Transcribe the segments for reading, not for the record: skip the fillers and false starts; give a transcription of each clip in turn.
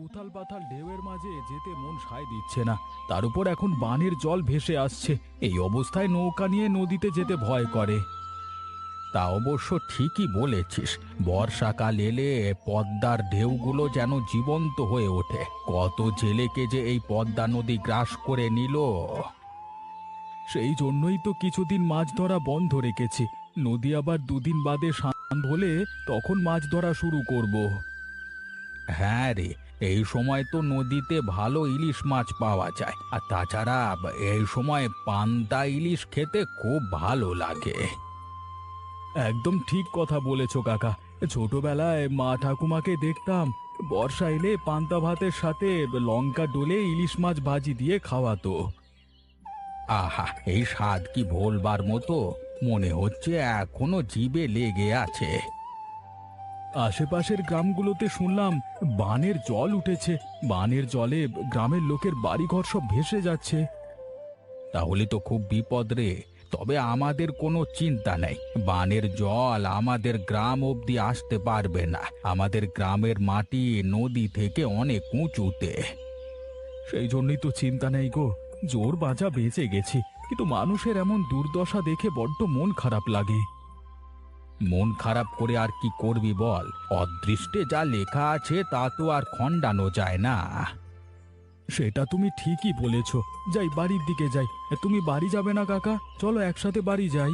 উথাল পাথাল ঢেউয়ের মাঝে যেতে মন সায় দিচ্ছে না। তার উপর এখন বানের জল ভেসে আসছে। এই অবস্থায় নৌকা নিয়ে নদীতে যেতে ভয় করে। তা অবশ্য ঠিকই বলেছিস। বর্ষাকাল এলে পদ্মার ঢেউগুলো যেন জীবন্ত হয়ে ওঠে। কত জেলেকে যে এই পদ্মা নদী গ্রাস করে নিল। সেই জন্যই তো কিছুদিন মাছ ধরা বন্ধ রেখেছি। নদী আবার দুদিন বাদে শান্ত হলে তখন মাছ ধরা শুরু করব। হ্যাঁ রে, এই সময় তো নদীতে ভালো ইলিশ মাছ পাওয়া যায়। আর তাছাড়া এই সময় পান্তা ইলিশ খেতে খুব ভালো লাগে। একদম ঠিক কথা বলেছো কাকা। ছোটবেলায় মা ঠাকুমাকে দেখতাম বর্ষা এলে পান্তা ভাতের সাথে লঙ্কা ডলে ইলিশ মাছ ভাজি দিয়ে খাওয়াতো। আহা, এই স্বাদ কি ভোলবার মতো! মনে হচ্ছে এখনো জিভে লেগে আছে। আশেপাশের গ্রামগুলোতে শুনলাম বানের জল উঠেছে। বানের জলে গ্রামের লোকের বাড়িঘর সব ভেসে যাচ্ছে। তাহলে তো খুব বিপদ রে। তবে আমাদের কোনো চিন্তা নেই। বানের জল আমাদের গ্রাম অবধি আসতে পারবে না। আমাদের গ্রামের মাটি নদী থেকে অনেক উঁচুতে। সেই জন্যই তো চিন্তা নেই গো। জোর বাঁচা বেঁচে গেছি, কিন্তু মানুষের এমন দুর্দশা দেখে বড্ড মন খারাপ লাগে। মন খারাপ করে আর কি করবি বল? অদৃষ্টে যা লেখা আছে তা তো আর খণ্ডানো যায় না। সেটা তুমি ঠিকই বলেছ। যাই, বাড়ির দিকে যাই। তুমি বাড়ি যাবে না কাকা? চলো একসাথে বাড়ি যাই।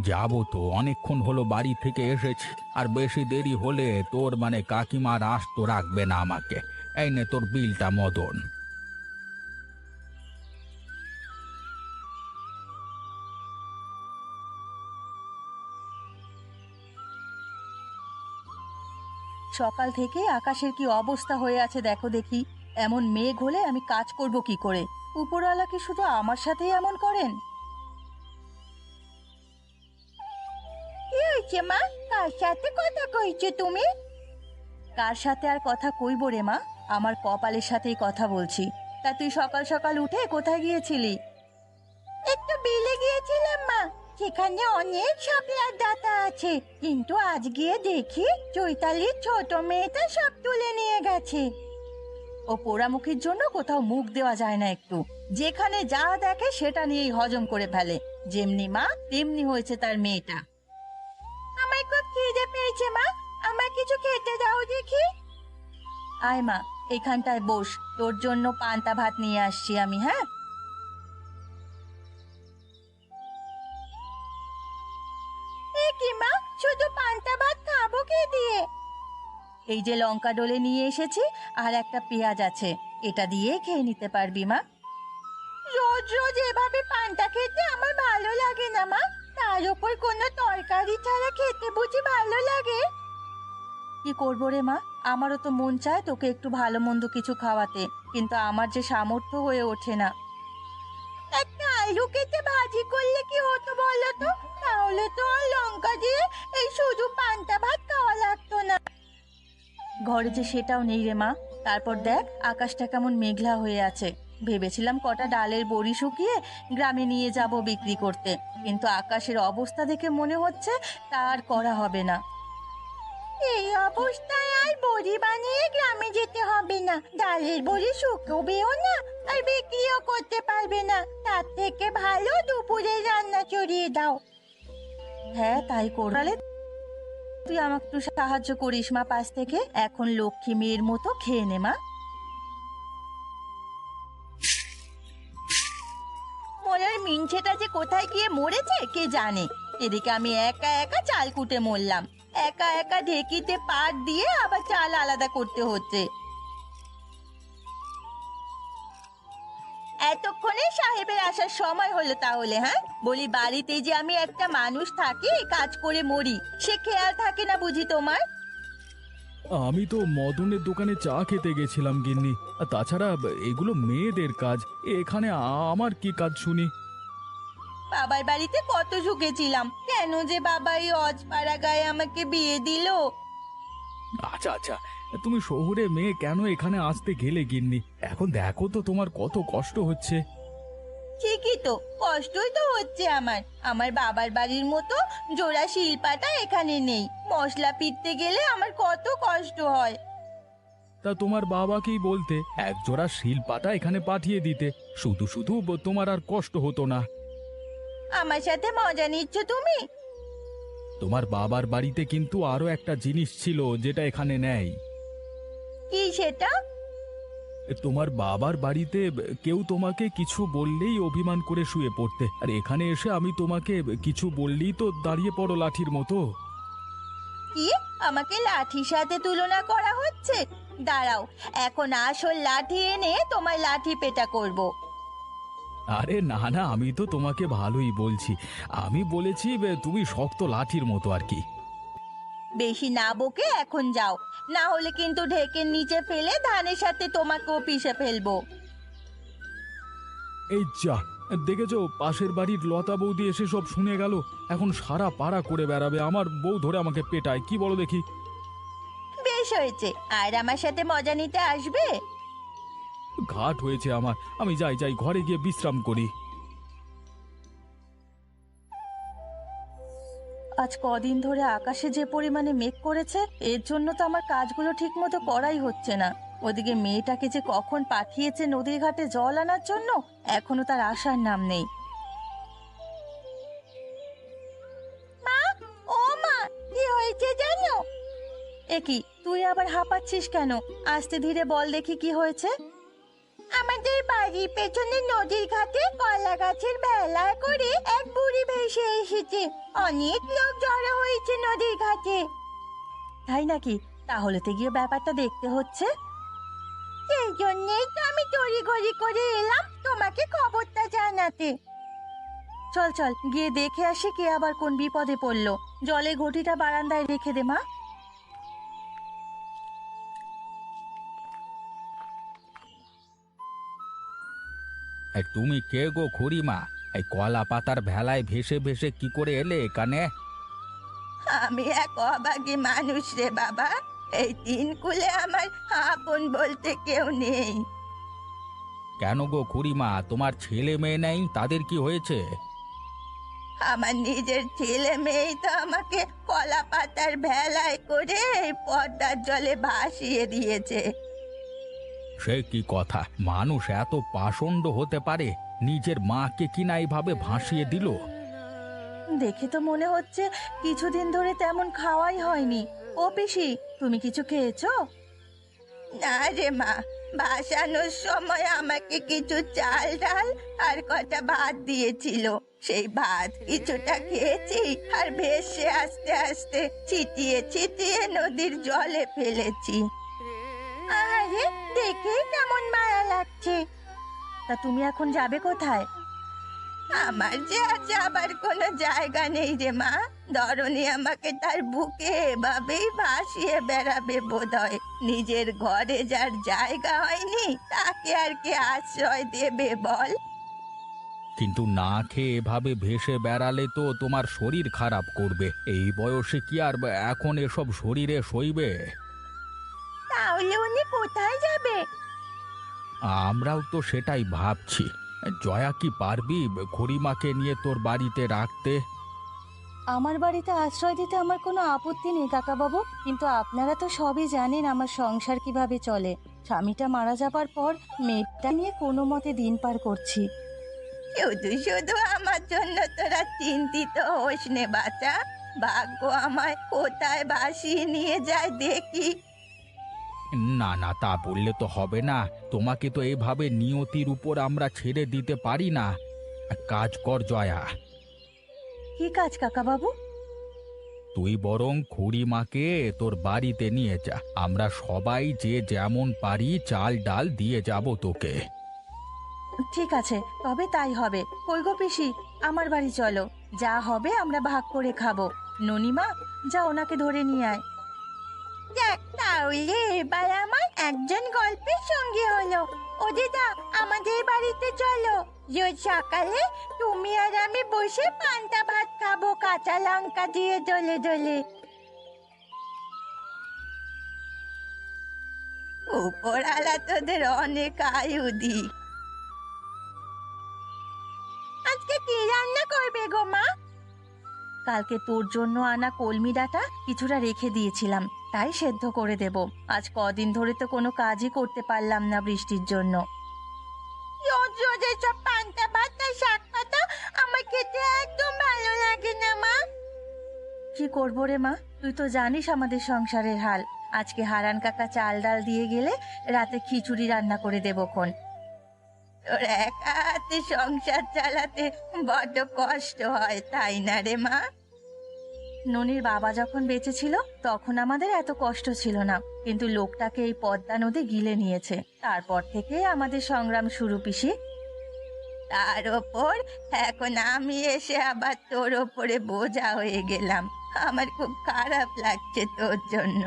যাবো তো, অনেকক্ষণ হলো বাড়ি থেকে এসেছি। আর বেশি দেরি হলে তোর কাকিমার আস্ত রাখবে না আমাকে। এই নে তোর বিলটা, মদন। সকাল থেকে আকাশের কি অবস্থা হয়ে আছে দেখো দেখি। এমন মেঘ হলে আমি কাজ করব কি করে? উপরওয়ালা কি শুধু আমার সাথেই এমন করেন? কি হয়েছে মা? কার সাথে কথা কইছো তুমি? কার সাথে আর কথা কইব রে মা? আমার কপালের সাথেই কথা বলছি। তা তুই সকাল সকাল উঠে কোথায় গিয়েছিলি? একটু বিলে গিয়েছিলাম মা। সেখানে অনেক শাপলার ডাঁটা আছে, কিন্তু আজ গিয়ে দেখি চৈতালির ছোট মেয়েটা সব তুলে নিয়ে গেছে। ও পোড়ামুখীর জন্য কোথাও মুখ দেওয়া যায় না একটু। যেখানে যা দেখে সেটা নিয়েই হজম করে ফেলে। যেমনি মা তেমনি হয়েছে তার মেয়েটা। আমার খুব খিদে পেয়েছে মা, আমার কিছু খেতে দাও দেখি। আয় মা, এখানটায় বস, তোর জন্য পান্তা ভাত নিয়ে আসছি আমি। হ্যাঁ, কি মা, শুধু পান্তা ভাত খাবো কি দিয়ে? এই যে লঙ্কা ডলে নিয়ে এসেছি, আর একটা পেঁয়াজ আছে, এটা দিয়ে খেয়ে নিতে পারবি মা। রোজ রোজ এভাবে পান্তা খেতে আমার ভালো লাগে না মা। তার উপর কোনো তরকারি ছাড়া খেতে বুঝি ভালো লাগে? কি করবো রে মা, আমারও তো মন চায় তোকে একটু ভালো মন্দ কিছু খাওয়াতে, কিন্তু আমার যে সামর্থ্য হয়ে ওঠে না। একটা আলু কেটে ভাজি করলে কি হতো বলো তো? তাহলে তো আর লঙ্কা দিয়ে এই শুধু পান্তা ভাত খাওয়া লাগতো না। ঘরে যে সেটাও নেই রে মা। তারপর দেখ আকাশটা কেমন মেঘলা হয়ে আছে। ভেবেছিলাম কটা ডালের বড়ি শুকিয়ে গ্রামে নিয়ে যাব বিক্রি করতে, কিন্তু আকাশের অবস্থা দেখে মনে হচ্ছে তা আর করা হবে না। এই অবস্থায় আর বড়ি বানিয়ে গ্রামে যেতে হবে না। ডালের বড়ি শুকোবেও না, আর বিক্রিও করতে পারবে না। তার থেকে ভালো দুপুরে রান্না চড়িয়ে দাও। হ্যাঁ, তাই করলে তুই আমাকে একটু সাহায্য করিস মা পাশ থেকে। এখন লক্ষ্মী মেয়ের মতো খেয়ে নে মা। মোলার মিনছেটা যে কোথায় গিয়ে মরেছে কে জানে। এদিকে আমি একা একা চাল কুটে মরলাম। একা একা ঢেকিতে পাট দিয়ে আবার চাল আলাদা করতে হচ্ছে। এতক্ষণে সাহেবের আসার সময় হলো তাহলে? হ্যাঁ, বলি বাড়িতে যে আমি একটা মানুষ থাকি, কাজ করে মরি, সে খেয়াল থাকে না বুঝি তোমার? আমি তো মদনের দোকানে চা খেতে গেছিলাম গিন্নি। আর তাছাড়া এগুলো মেয়েদের কাজ। এখানে আমার কি কাজ শুনি? বাবার বাড়িতে কত ঝুঁকেছিলাম, কেন যে বাবা এই অজপাড়া গায়ে আমাকে বিয়ে দিল। আচ্ছা আচ্ছা, তুমি শহুরে মেয়ে কেন এখানে আসতে গেলে গিন্নি? এখন দেখো তো তোমার কত কষ্ট হচ্ছে। ঠিকই তো, কষ্টই তো হচ্ছে আমার। আমার বাবার বাড়ির মতো জোড়া শিলপাটা এখানে নেই। মশলা পিটতে গেলে আমার কত কষ্ট হয়। তা তোমার বাবাকেই বলতে একজোড়া শিলপাটা এখানে পাঠিয়ে দিতে, শুধু শুধু তোমার আর কষ্ট হতো না। আমার সাথে মজা নিচ্ছ তুমি? তোমার বাবার বাড়িতে কিন্তু আরো একটা জিনিস ছিল যেটা এখানে নেই। কি সেটা? তোমার বাবার বাড়িতে কেউ তোমাকে কিছু বললেই অভিমান করে শুয়ে পড়তে, আর এখানে এসে আমি তোমাকে কিছু বললেই তো দাঁড়িয়ে পড়ো লাঠির মতো। কি, আমাকে লাঠির সাথে তুলনা করা হচ্ছে? দাঁড়াও, এখন আসল লাঠি এনে তোমার লাঠি পেটা করব। আরে না না, আমি তো তোমাকে ভালোই বলছি। আমি বলেছি তুমি শক্ত লাঠির মতো আর কি। বেশি না বকে এখন যাও, না হলে কিন্তু ঢেকের নিচে ফেলে ধানের সাথে তোমাকেও পিষে ফেলবো। এই যা, দেখেছো পাশের বাড়ির লতা বৌদি এসে সব শুনে গেল। এখন সারা পাড়া করে বেড়াবে আমার বউ ধরে আমাকে পেটায়, কি বলো দেখি? বেশ হয়েছে, আর আমার সাথে মজা নিতে আসবে? ঘাট হয়েছে আমার, আমি যাই যাই ঘরে গিয়ে বিশ্রাম করি। আজ কদিন ধরে আকাশে যে পরিমাণে মেঘ করেছে, এর জন্য তো আমার কাজগুলো ঠিক মতো করাই হচ্ছে না। ওদিকে মেয়েটাকে যে কখন পাঠিয়েছে নদীর ঘাটে জল আনার জন্য, এখনো তার আসার নাম নেই। মা, ও মা, কি হয়েছে জানো? এ কি, তুই আবার হাঁপাচ্ছিস কেন? আস্তে ধীরে বল দেখি কি হয়েছে। আমাদের বাড়ির পেছনে নদীর ঘাটে কলা গাছের ভেলায় করে এক বুড়ি ভেসে এসেছে। অনেক লোক জড়ো হয়েছে নদীর ঘাটে। তাই নাকি? তাহলে তো গিয়ে ব্যাপারটা দেখতে হচ্ছে। সেই জন্যই তো আমি তড়িঘড়ি করে এলাম তোমাকে খবরটা জানাতে। চল চল, গিয়ে দেখে আসি কে আবার কোন বিপদে পড়লো। জলে ঘটিটা বারান্দায় রেখে দে মা। তুমি কে গো খুড়িমা? এই কলা পাতার ভেলায় ভেসে ভেসে কি করে এলে এখানে? আমি এক অভাগী মানুষ রে বাবা। এই তিন কুলে আমার আপন বলতে কেউ নেই। কেন গো খুড়িমা, তোমার ছেলে মেয়ে নেই? তাদের কি হয়েছে? আমার নিজের ছেলে মেয়েই তো আমাকে কলা পাতার ভেলায় করে এই পদ্মার জলে ভাসিয়ে দিয়েছে। সে কি কথা, মানুষ এত পাষণ্ড হতে পারে? নিজের মাকে কিনা এইভাবে ভাসিয়ে দিল? দেখে তো মনে হচ্ছে কিছুদিন ধরে তেমন খাওয়াই হয়নি। ও পিসি, তুমি কিছু খেয়েছো? না রে মা, ভাসানোর সময় আমাকে কিছু চাল ডাল আর কটা ভাত দিয়েছিল। সেই ভাত কিছুটা খেয়েছি, আর ভেসে আস্তে আস্তে ছিটিয়ে ছিটিয়ে নদীর জলে ফেলেছি। আরে, দেখেই কেমন মায়া লাগছে। তা তুমি এখন যাবে কোথায়? আমার যে আর যাবার কোনো জায়গা নেই রে মা। ধরনী আমাকে তার বুকে এভাবেই ভাসিয়ে বেড়াবে বোধহয়। নিজের ঘরে যার জায়গা হয়নি, তাকে আর কে আশ্রয় দেবে বল? কিন্তু না খেয়ে এভাবে ভেসে বেড়ালে তো তোমার শরীর খারাপ করবে। এই বয়সে কি আর এখন এসব শরীরে সইবে? তাহলে উনি কোথায় যাবে? আমরাও তো সেটাই ভাবছি। জয়া, কি পারবি খুড়িমাকে নিয়ে তোর বাড়িতে রাখতে? আমার বাড়িতে আশ্রয় দিতে আমার কোনো আপত্তি নেই কাকা বাবু, কিন্তু আপনারা তো সবই জানেন আমার সংসার কিভাবে চলে। স্বামীটা মারা যাবার পর মেয়েটা নিয়ে কোনো মতে দিন পার করছি। শুধু শুধু আমার জন্য তোরা চিন্তিত হোস নে বাচ্চা। ভাগ্য আমায় কোথায় ভাসিয়ে নিয়ে যায় দেখি। না না, তা বললে তো হবে না। তোমাকে তো এভাবে নিয়তির উপর আমরা ছেড়ে দিতে পারি না। এক কাজ কর জয়া, কি কাজ কাকা বাবু? তুই বরং খুড়িমাকে তোর বাড়িতে নিয়ে যা। আমরা সবাই যে যেমন পারি চাল ডাল দিয়ে যাব তোকে। ঠিক আছে, তবে তাই হবে। কই গো পিসি, আমার বাড়ি চলো। যা হবে আমরা ভাগ করে খাবো। ননিমা, যা ওনাকে ধরে নিয়ে আয়। দেখ, তাহলে এবার আমার একজন গল্পের সঙ্গী হলো। ও দিদা, আমাদের বাড়িতে চলো। রোজ সকালে তুমি আর আমি বসে পান্তা ভাত খাবো কাঁচা লঙ্কা দিয়ে ডলে ডলে। উপরওয়ালা তোদের অনেক আয়ু দিক। আজকে কি রান্না করবে গো মা? কালকে তোর জন্য আনা কলমি ডাঁটা কিছুটা রেখে দিয়েছিলাম, তাই সেদ্ধ করে দেব। আজ কদিন ধরে তো কোনো কাজই করতে পারলাম না বৃষ্টির জন্য। রোজ রোজ এসব পান্তা ভাত আর শাক পাতা আমার খেতে একদম ভালো লাগে না মা। কি করবো রে মা, তুই তো জানিস আমাদের সংসারের হাল। আজকে হারান কাকা চাল ডাল দিয়ে গেলে রাতে খিচুড়ি রান্না করে দেবক্ষণ। তোর একা হাতে সংসার চালাতে বড্ড কষ্ট হয়, তাই না রে মা? ননির বাবা যখন বেঁচে ছিল তখন আমাদের এত কষ্ট ছিল না, কিন্তু লোকটাকে এই পদ্মা নদী গিলে নিয়েছে, তারপর থেকে আমাদের সংগ্রাম শুরু পিসি। তার ওপর এখন আমি এসে আবার তোর ওপরে বোঝা হয়ে গেলাম। আমার খুব খারাপ লাগছে তোর জন্য।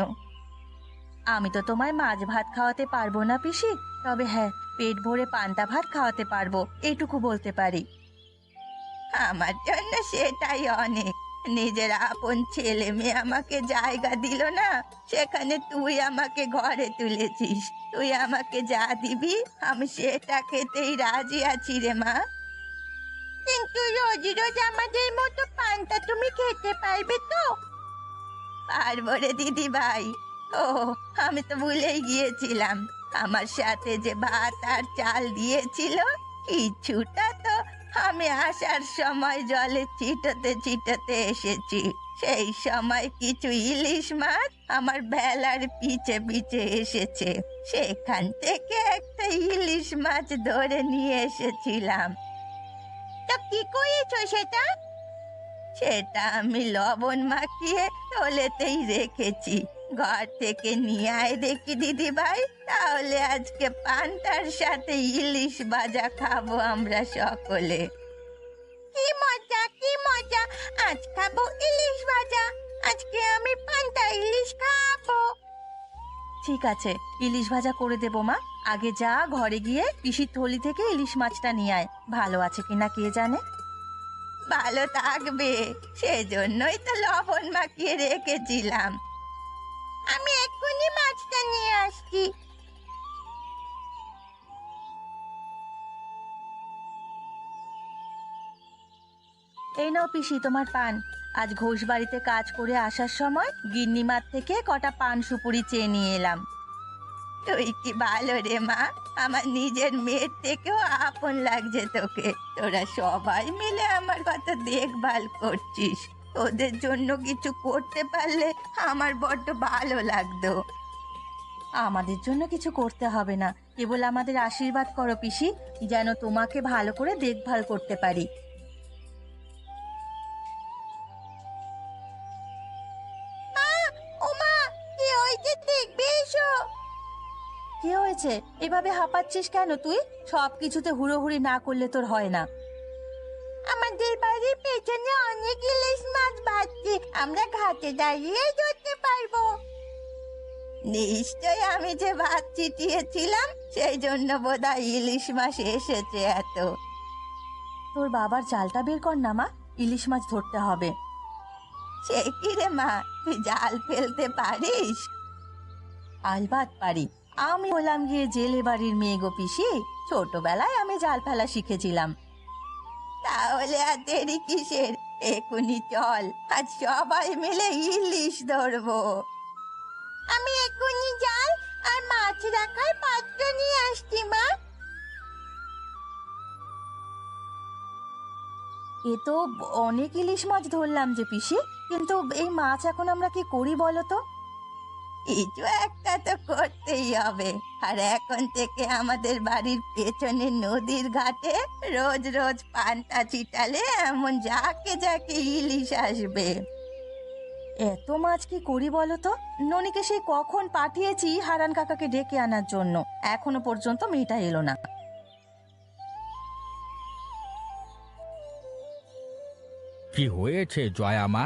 আমি তো তোমায় মাছ ভাত খাওয়াতে পারবো না পিসি, তবে হ্যাঁ, পেট ভরে পান্তা ভাত খাওয়াতে পারবো, এটুকু বলতে পারি। আমার জন্য সেটাই অনেক। নিজের আপন ছেলে মেয়ে আমাকে জায়গা দিল না, সেখানে তুই আমাকে ঘরে তুলেছিস। তুই আমাকে যা দিবি আমি সেটা খেতেই রাজি আছি রে মা। কিন্তু রোজ রোজ আমাদের মতো পান্তা তুমি খেতে পারবে তো? পারবো রে দিদি ভাই। ও, আমি তো ভুলেই গিয়েছিলাম, আমার সাথে যে ভাত আর চাল দিয়েছিল কিছুটা তো আমি আসার সময় জলে ছিটাতে ছিটাতে এসেছি। সেই সময় কিছু ইলিশ মাছ আমার ভেলার পিছে পিছে এসেছে, সেখান থেকে একটা ইলিশ মাছ ধরে নিয়ে এসেছিলাম। তা কি করেছো সেটা? সেটা আমি লবণ মাখিয়ে তোলেতেই রেখেছি। ঘর থেকে নিয়ে আয় দেখি দিদি ভাই, তাহলে আজকে পান্তার সাথে ইলিশ ভাজা খাবো আমরা সকলে। কি মজা, কি মজা! আজ খাবো ইলিশ ভাজা। আজকে আমি পান্তা ইলিশ খাবো। ঠিক আছে, ইলিশ ভাজা করে দেবো মা। আগে যা ঘরে গিয়ে পিসির থলি থেকে ইলিশ মাছটা নিয়ে আয়, ভালো আছে কিনা কে জানে। ভালো থাকবে, সেজন্যই তো লবণ মাখিয়ে রেখেছিলাম। আমি এক্ষুনি মাছটা নিয়ে আসছি। এই নাও পিসি তোমার পান। আজ ঘোষ বাড়িতে কাজ করে আসার সময় গিন্নিমার থেকে কটা পান সুপুরি চেয়ে নিয়ে এলাম। তুই কি ভালো রে মা, আমার নিজের মেয়ের থেকেও আপন লাগছে তোকে। তোরা সবাই মিলে আমার কথা দেখভাল করছিস। তোদের জন্য কিছু করতে পারলে আমার বড্ড ভালো লাগতো। আমাদের জন্য কিছু করতে হবে না, কেবল আমাদের আশীর্বাদ করো পিসি, যেন তোমাকে ভালো করে দেখভাল করতে পারি। ওমা, কি হয়েছে দেখবে এসো। কি হয়েছে? এভাবে হাঁপাচ্ছিস কেন তুই? সব কিছুতে হুড়োহুড়ি না করলে তোর হয় না। আমাদের বাড়ির পেছনে অনেক ইলিশ মাছ ভাসছে, আমরা ঘাটে দাঁড়িয়ে ধরতে পারবো। নিশ্চয় আমি যে ভাত চিটিয়েছিলাম সেই জন্য বোধহয় ইলিশ মাছ এসেছে এত। তোর বাবার জালটা বের কর না মা, ইলিশ মাছ ধরতে হবে। সে কি রে মা, তুই জাল ফেলতে পারিস? আলবাত পারি, আমি হলাম গিয়ে জেলে বাড়ির মেয়ে গো পিসি। ছোটবেলায় আমি জাল ফেলা শিখেছিলাম। তাহলে আর দেরি কিসের, এখুনি চল, আজ সবাই মিলে ইলিশ ধরবো। আমি এখুনি জাল আর মাছ রাখার পাত্র নিয়ে আসছি মা। এ তো অনেক ইলিশ মাছ ধরলাম যে পিসি, কিন্তু এই মাছ এখন আমরা কি করি বলো তো? কিছু একটা তো করতেই হবে। আর এখন থেকে আমাদের বাড়ির পেছনে নদীর ঘাটে রোজ রোজ পান্তা ছিটালে এমন যাকে যাকে ইলিশ আসবে। এত মাছ কি করি বলো তো? ননিকে সেই কখন পাঠিয়েছি হারান কাকাকে ডেকে আনার জন্য, এখনো পর্যন্ত মেয়েটা এলো না। কি হয়েছে জয়া মা?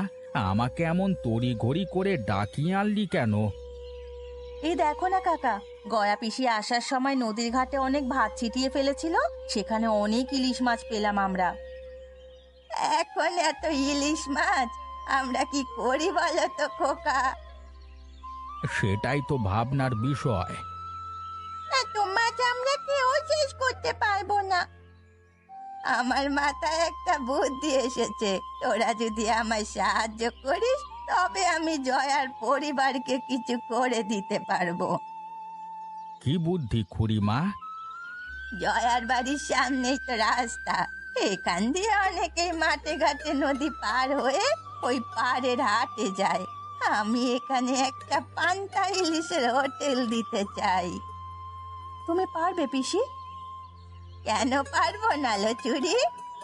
আমাকে এমন তড়িঘড়ি করে ডাকিয়ে আনলি কেন? এই দেখো না কাকা, গয়া পিসি আসার সময় নদীর ঘাটে অনেক ভাত ছিটিয়ে ফেলেছিল, সেখানে অনেক ইলিশ মাছ পেলাম আমরা। এখন এত ইলিশ মাছ আমরা কি করি বলো তো খোকা? সেটাই তো ভাবনার বিষয়। এত মাছ আমরা কেউ শেষ করতে পারবো না। আমার মাথায় একটা বুদ্ধি এসেছে, তোরা যদি আমায় সাহায্য করিস তবে আমি জয়ার পরিবারকে কিছু করে দিতে পারবো। কি বুদ্ধি খুড়িমা? জয়ার বাড়ির সামনেই তো রাস্তা, এখান দিয়ে অনেকেই মাঠে ঘাটে নদী পার হয়ে ওই পাড়ের হাটে যায়। আমি এখানে একটা পান্তা ইলিশের হোটেল দিতে চাই। তুমি পারবে পিসি? কেন পারবো না লচুরি?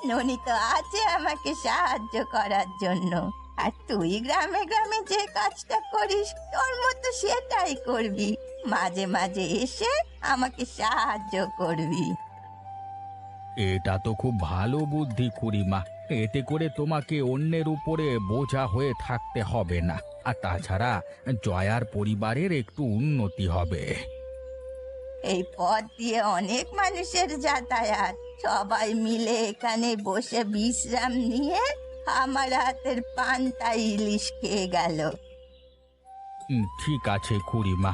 ননি তো আছে আমাকে সাহায্য করার জন্য। আর তুই গ্রামে গ্রামে যে কাজটা করিস তোর মতো সেটাই করবি, মাঝে মাঝে এসে আমাকে সাহায্য করবি। এটা তো খুব ভালো বুদ্ধি খুড়িমা। এতে করে তোমাকে অন্যের উপরে বোঝা হয়ে থাকতে হবে না। আর তাছাড়া জয়ার পরিবারের একটু উন্নতি হবে। এই পথ দিয়ে অনেক মানুষের যাতায়াত, সবাই মিলে এখানে বসে বিশ্রাম নিয়ে আমার হাতের পান্তা ইলিশ খেয়ে গেল। ঠিক আছে খুড়িমা,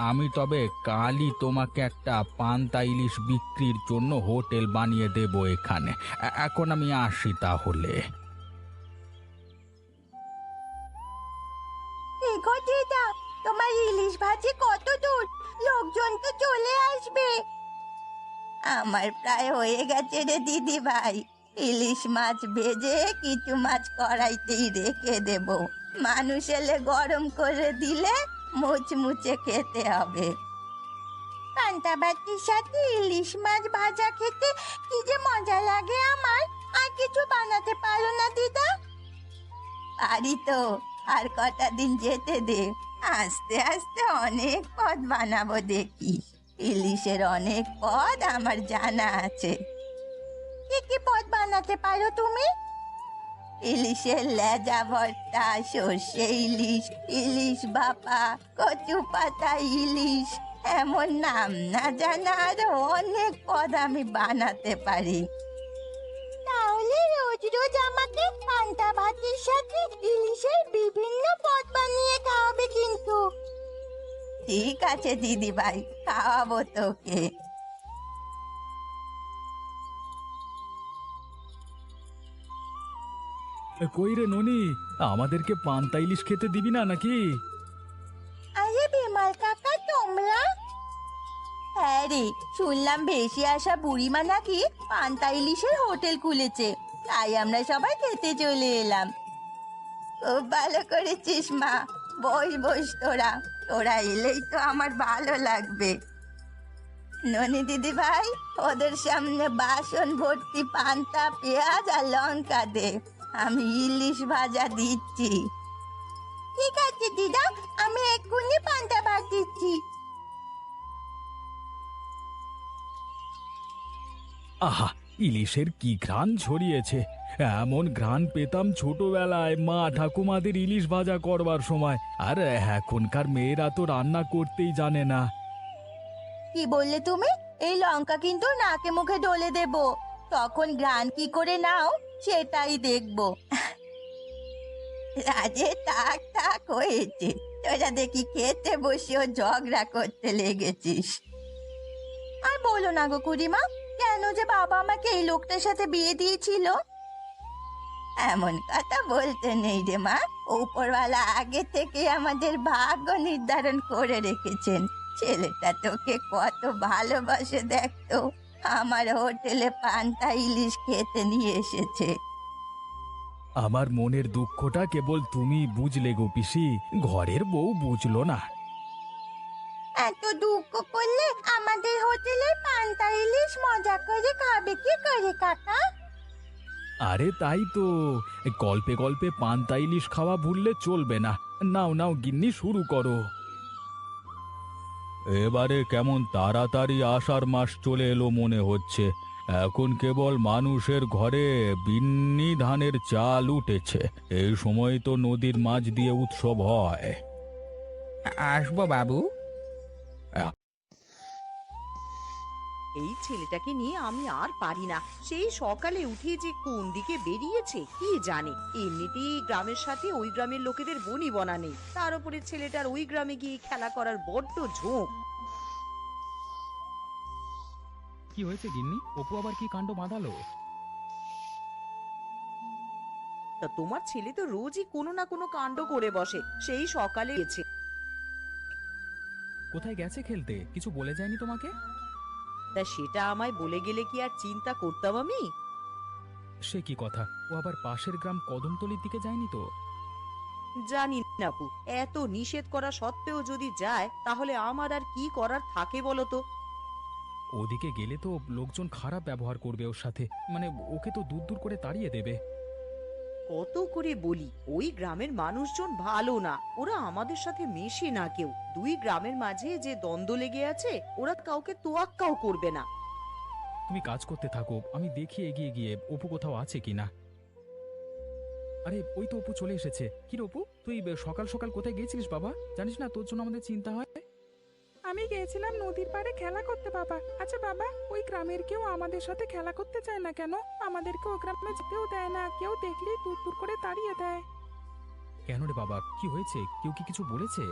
আমি তবে কালই তোমাকে একটা পান্তা ইলিশ বিক্রির জন্য হোটেল বানিয়ে দেব এখানে। এখন আমি আসি তাহলে। দেখো দিদা, তোমার ইলিশ ভাজি কত দূর, লোকজন তো চলে আসবে। আমার প্রায় হয়ে গেছে রে দিদি ভাই। ইলিশ মাছ ভেজে কিছু মাছ কড়াইতেই রেখে দেব, মানুষ এলে গরম করে দিলে মুচমুচে খেতে হবে। পান্তা ভাতের সাথে ইলিশ মাছ ভাজা খেতে কি যে মজা লাগে আমার। আর কিছু বানাতে পারো না দিদা? পারি তো, আর কটা দিন যেতে দে, আস্তে আস্তে অনেক পদ বানাবো দেখি। ইলিশের অনেক পদ আমার জানা আছে। কি কি পদ বানাতে পারো তুমি? ইলিশের লেজা ভর্তা, সর্ষে ইলিশ, ইলিশ ভাপা, কচু পাতা ইলিশ, এমন নাম না জানা আরো অনেক পদ আমি বানাতে পারি। তাহলে রোজ রোজ আমাকে পান্তা ভাতের সাথে ইলিশের বিভিন্ন পদ বানিয়ে খাওয়াবে কিন্তু। ঠিক আছে দিদি ভাই, খাওয়াবো তোকে। কই রে ননি, আমাদেরকে পান্তা ইলিশ খেতে দিবি না নাকি? আরে বিমল কাকা, তোমরা? হ্যাঁ রে, শুনলাম ভেসে আসা বুড়িমা নাকি পান্তা ইলিশের হোটেল খুলেছে, তাই আমরা সবাই খেতে চলে এলাম। খুব ভালো করেছিস মা, বস বস তোরা, তোরা এলেই তো আমার ভালো লাগবে। ননি দিদি ভাই, ওদের সামনে বাসন ভর্তি পান্তা, পেঁয়াজ আর লঙ্কা দে, আমি ইলিশ ভাজা দিচ্ছি। ঠিক আছে দিদা, আমি এক্ষুনি পান্তা ভাত দিচ্ছি। আহা, ইলিশের কি ঘ্রাণ ছড়িয়েছে! এমন ঘ্রাণ পেতাম ছোটবেলায় মা ঠাকুমাদের ইলিশ ভাজা করবার সময়। আর এখনকার মেয়েরা তো রান্না করতেই জানে না। কি বললে তুমি? এই লঙ্কা কিন্তু নাকে মুখে ঢলে দেব, তখন ঘ্রাণ কি করে নাও সেটাই দেখবো। রাজে থাক থাক হয়েছে, তোরা দেখি খেতে বসেও ঝগড়া করতে লেগেছিস। আর বলো না গো খুড়িমা, কেন যে বাবা আমাকে এই লোকটার সাথে বিয়ে দিয়েছিল? এমন কথা বলতে নেই রে মা, উপরওয়ালা আগে থেকে আমাদের ভাগ্য নির্ধারণ করে রেখেছেন। ছেলেটা তোকে কত ভালোবাসে দেখতো, আমার হোটেলে পান্তা ইলিশ খেতে নিয়ে এসেছে। আমার মনের দুঃখটা কেবল তুমি বুঝলে গো পিসি, ঘরের বউ বুঝলো না। এত দুঃখ করলে আমাদের হোটেলে পান্তা ইলিশ মজা করে খাবে কি করে কাকা? আরে তাই তো, গল্পে গল্পে পান্তা ইলিশ খাওয়া ভুললে চলবে না। নাও নাও গিন্নি, শুরু করো। এবারে কেমন তাড়াতাড়ি আষাঢ় মাস চলে এলো মনে হচ্ছে। এখন কেবল মানুষের ঘরে বিন্নি ধানের চাল উঠেছে। এই সময় তো নদীর মাছ দিয়ে উৎসব হয়। আসবো বাবু। আ- এই ছেলেটাকে নিয়ে আমি আর পারি না। সেই সকালে উঠে যে কোন দিকে বেরিয়েছে কি জানে। এমনিতেই এই গ্রামের সাথে ওই গ্রামের লোকেদের বনি বনা নেই, তার উপরে ছেলেটার ওই গ্রামে গিয়ে খেলা করার বড্ড ঝোঁক। কি হয়েছে গিন্নি? অপু আবার কি কাণ্ড বাঁধালো? তা তোমার ছেলে তো রোজই কোনো না কোনো কাণ্ড করে বসে, সেই সকালে গেছে। কোথায় গেছে খেলতে? কিছু বলে যায়নি তোমাকে? তা সেটা আমায় বলে গেলে কি আর চিন্তা করতাম আমি? সে কি কথা, ও আবার পাশের গ্রাম কদমতলির দিকে যায়নি তো? জানি না আপু, এত নিষেধ করা সত্ত্বেও যদি যায় তাহলে আমার আর কি করার থাকে বলো তো? ওদিকে গেলে তো লোকজন খারাপ ব্যবহার করবে ওর সাথে, মানে ওকে তো দূর দূর করে তাড়িয়ে দেবে। কত করে বলি, ওই গ্রামের মানুষজন ভালো না, ওরা আমাদের সাথে মেশে না কেউ। দুই গ্রামের মাঝে যে দ্বন্দ্ব লেগে আছে, ওরা কাউকে তোয়াক্কাও করবে না। তুমি কাজ করতে থাকো, আমি দেখি এগিয়ে গিয়ে অপু কোথাও আছে কিনা। আরে ওই তো অপু চলে এসেছে। কি রে অপু, তুই সকাল সকাল কোথায় গেছিলিস বাবা? জানিস না তোর জন্য আমাদের চিন্তা হয়। আমি গিয়েছিলাম নদীর পাড়ে খেলা করতে বাবা। আচ্ছা বাবা, ওই গ্রামের কেউ আমাদের সাথে খেলা করতে চায় না কেন? আমাদেরকে ও গ্রামে যেতেও দেয় না, কেউ দেখলেই দূর দূর করে তাড়িয়ে দেয়। কেন রে বাবা, কি হয়েছে? কেউ কি কিছু বলেছে?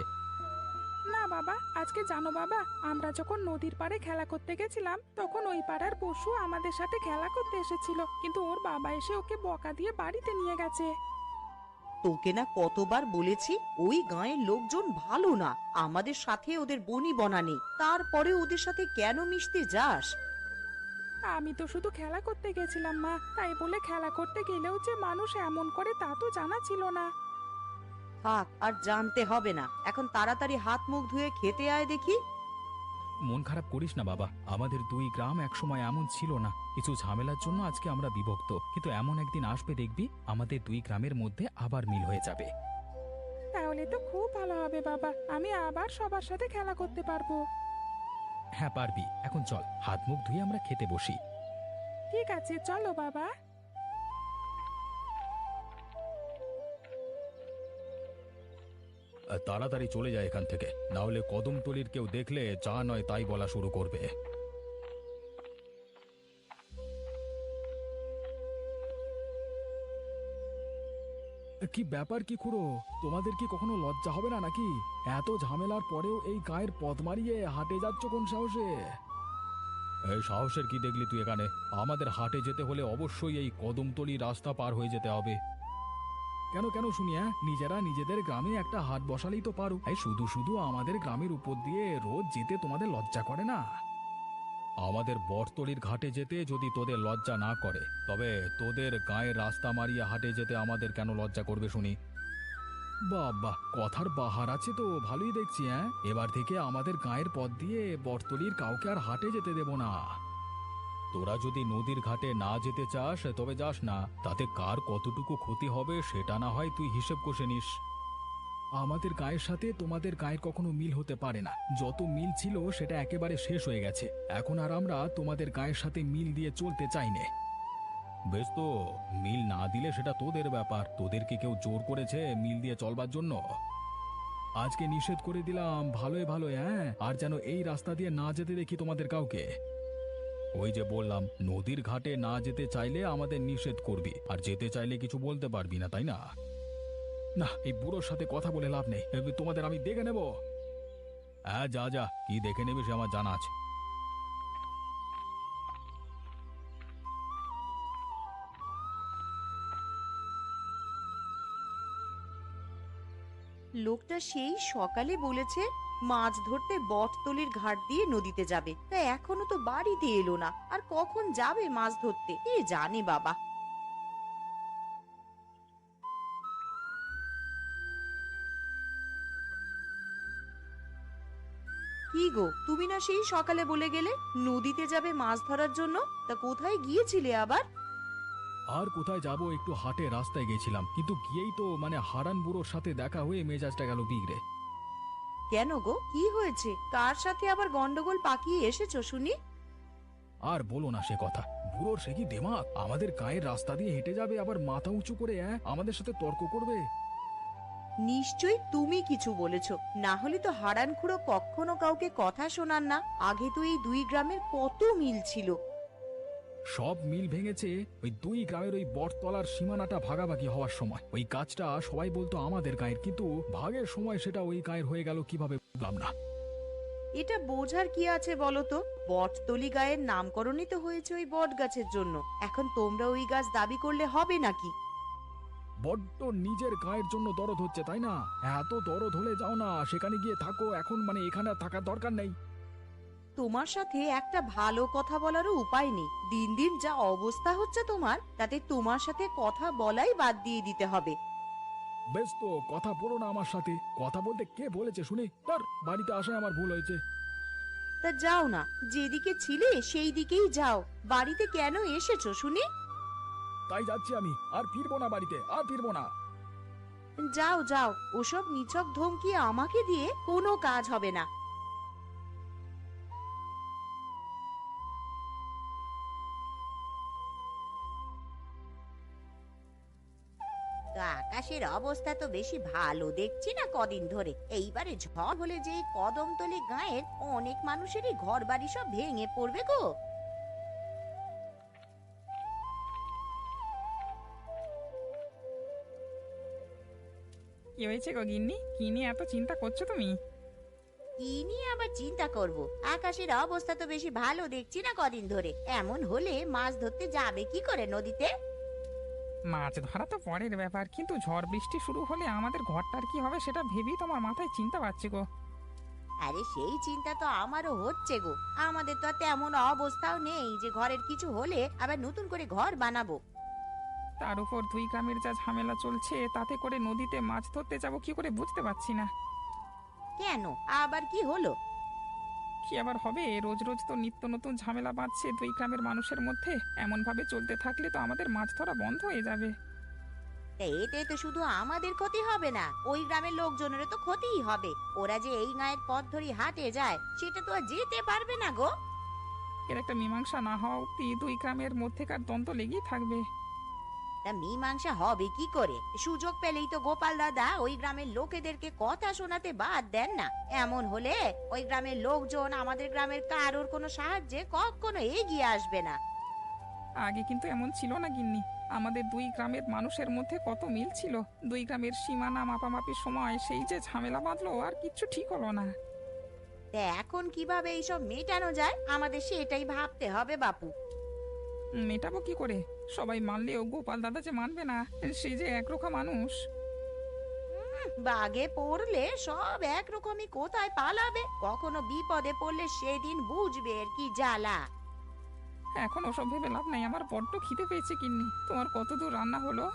না বাবা, আজকে জানো বাবা, আমরা যখন নদীর পাড়ে খেলা করতে গেছিলাম তখন ওই পাড়ার পশু আমাদের সাথে খেলা করতে এসেছিল, কিন্তু ওর বাবা এসে ওকে বকা দিয়ে বাড়িতে নিয়ে গেছে। তোকে না কতবার বলেছি, ওই গাঁয়ের লোকজন ভালো না, আমাদের সাথে ওদের বনি বনা নেই, তারপরে ওদের সাথে কেন মিশতে যাস? আমি তো শুধু খেলা করতে গেছিলাম মা, তাই বলে খেলা করতে গেলেও যে মানুষ এমন করে তা তো জানা ছিল না। থাক, আর জানতে হবে না, এখন তাড়াতাড়ি হাত মুখ ধুয়ে খেতে আয় দেখি। মন খারাপ করিস না বাবা, আমাদের দুই গ্রাম একসময় এমন ছিল না। কিছু ঝামেলার জন্য আজকে আমরা বিভক্ত, কিন্তু এমন একদিন আসবে দেখবি আমাদের দুই গ্রামের মধ্যে আবার মিল হয়ে যাবে। তাহলে তো খুব ভালো হবে বাবা, আমি আবার সবার সাথে খেলা করতে পারবো। হ্যাঁ পারবি, এখন চল হাত মুখ ধুয়ে আমরা খেতে বসি। ঠিক আছে, চলো বাবা। তাড়াতাড়ি চলে যায় এখান থেকে, না হলে কদমতলির কেউ দেখলে যা নয় তাই বলা শুরু করবে। কি ব্যাপার কি খুড়ো, তোমাদের কি কখনো লজ্জা হবে না নাকি? এত ঝামেলার পরেও এই গায়ের পথ মারিয়ে হাটে যাচ্ছ কোন সাহসে? এই সাহসের কি দেখলি তুই এখানে? আমাদের হাটে যেতে হলে অবশ্যই এই কদমতলি রাস্তা পার হয়ে যেতে হবে। কেন কেন শুনি, নিজেরা নিজেদের গ্রামে একটা হাট বসালেই তো পারো, এই শুধু শুধু আমাদের গ্রামের উপর দিয়ে রোজ যেতে তোমাদের লজ্জা করে না? আমাদের বটতলির ঘাটে যেতে যদি তোদের লজ্জা না করে, তবে তোদের গায়ের রাস্তা মারিয়ে হাটে যেতে আমাদের কেন লজ্জা করবে শুনি? বাবা, কথার বাহার আছে তো, ভালোই দেখছি। এবার থেকে আমাদের গায়ের পথ দিয়ে বটতলির কাউকে আর হাটে যেতে দেব না। তোরা যদি নদীর ঘাটে না যেতে চাস তবে যাস না, তাতে কার কতটুকু ক্ষতি হবে সেটা না হয় তুই হিসেব কষে নিস। আমাদের গায়ের সাথে তোমাদের গায়ের কখনো মিল হতে পারে না, যত মিল ছিল সেটা একেবারে শেষ হয়ে গেছে। এখন আর আমরা তোমাদের গায়ের সাথে মিল দিয়ে চলতে চাই না। বেশ, তো মিল না দিলে সেটা তোদের ব্যাপার, তোদেরকে কেউ জোর করেছে মিল দিয়ে চলবার জন্য? আজকে নিষেধ করে দিলাম ভালোই ভালো, আর যেন এই রাস্তা দিয়ে না যেতে দেখি তোমাদের কাউকে। ওই যে বললাম, নদীর ঘাটে না যেতে চাইলে আমাদের নিষেধ করবি, আর যেতে চাইলে কিছু বলতে পারবি না, তাই না? না, এই বুড়োর সাথে কথা বলে লাভ নেই, তোমাদের আমি দেখে নেব। হ্যাঁ, যা যা, কি দেখে নেবে সে আমার জানা আছে। লোকটা সেই সকালে বলেছে মাছ ধরতে বটতলির ঘাট দিয়ে নদীতে যাবে, তা এখনো তো বাড়িতে এলো না, আর কখন যাবে মাছ ধরতে কে জানে বাবা। কি গো, তুমি না সেই সকালে বলে গেলে নদীতে যাবে মাছ ধরার জন্য, তা কোথায় গিয়েছিলে আবার? আর কোথায় যাব, একটু হাটে রাস্তায় গেছিলাম, কিন্তু গিয়েই তো হারান বুড়োর সাথে দেখা হয়ে মেজাজটা গেল বিগড়ে। কেন গো, কি হয়েছে? কার সাথে আবার গন্ডগোল পাকিয়ে এসেছো শুনি? আর বলো না সে কথা, বুড়োর সে কি দেমাক, আমাদের গায়ের রাস্তা দিয়ে হেঁটে যাবে, আবার মাথা উঁচু করে আমাদের সাথে তর্ক করবে। নিশ্চয়ই তুমি কিছু বলেছো, না হলে তো হারান খুড়ো কখনো কাউকে কথা শোনান না। আগে তো এই দুই গ্রামের কত মিল ছিল। সব মিল ভেঙেছে ওই দুই গ্রামের ওই বটতলার সীমানাটা ভাগাভাগি হওয়ার সময়। ওই কাজটা সবাই বলতো আমাদের গায়ের, কিন্তু ভাগের সময় সেটা ওই গায়ের হয়ে গেল কিভাবে বুঝলাম না। এটা বোঝার কি আছে বলো তো? বটতলি গায়ের নামকরণই তো হয়েছে ওই বট গাছের জন্য, এখন তোমরা ওই গাছ দাবি করলে হবে নাকি? বড্ড নিজের গায়ের জন্য দরদ হচ্ছে, তাই না? এত দরদ হলে যাও না, সেখানে গিয়ে থাকো। এখন মানে এখানে আর থাকার দরকার নেই। তোমার সাথে একটা ভালো কথা বলারও উপায় নেই। দিন দিন যা অবস্থা হচ্ছে তোমার, তাতে তোমার সাথে কথা বলাই বাদ দিয়ে দিতে হবে। বেশ তো, কথা বলো না আমার সাথে। কথা বলতে কে বলেছে শুনি? তার বাড়িতে আসায় আমার ভুল হয়েছে। তা যাও না, যেদিকে ছিলে সেই দিকেই যাও। বাড়িতে কেন এসেছো শুনি? তাই যাচ্ছি আমি, আর ফিরবো না বাড়িতে, আর ফিরবো না। যাও যাও, ওসব নিছক ধমকি আমাকে দিয়ে কোনো কাজ হবে না। তো আকাশের অবস্থা তো বেশি ভালো দেখছি না কদিন ধরে। এইবারে ঝড় হলে যে এই কদমতলী গাঁয়ের অনেক মানুষেরই ঘর বাড়ি সব ভেঙে পড়বে গো। কি হয়েছে গো গিন্নি? কি নিয়ে এত চিন্তা করছো তুমি? কি নিয়ে আবার চিন্তা করব? আকাশের অবস্থা তো বেশি ভালো দেখছি না কদিন ধরে। এমন হলে মাছ ধরতে যাবে কি করে নদীতে? মাছ ধরা তো পরের ব্যাপার, কিন্তু ঝড় বৃষ্টি শুরু হলে আমাদের ঘরটার কি হবে সেটা ভেবেই তোমার মাথায় চিন্তা পাচ্ছে গো। আরে সেই চিন্তা তো আমারও হচ্ছে গো। আমাদের তো আর তেমন অবস্থাও নেই যে ঘরের কিছু হলে আবার নতুন করে ঘর বানাবো। তার উপর দুই গ্রামের যা ঝামেলা চলছে, তাতে করে নদীতে মাছ ধরতে যাব কি করে বুঝতে পারছি না। কেন, আবার কি হলো? কি আবার হবে? রোজ রোজ তো নিত্য নতুন ঝামেলা বাঁধছে দুই গ্রামের মানুষের মধ্যে। এমন ভাবে চলতে থাকলে তো আমাদের মাছ ধরা বন্ধ হয়ে যাবে। তা এতে তো শুধু আমাদের ক্ষতি হবে না, ওই গ্রামের লোকজনেরও তো ক্ষতিই হবে। ওরা যে এই গায়ের পথ ধরে হাটে যায়, সেটা তো আর যেতে পারবে না গো। এর একটা মীমাংসা না হওয়া অব্দি দুই গ্রামের মধ্যেকার দ্বন্দ্ব লেগেই থাকবে। তা মীমাংসা হবে কি করে? সুযোগ পেলেই তো গোপাল দাদা ওই গ্রামের লোকেদেরকে কথা শোনাতে বাদ দেন না। এমন হলে ওই গ্রামের লোকজন আমাদের গ্রামের কারোর কোনো সাহায্যে কখনো এগিয়ে আসবে না। আগে কিন্তু এমন ছিল না গিন্নি। আমাদের দুই গ্রামের মানুষের মধ্যে কত মিল ছিল। দুই গ্রামের সীমানা মাপামাপির সময় সেই যে ঝামেলা বাঁধলো, আর কিচ্ছু ঠিক হলো না। তা এখন কিভাবে এইসব মেটানো যায়, আমাদের সেটাই ভাবতে হবে বাপু। মেটাবো কি করে? সবাই মানলেও গোপাল দাদা যে মানবে না, সে যে একরোখা মানুষ। বাগে পড়লে সব একরকমই, কোথায় পালাবে? কখনো বিপদে পড়লে সেদিন বুঝবে এর কি জ্বালা। এখন ওসব ভেবে লাভ নাই, আমার বড্ড খিদে পেয়েছে গিন্নি। তোমার কত দূর রান্না হলো?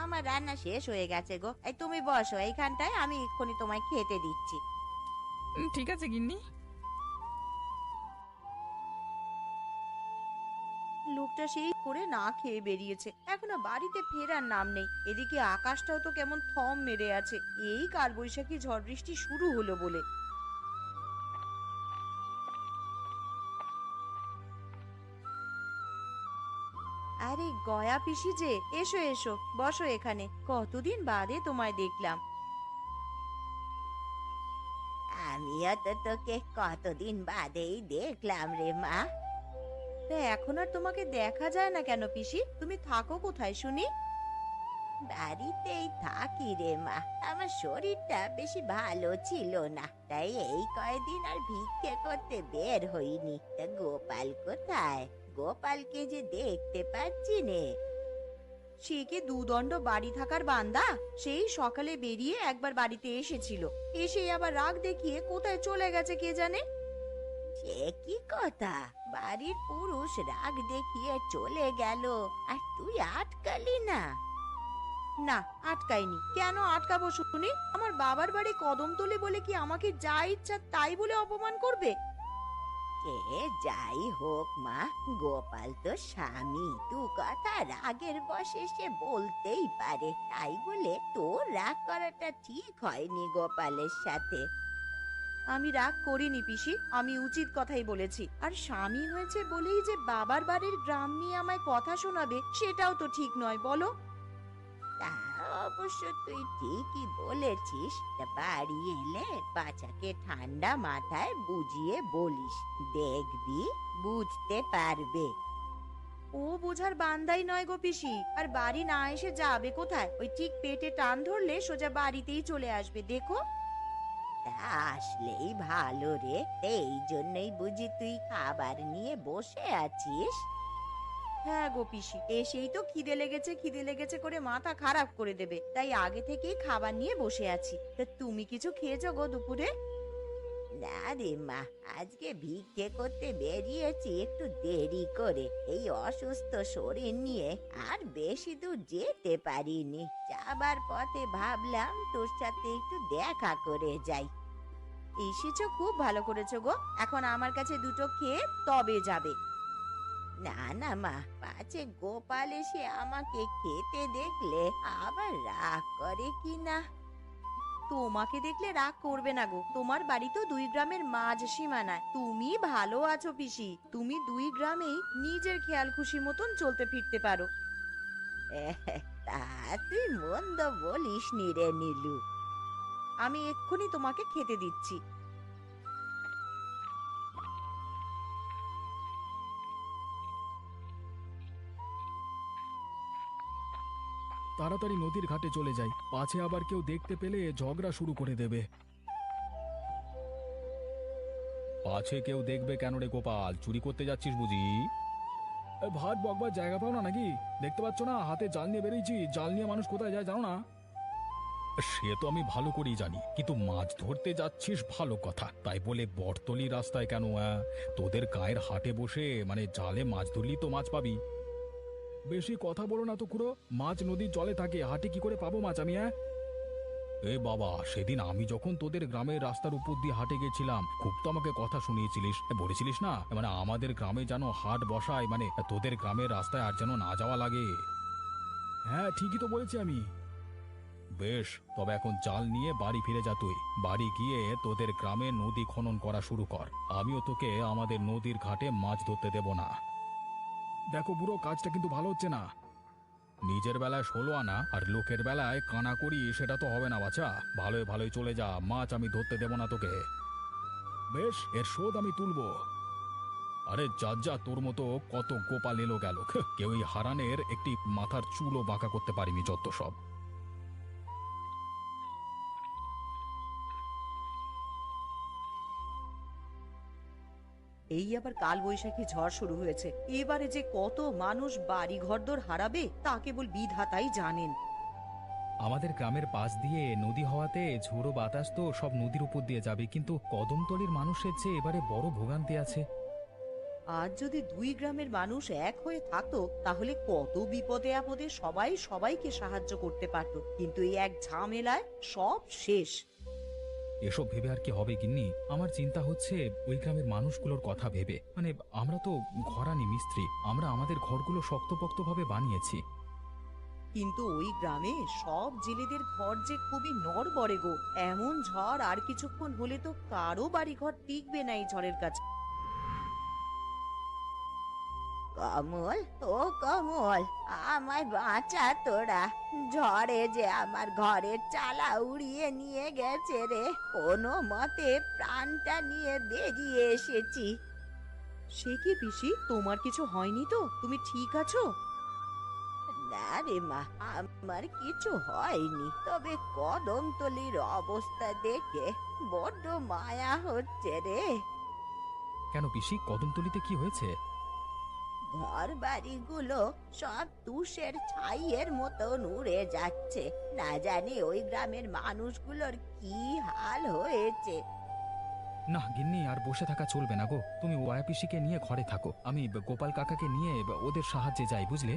আমার রান্না শেষ হয়ে গেছে গো। এই তুমি বসো এইখানটায়, আমি এক্ষুনি তোমায় খেতে দিচ্ছি। ঠিক আছে গিন্নি। লোকটা সেই করে না খেয়ে বেরিয়েছে, এখনো বাড়িতে ফেরার নাম নেই। এদিকে আকাশটাও তো কেমন থম মেরে আছে, এই কালবৈশাখী ঝড় বৃষ্টি শুরু হলো বলে। আরে গয়া পিসি যে, এসো এসো, বসো এখানে। কতদিন বাদে তোমায় দেখলাম। আমিও তো তোকে কতদিন বাদেই দেখলাম রে মা। তা এখন আর তোমাকে দেখা যায় না কেন পিসি? তুমি থাকো কোথায় শুনি? বাড়িতেই থাকি রে মা। আমার শরীরটা বেশি ভালো ছিল না, তাই এই কয়দিন আর ভিক্ষে করতে বের হইনি। তা গোপাল কোথায়? গোপালকে যে দেখতে পাচ্ছি নে। সে কি দুদণ্ড বাড়ি থাকার বান্দা? সেই সকালে বেরিয়ে একবার বাড়িতে এসেছিল, এসে আবার রাগ দেখিয়ে কোথায় চলে গেছে কে জানে। সে কি কথা? বাড়ির পুরুষ রাগ দেখিয়ে চলে গেল আর তুই আটকালি না? না, আটকাইনি। কেন আটকাবো শুনি? আমার বাবার বাড়ি কদমতলী বলে কি আমাকে যা ইচ্ছা তাই বলে অপমান করবে? এ যাই হোক মা, গোপাল তো স্বামী, তু কথা রাগের বশে সে বলতেই পারে। তাই বলে তোর রাগ করাটা ঠিক হয়নি গোপালের সাথে। আমি রাগ করিনি পিসি, আমি উচিত কথাই বলেছি। আর স্বামী হয়েছে বলেই যে বাবার বাড়ির গ্রাম নিয়ে আমায় কথা শোনাবে, সেটাও তো ঠিক নয় বলো। তা অবশ্য তুই ঠিকই বলেছিস। তা বাড়ি এলে বাচ্চাকে ঠান্ডা মাথায় বুঝিয়ে বলিস, দেখবি বুঝতে পারবে। ও বোঝার বান্দাই নয় গো পিসি। আর বাড়ি না এসে যাবে কোথায়? ওই ঠিক পেটে টান ধরলে সোজা বাড়িতেই চলে আসবে, দেখো। তা আসলেই ভালো রে, এই জন্যই বুঝি তুই খাবার নিয়ে বসে আছিস। হ্যাঁ গো পিসি, এসেই তো খিদে লেগেছে করে মাথা খারাপ করে দেবে, তাই আগে থেকেই খাবার নিয়ে বসে আছি। তা তুমি কিছু খেয়েছো গো দুপুরে? না রে মা, আজকে ভিক্ষে করতে বেরিয়েছি একটু দেরি করে। এই অসুস্থ শরীর নিয়ে আর বেশি দূর যেতে পারিনি। যাবার পথে ভাবলাম তোর সাথে একটু দেখা করে যাই। এসেছো, খুব ভালো করেছো গো। এখন আমার কাছে দুটো খেয়ে তবে যাবে। না না মা, পাছে গোপাল এসে আমাকে খেতে দেখলে আবার রাগ করে কি না। তোমাকে দেখলে রাগ করবে না গো, তোমার বাড়ি তো 2 গ্রামের মাঝ সীমানায়। তুমি ভালো আছো পিসি, তুমি 2 গ্রামেই নিজের খেয়াল খুশি মতন চলতে ফিরতে পারো। তা তুই মন্দ বলিস নি রে নীলু। আমি এক্ষুনি তোমাকে খেতে দিচ্ছি। তাড়াতাড়ি নদীর ঘাটে চলে যাই, পাছে আবার কেউ দেখতে পেলে ঝগড়া শুরু করে দেবে। পাছে কেউ দেখবে কেন রে গোপাল, চুরি করতে যাচ্ছিস বুঝি? ভাত বকবার জায়গা পাও না নাকি? দেখতে পাচ্ছ না হাতে জাল নিয়ে বেরিয়েছি, জাল নিয়ে মানুষ কোথায় যায় জানো না? সে তো আমি ভালো করেই জানি, কিন্তু মাছ ধরতে যাচ্ছিস ভালো কথা, তাই বলে বটতলি রাস্তায় কেন? তোদের গায়ের হাটে বসে মানে জালে মাছ ধরলি তো মাছ পাবি। বেশি কথা বলো না তো খুড়ো, মাছ নদীর জলে থাকে, হাটে কি করে পাবো মাছ আমি? এ বাবা, সেদিন আমি যখন তোদের গ্রামের রাস্তার উপর দিয়ে হাটে গেছিলাম, খুব তো আমাকে কথা শুনিয়েছিলিস, বলেছিলিস না মানে আমাদের গ্রামে যেন হাট বসায়, মানে তোদের গ্রামের রাস্তায় আর যেন না যাওয়া লাগে। হ্যাঁ ঠিকই তো বলেছি আমি। বেশ, তবে এখন জাল নিয়ে বাড়ি ফিরে যা তুই। বাড়ি গিয়ে তোদের গ্রামে নদী খনন করা শুরু কর, আমিও তোকে আমাদের নদীর ঘাটে মাছ ধরতে দেব না। দেখো বুড়ো, কাজটা কিন্তু ভালো হচ্ছে না। নিজের বেলায় 16 আনা আর লোকের বেলায় কানা করি, সেটা তো হবে না বাছা। ভালোই ভালোই চলে যা, মাছ আমি ধরতে দেব না তোকে। বেশ, এর শোধ আমি তুলবো। আরে যা যা, তোর মতো কত গোপাল এলো গেল, কেউই হারানের একটি মাথার চুলও বাঁকা করতে পারিনি, যত সব। এই আবার কাল বৈশাখী ঝড় শুরু হয়েছে, এবারে যে কত মানুষ বাড়ি ঘরদোর হারাবে তা কেবল বিধাতাই জানেন। আমাদের গ্রামের পাশ দিয়ে নদী হওয়াতে ঝোড়ো বাতাস তো সব নদীর উপর দিয়ে যাবে, কিন্তু কদমতলির মানুষের যে এবারে বড় ভোগান্তি আছে। আজ যদি 2 গ্রামের মানুষ এক হয়ে থাকতো তাহলে কত বিপদে আপদে সবাই সবাইকে সাহায্য করতে পারতো, কিন্তু এই এক ঝামেলায় সব শেষ। এসব ভেবে আর কি হবে গিন্নি? আমার চিন্তা হচ্ছে ওই গ্রামের মানুষগুলোর কথা ভেবে, মানে আমরা তো ঘরানি মিস্ত্রি, আমরা আমাদের ঘরগুলো শক্তপোক্তভাবে বানিয়েছি। কিন্তু ওই গ্রামে সব জেলেদের ঘর যে খুবই নড়বড়ে গো। এমন ঝড় আর কিছুক্ষণ হলে তো কারো বাড়ি ঘর টিকবে না এই ঝড়ের কাছে। কমল, ও কমল, আমায় বাঁচা তোরা, ঝড়ে যে আমার ঘরের চালা উড়িয়ে নিয়ে গেছে রে। কোনো মতে প্রাণটা নিয়ে বেরিয়ে এসেছি। সে কি পিসি, তোমার কিছু হয়নি তো? তুমি ঠিক আছো? না রে মা, আমার কিছু হয়নি, তবে কদমতলির অবস্থা দেখে বড্ড মায়া হচ্ছে রে। কেন পিসি, কদমতলিতে কি হয়েছে? ঘর বাড়িগুলো সব তুষের ছাইয়ের মতন উড়ে যাচ্ছে। না জানি ওই গ্রামের মানুষগুলোর কি হাল হয়েছে। না গিন্নি, আর বসে থাকা চলবে না গো, তুমি ওয়া পিসিকে নিয়ে ঘরে থাকো, আমি গোপাল কাকাকে নিয়ে ওদের সাহায্যে যাই, বুঝলে?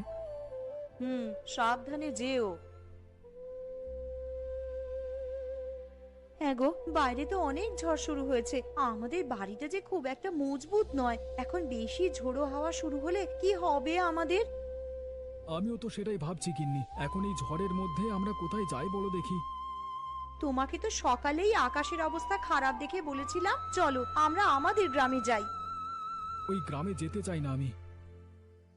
সাবধানে যেও। হ্যাঁ গো, বাইরে তো অনেক ঝড় শুরু হয়েছে, আমাদের বাড়িটা যে খুব একটা মজবুত নয়, এখন বেশি ঝোড়ো হাওয়া শুরু হলে কি হবে আমাদের? আমিও তো সেটাই ভাবছি গিন্নি, এখন এই ঝড়ের মধ্যে আমরা কোথায় যাই বলো দেখি। তোমাকে তো সকালেই আকাশের অবস্থা খারাপ দেখে বলেছিলাম চলো আমরা আমাদের গ্রামে যাই, ওই গ্রামে যেতে চাই না আমি।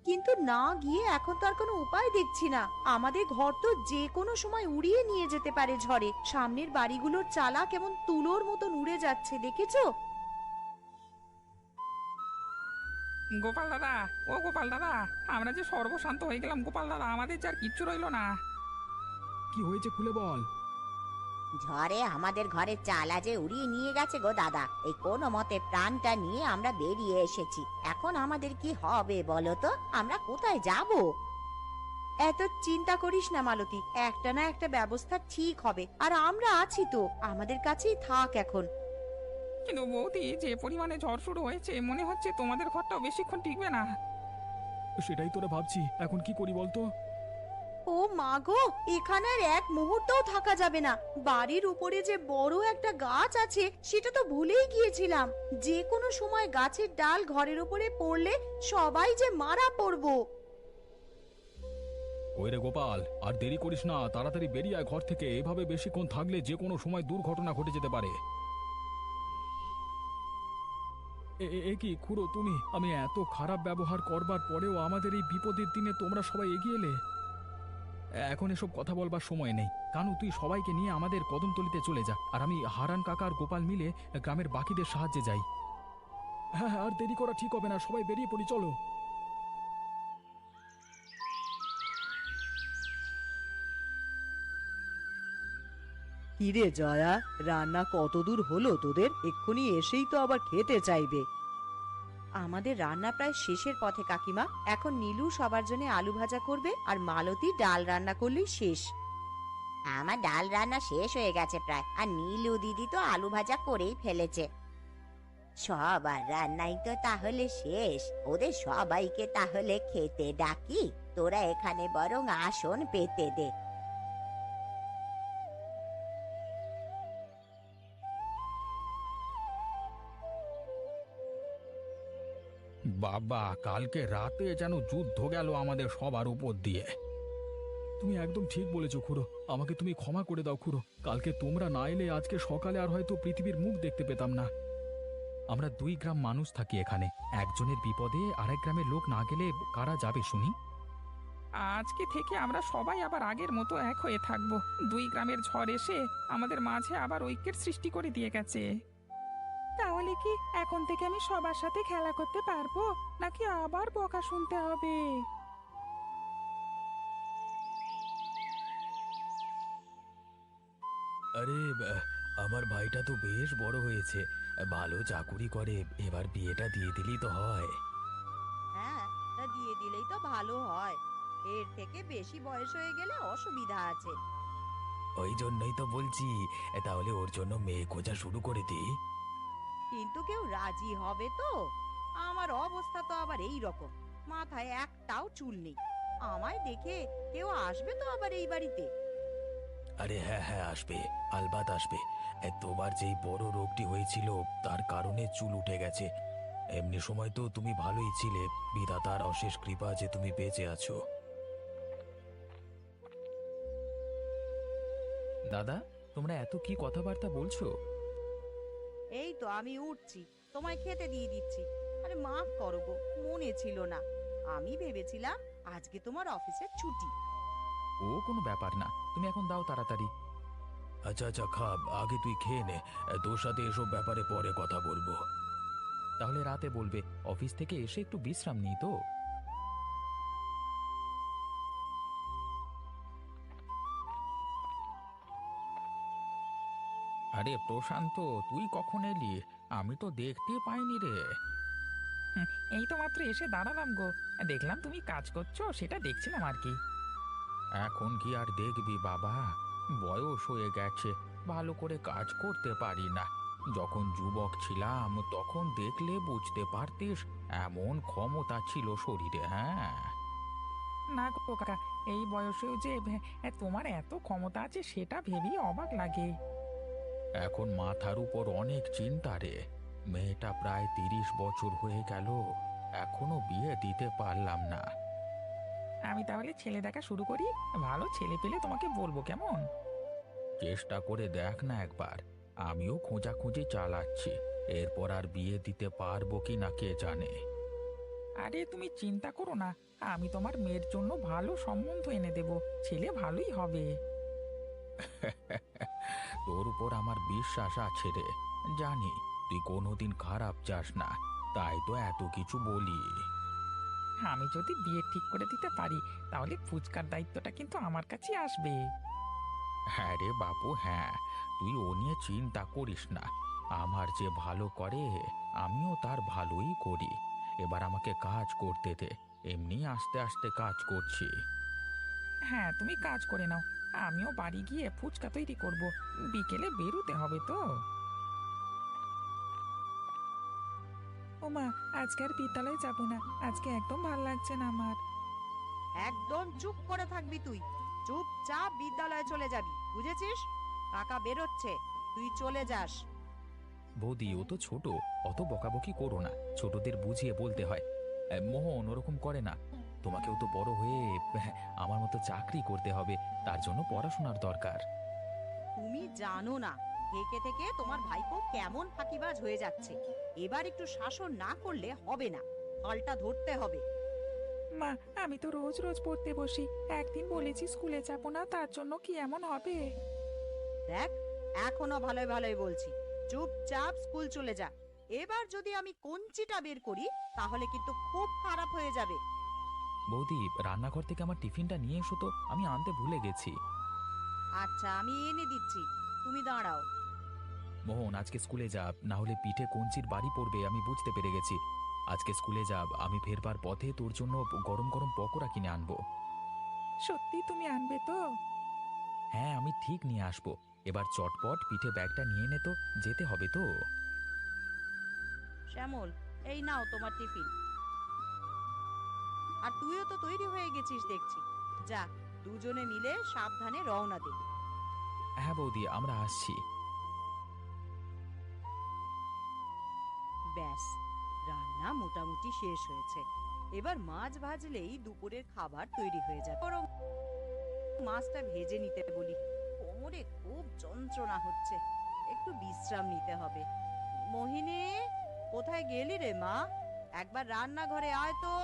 কিন্তু না গিয়ে এখন তো আর কোনো উপায় দেখছি না। আমাদের ঘর তো যে কোনো সময় উড়িয়ে নিয়ে যেতে পারে ঝড়ে। সামনের বাড়িগুলোর চালা কেমন তুলোর মতন উড়ে যাচ্ছে, দেখেছো? গোপাল দাদা, ও গোপাল দাদা, আমরা যে সর্বশান্ত হয়ে গেলাম গোপাল দাদা, আমাদের যে আর কিচ্ছু রইলো না। কি হয়েছে খুলে বল। ঝড়ে আমাদের ঘরে চাল আজে উড়িয়ে নিয়ে গেছে গো দাদা। এই কোনো মতে প্রাণটা নিয়ে আমরা বেরিয়ে এসেছি। এখন আমাদের কি হবে বলো তো? আমরা কোথায় যাব? এত চিন্তা করিস না মালতী, একটা না একটা ব্যবস্থা ঠিক হবে। আর আমরা আছি তো, আমাদের কাছেই থাক এখন। কিন্তু বৌদি, যে পরিমাণে ঝড় শুরু হয়েছে, মনে হচ্ছে তোমাদের ঘরটাও বেশিক্ষণ টিকবে না। সেটাই তোরা ভাবছি, এখন কি করি বলতো? ও মা গো, এখানে আর এক মুহূর্তও থাকা যাবে না। বাড়ির উপরে যে বড় একটা গাছ আছে সেটা তো ভুলেই গিয়েছিলাম। যে কোনো সময় গাছের ডাল ঘরের উপরে পড়লে সবাই যে মারা পড়বো। ওই রে গোপাল, আর দেরি করিস না, তাড়াতাড়ি বেরিয়ে আয় ঘর থেকে। এভাবে বেশিক্ষণ থাকলে যে কোনো সময় দুর্ঘটনা ঘটে যেতে পারে। এ কি খুড়ো তুমি? আমি এত খারাপ ব্যবহার করবার পরেও আমাদের এই বিপদের দিনে তোমরা সবাই এগিয়ে এলে। এখন এসব কথা বলবার সময় নেই। কানু, তুই সবাইকে নিয়ে আমাদের কদমতলিতে চলে যা, আর আমি হারান কাকা আর গোপাল মিলে গ্রামের বাকিদের সাহায্যে যাই। হ্যাঁ, আর দেরি করা ঠিক হবে না, সবাই বেরিয়ে পড়ি, চলো। কিরে জয়া, রান্না কত দূর হলো তোদের? এক্ষুনি এসেই তো আবার খেতে চাইবে। আমাদের রান্না প্রায় শেষের পথে কাকিমা। এখন নীলু সবার জন্য আলু ভাজা করবে, আর মালতী ডাল রান্না করলেই শেষ। আমার ডাল রান্না শেষ হয়ে গেছে প্রায়, আর নীলু দিদি তো আলু ভাজা করেই ফেলেছে। সবার রান্নাই তো তাহলে শেষ। ওদের সবাইকে তাহলে খেতে ডাকি। তোরা এখানে বরং আসন পেতে দে। বাবা, কালকে রাতে যেন যুদ্ধ গেল আমাদের সবার উপর দিয়ে। তুমি একদম ঠিক বলেছো খুড়ো, আমাকে তুমি ক্ষমা করে দাও খুড়ো। কালকে তোমরা না এলে আজকে সকালে আর হয়তো পৃথিবীর মুখ দেখতে পেতাম না। আমরা 2 গ্রাম মানুষ থাকি এখানে, একজনের বিপদে আরেক গ্রামের লোক না গেলে কারা যাবে শুনি? আজকে থেকে আমরা সবাই আবার আগের মতো এক হয়ে থাকবো। 2 গ্রামের ঝড় এসে আমাদের মাঝে আবার ঐক্যের সৃষ্টি করে দিয়ে গেছে। তাহলে কি এখন থেকে আমি সবার সাথে খেলা করতে পারবো, নাকি আবার বকা শুনতে হবে? আরে, আমার ভাইটা তো বেশ বড় হয়েছে, ভালো চাকুরি করে, এবার বিয়েটা দিয়ে দিলেই তো হয়। হ্যাঁ, তা দিয়ে দিলেই তো ভালো হয়। এর থেকে বেশি বয়স হয়ে গেলে অসুবিধা আছে। ওই জন্যই তো বলছি, তাহলে ওর জন্য মেয়ে খোঁজা শুরু করে দিই। কিন্তু কেউ রাজি হবে তো? আমার অবস্থা তো আবার এই রকম, মাথায় একটাও চুল নেই। আমায় দেখে কেউ আসবে তো আবার এই বাড়িতে? আরে হ্যাঁ হ্যাঁ, আসবে, আলবাত আসবে। তোমার যেই বড় রোগটি হয়েছিল তার কারণে চুল উঠে গেছে। এমনি সময় তো তুমি ভালোই ছিলে, বিধাতার অশেষ কৃপা যে তুমি বেঁচে আছো। দাদা, তোমরা এত কি কথাবার্তা বলছো? এই তো আমি উঠছি, তোমায় খেতে দিয়ে দিচ্ছি। আরে মাফ করো গো, মনে ছিল না। আমি ভেবেছিলাম আজকে তোমার অফিসের ছুটি। ও কোনো ব্যাপার না, তুমি এখন দাও তাড়াতাড়ি। আচ্ছা আচ্ছা, খাব, আগে তুই খেয়ে নে, তোর সাথে এসব ব্যাপারে পরে কথা বলবো। তাহলে রাতে বলবে, অফিস থেকে এসে একটু বিশ্রাম নিই তো। আরে প্রশান্ত, তুই কখন এলি? আমি তো দেখতে পাইনি রে। হুম, এই তো মাত্র এসে দাঁড়ালাম গো। দেখলাম তুমি কাজ করছো, সেটা দেখছিলাম আর কি। এখন কি আর দেখবি বাবা, বয়স হয়ে গেছে, ভালো করে কাজ করতে পারি না। যখন যুবক ছিলাম তখন দেখলে বুঝতে পারতিস, এমন ক্ষমতা ছিল শরীরে। হ্যাঁ, না গো কাকা, এই বয়সেও যে তোমার এত ক্ষমতা আছে সেটা ভেবেই অবাক লাগে। এখন মাথার উপর অনেক চিন্তা রে। মেয়েটা প্রায় 30 বছর হয়ে গেল, এখনো বিয়ে দিতে পারলাম না। আমি তাহলে ছেলে দেখা শুরু করি, ভালো ছেলে পেলে তোমাকে বলবো, কেমন? চেষ্টা করে দেখ না একবার, আমিও খোঁজাখুঁজি চালাচ্ছি। এরপর আর বিয়ে দিতে পারবো কি না কে জানে। আরে তুমি চিন্তা করো না, আমি তোমার মেয়ের জন্য ভালো সম্বন্ধ এনে দেব, ছেলে ভালোই হবে। তোর উপর আমার বিশ্বাস আছে রে, জানি তুই কোনোদিন খারাপ চাস না, তাই তো এত কিছু বলি। আমি যদি বিয়ে ঠিক করে দিতে পারি, তাহলে ফুচকার দায়িত্বটা কিন্তু আমার কাছে আসবে। হ্যাঁ রে বাপু, হ্যাঁ, তুই ও নিয়ে চিন্তা করিস না। আমার যে ভালো করে আমিও তার ভালোই করি। এবার আমাকে কাজ করতে দে, এমনি আস্তে আস্তে কাজ করছি। হ্যাঁ, তুমি কাজ করে নাও, আমিও বাড়ি গিয়ে ফুচকা তৈরি করব। বিকেলে বেরোতে হবে তো। ওমা, আজকে আর বিদ্যালয়ে যাব না, আজকে একদম ভাল লাগছে না আমার। একদম চুপ করে থাকবি তুই। চুপচাপ বিদ্যালয়ে চলে যাবি, বুঝেছিস? কাকা বেরোচ্ছে, তুই চলে যাস। বৌদি, ও তো ছোট, অত বকাবকি করো না, ছোটদের বুঝিয়ে বলতে হয়। মোহন ওরকম করে না, তোমাকেও তো বড় হয়ে আমার মতো চাকরি করতে হবে, তার জন্য পড়াশোনার দরকার। তুমি জানো না থেকে থেকে তোমার ভাইপো কেমন ফাঁকিবাজ হয়ে যাচ্ছে। এবার একটু শাসন না করলে হবে না, ফলটা ধরতে হবে। মা, আমি তো রোজ রোজ পড়তে বসি, একদিন বলেছি স্কুলে যাব না, তার জন্য কি এমন হবে? দেখ, এখনো ভালোই ভালোই বলছি, চুপচাপ স্কুল চলে যা। এবার যদি আমি কঞ্চিটা বের করি তাহলে কিন্তু খুব খারাপ হয়ে যাবে। বৌদি, রান্নাঘর থেকে আমার টিফিনটা নিয়ে এসো তো, আমি আনতে ভুলে গেছি। আচ্ছা, আমি এনে দিচ্ছি, তুমি দাঁড়াও। মোহন, আজকে স্কুলে যা, না হলে পিঠে কঞ্চির বাড়ি পড়বে, আমি বুঝতে পেরে গেছি। আজকে স্কুলে যা, আমি ফেরবার পথে তোর জন্য গরম গরম পকোড়া কিনে আনবো। সত্যি তুমি আনবে তো? হ্যাঁ, আমি ঠিক নিয়ে আসবো। এবার চটপট পিঠে ব্যাগটা নিয়ে নে তো, যেতে হবে তো। শ্যামল, এই নাও তোমার টিফিন। আর তুইও তো তৈরি হয়ে গেছিস দেখছি। যা, দুজনে মিলে সাবধানে রওনা দে। হ্যাঁ বৌদি, আমরা আসছি। ব্যাস, রান্না মোটামুটি শেষ হয়েছে। এবার মাছ ভাজলেই দুপুরের খাবার তৈরি হয়ে যাবে। বরং মাছটা ভেজে নিতে বলি, কোমরে খুব যন্ত্রণা হচ্ছে, একটু বিশ্রাম নিতে হবে। মোহিনী, কোথায় গেলি রে মা? একবার রান্নাঘরে আয় তো।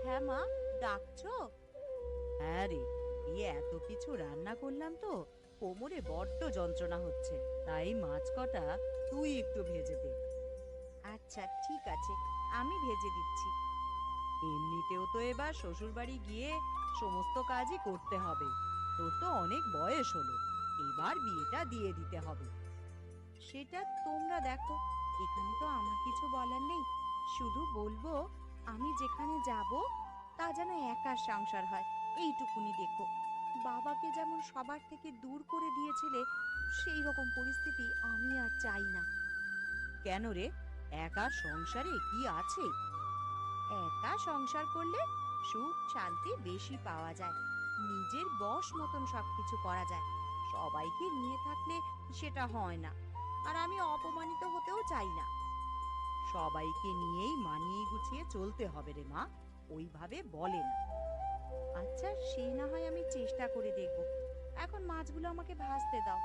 হ্যাঁ মা, ডাকছো? হ্যাঁ রে, এই এত কিছু রান্না করলাম তো কোমরে বড্ড যন্ত্রণা হচ্ছে, তাই মাছ কটা তুই একটু ভেজে দে। আচ্ছা ঠিক আছে, আমি ভেজে দিচ্ছি। এমনিতেও তো এবার শ্বশুর বাড়ি গিয়ে সমস্ত কাজই করতে হবে। তোর তো অনেক বয়স হলো, এবার বিয়েটা দিয়ে দিতে হবে। সেটা তোমরা দেখো, এখানে তো আমার কিছু বলার নেই। শুধু বলবো, আমি যেখানে যাব তা যেন একার সংসার হয়, এইটুকুনি দেখো। বাবাকে যেমন সবার থেকে দূর করে দিয়েছিলে, সেই রকম পরিস্থিতি আমি আর চাই না। কেন রে, একার সংসারে কি আছে? একা সংসার করলে সুখ শান্তি বেশি পাওয়া যায়, নিজের বশ মতন সবকিছু করা যায়। সবাইকে নিয়ে থাকলে সেটা হয় না, আর আমি অপমানিত হতেও চাই না। সবাইকে নিয়েই মানিয়ে গুছিয়ে চলতে হবে রে মা, ওইভাবে বলে না। আচ্ছা, সে না হয় আমি চেষ্টা করে দেখব। এখন মাছগুলো আমাকে ভাজতে দাও,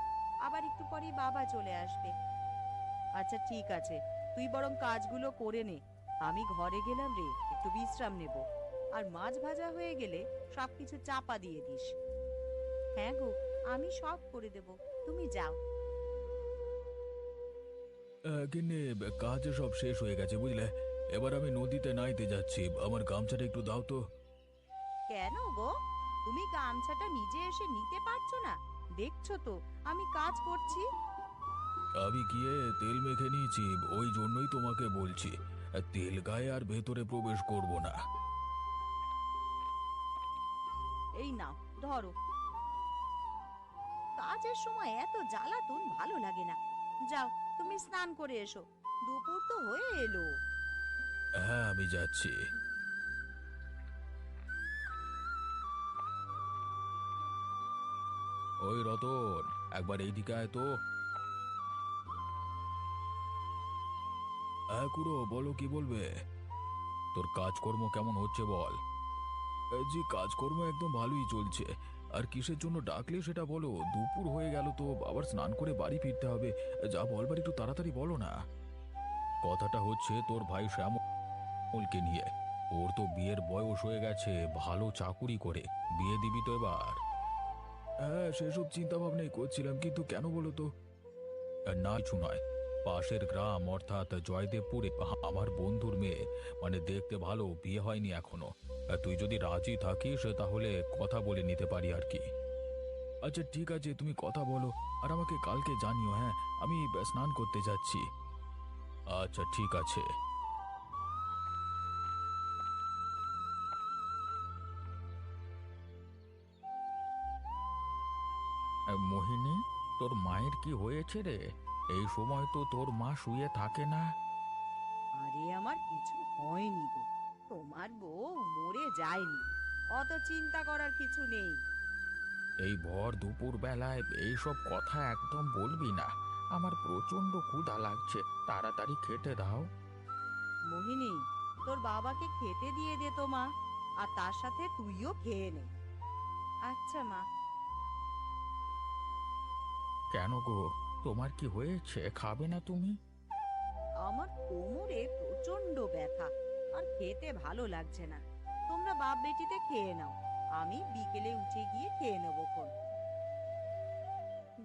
আবার একটু পরেই বাবা চলে আসবে। আচ্ছা ঠিক আছে, তুই বরং কাজগুলো করে নে, আমি ঘরে গেলাম রে, একটু বিশ্রাম নেব। আর মাছ ভাজা হয়ে গেলে সবকিছু চাপা দিয়ে দিস। হ্যাঁ গো, আমি সব করে দেব, তুমি যাও। গিন্নি, কাজ সব শেষ হয়ে গেছে বুঝলে, এবার আমি নদীতে নাইতে যাচ্ছি, আমার গামছাটা একটু দাও তো। কেন গো, তুমি গামছাটা নিজে এসে নিতে পারছো না? দেখছো তো আমি কাজ করছি। আমি গিয়ে তেল মেখে নিয়েছি, ওই জন্যই তোমাকে বলছি, তেল গায়ে আর ভেতরে প্রবেশ করব না। এই নাও, ধরো। কাজের সময় এত জ্বালাতন ভালো লাগে না। যাও, তুমি স্নান করে এসো, দুপুর তো হয়ে এলো। হ্যাঁ, আমি যাচ্ছি। ওই রতন, একবার এইদিকে আয় তো। হ্যাঁ খুড়ো, বলো কি বলবে? তোর কাজকর্ম কেমন হচ্ছে বল। জি, কাজকর্ম একদম ভালোই চলছে। আর কিসের জন্য ডাকলে সেটা বলো, দুপুর হয়ে গেল তো, আবার স্নান করে বাড়ি ফিরতে হবে। যা বলবার একটু তাড়াতাড়ি বলো না। কথাটা হচ্ছে তোর ভাই শ্যামলকে নিয়ে। ওর তো বিয়ের বয়স হয়ে গেছে, ভালো চাকুরি করে, বিয়ে দিবি তো এবার? হ্যাঁ, সেসব চিন্তা ভাবনাই করছিলাম, কিন্তু কেন বলো তো? না কিছু নয়, পাশের গ্রাম অর্থাৎ জয়দেবপুরে আমার বন্ধুর মেয়ে, মানে দেখতে ভালো, বিয়ে হয়নি এখনো। তুই যদি রাজি থাকিস তাহলে কথা বলে নিতে পারি আর কি। আচ্ছা ঠিক আছে, তুমি কথা বলো আর আমাকে কালকে জানিও। হ্যাঁ, আমি স্নান করতে যাচ্ছি। আচ্ছা ঠিক আছে। মোহিনী, তোর মায়ের কি হয়েছে রে? এই সময় তো তোর মা শুয়ে থাকে না। আরে আমার কিছু হয়নি তো, তোমার বউ মরে যায়নি, অত চিন্তা করার কিছু নেই। এই ভর দুপুর বেলায় এইসব কথা একদম বলবি না। আমার প্রচন্ড ক্ষুধা লাগছে, তাড়াতাড়ি খেতে দাও। মোহিনী, তোর বাবাকে খেতে দিয়ে দে তো মা, আর তার সাথে তুইও খেয়ে নে। আচ্ছা মা। কেন গো, তোমার কি হয়েছে? খাবে না তুমি? আমার কোমরে প্রচন্ড ব্যথা, আর খেতে ভালো লাগছে না। তোমরা বাপ বেটিতে খেয়ে নাও, আমি বিকেলে উঠে গিয়ে খেয়ে নেবো খন।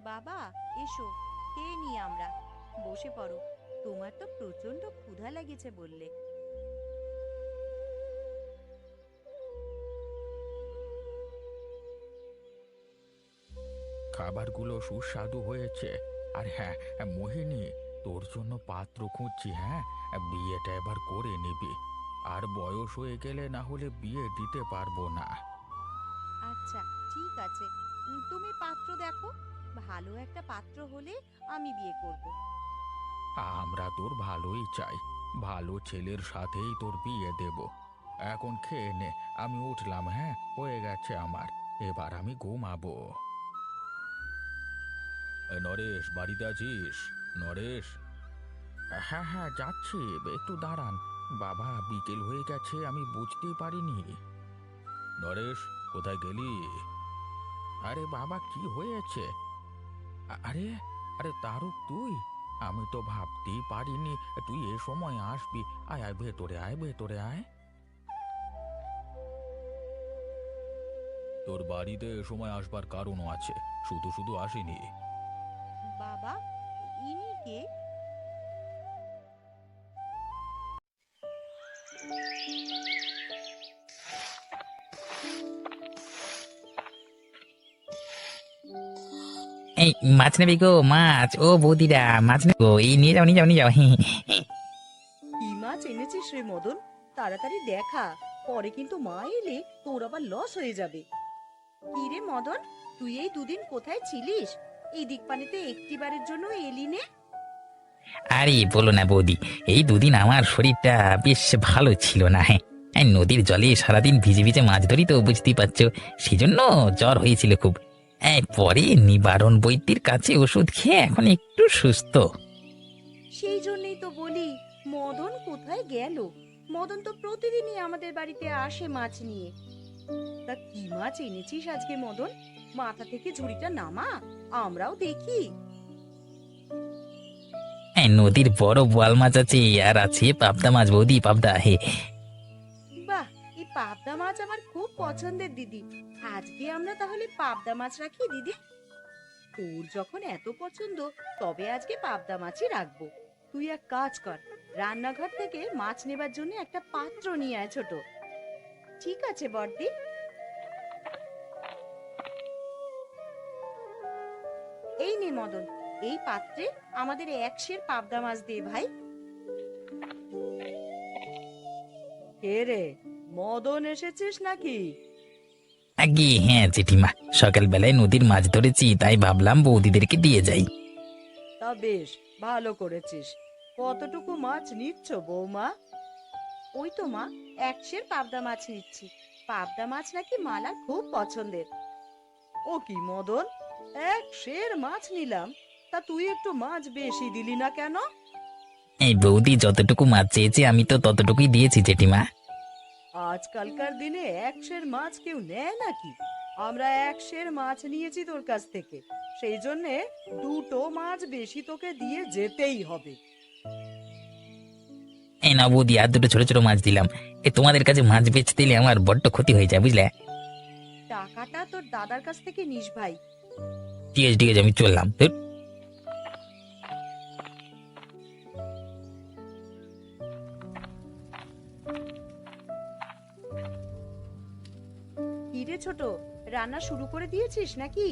বাবা এসো, খেয়ে নি আমরা, বসে পড়ো। তোমার তো প্রচন্ড ক্ষুধা লেগেছে বললে। খাবারগুলো সুস্বাদু হয়েছে। আর হ্যাঁ মোহিনী, তোর জন্য পাত্র খুঁজছি। হ্যাঁ, বিয়েটা এবার করে নিবি। আর বয়স হয়ে গেলে না হলে বিয়ে দিতে পারবো না। আচ্ছা ঠিক আছে, তুমি পাত্র দেখো, ভালো একটা পাত্র হলে আমি বিয়ে করব। আমরা তোর ভালোই চাই, ভালো ছেলের সাথেই তোর বিয়ে দেব। এখন খেয়ে নে, আমি উঠলাম। হ্যাঁ, হয়ে গেছে আমার, এবার আমি ঘুমাবো। নরেশ, বাড়িতে আছিস? নরেশ। হ্যাঁ হ্যাঁ, যাচ্ছি, একটু দাঁড়ান। বাবা, বিকেল হয়ে গেছে, আমি বুঝতেই পারিনি। নরেশ, কোথায় গেলি? আরে বাবা, কি হয়েছে? আরে আরে তারক, তুই? আমি তো ভাবতেই পারিনি তুই এ সময় আসবি। আয় আয়, ভেতরে আয়, ভেতরে আয়। তোর বাড়িতে এ সময় আসবার কারণও আছে, শুধু শুধু আসিনি। বাবা, ইনি কে? এই মাছ নেবে গো, মাছ! ও বৌদিরা, মাছ নেবে গো, এই নিয়ে যাও, নিয়ে যাও, নিয়ে যাও। কি মাছ এনেছিস রে মদন? তাড়াতাড়ি দেখা, পরে কিন্তু মা এলে তোর আবার লস হয়ে যাবে। কি রে মদন, তুই এই দুদিন কোথায় ছিলিস? এই দিকপানিতে একটিবারের জন্য এলি নে? আরে বলো না বৌদি, এই দুদিন আমার শরীরটা বেশ ভালো ছিল না। হ্যাঁ, এই নদীর জলে সারাদিন ভিজে ভিজে মাছ ধরি তো, বুঝতেই পারছো, সেই জন্য জ্বর হয়েছিল খুব। পরে নিবারণ বৈদ্যের কাছে ওষুধ খেয়ে এখন একটু সুস্থ। সেই জন্যই তো বলি, মদন কোথায় গেল? মদন তো প্রতিদিনই আমাদের বাড়িতে আসে মাছ নিয়ে। তা কি মাছ এনেছিস আজকে মদন? মাথা থেকে ঝুড়িটা নামা, আমরাও দেখি। নদীর বড় বোয়াল মাছ আছে, আর আছে পাবদা মাছ বৌদি, পাবদা। হে, বাহ, এই পাবদা মাছ আমার খুব পছন্দের দিদি। আজকে আমরা তাহলে পাবদা মাছ রাখি দিদি। তোর যখন এত পছন্দ, তবে আজকে পাবদা মাছই রাখবো। তুই এক কাজ কর, রান্নাঘর থেকে মাছ নেবার জন্য একটা পাত্র নিয়ে আয় ছোট। ঠিক আছে বড়দি। এই নে মদন, এই পাত্রে আমাদের 1 সের পাবদা মাছ দে ভাই। কে রে, মদন এসেছিস নাকি? আগে হ্যাঁ জেঠিমা, সকালবেলায় নদীর মাছ ধরেছি, তাই ভাবলাম বৌদিদেরকে দিয়ে যাই। তা বেশ, ভালো করেছিস। কতটুকু মাছ নিচ্ছ বৌমা? ওই তো মা, 1 সের পাবদা মাছ নিচ্ছি। পাবদা মাছ নাকি মালার খুব পছন্দের। ও কি মদন, 1 সের মাছ নিলাম, তা তুই একটু মাছ বেশি দিলি না কেন? এই বৌদি যতটুকু মাছ চেয়েছে আমি তো ততটুকুই দিয়েছি জেঠিমা। আজকালকার দিনে 1 সের মাছ কেউ নেয় নাকি? আমরা 1 সের মাছ নিয়েছি তোর কাছ থেকে, সেই জন্যে 2টো মাছ বেশি তোকে দিয়ে যেতেই হবে। এই না বৌদি, আর দুটো ছোট ছোট মাছ দিলাম। তোমাদের কাছে মাছ বেচতে দিলে আমার বড্ড ক্ষতি হয়ে যায়, বুঝলে। টাকাটা তোর দাদার কাছ থেকে নিস ভাই। ঠিক আছে ঠিক আছে, আমি চললাম। ধুর। রান্না শুরু করে দিয়েছিস নাকি?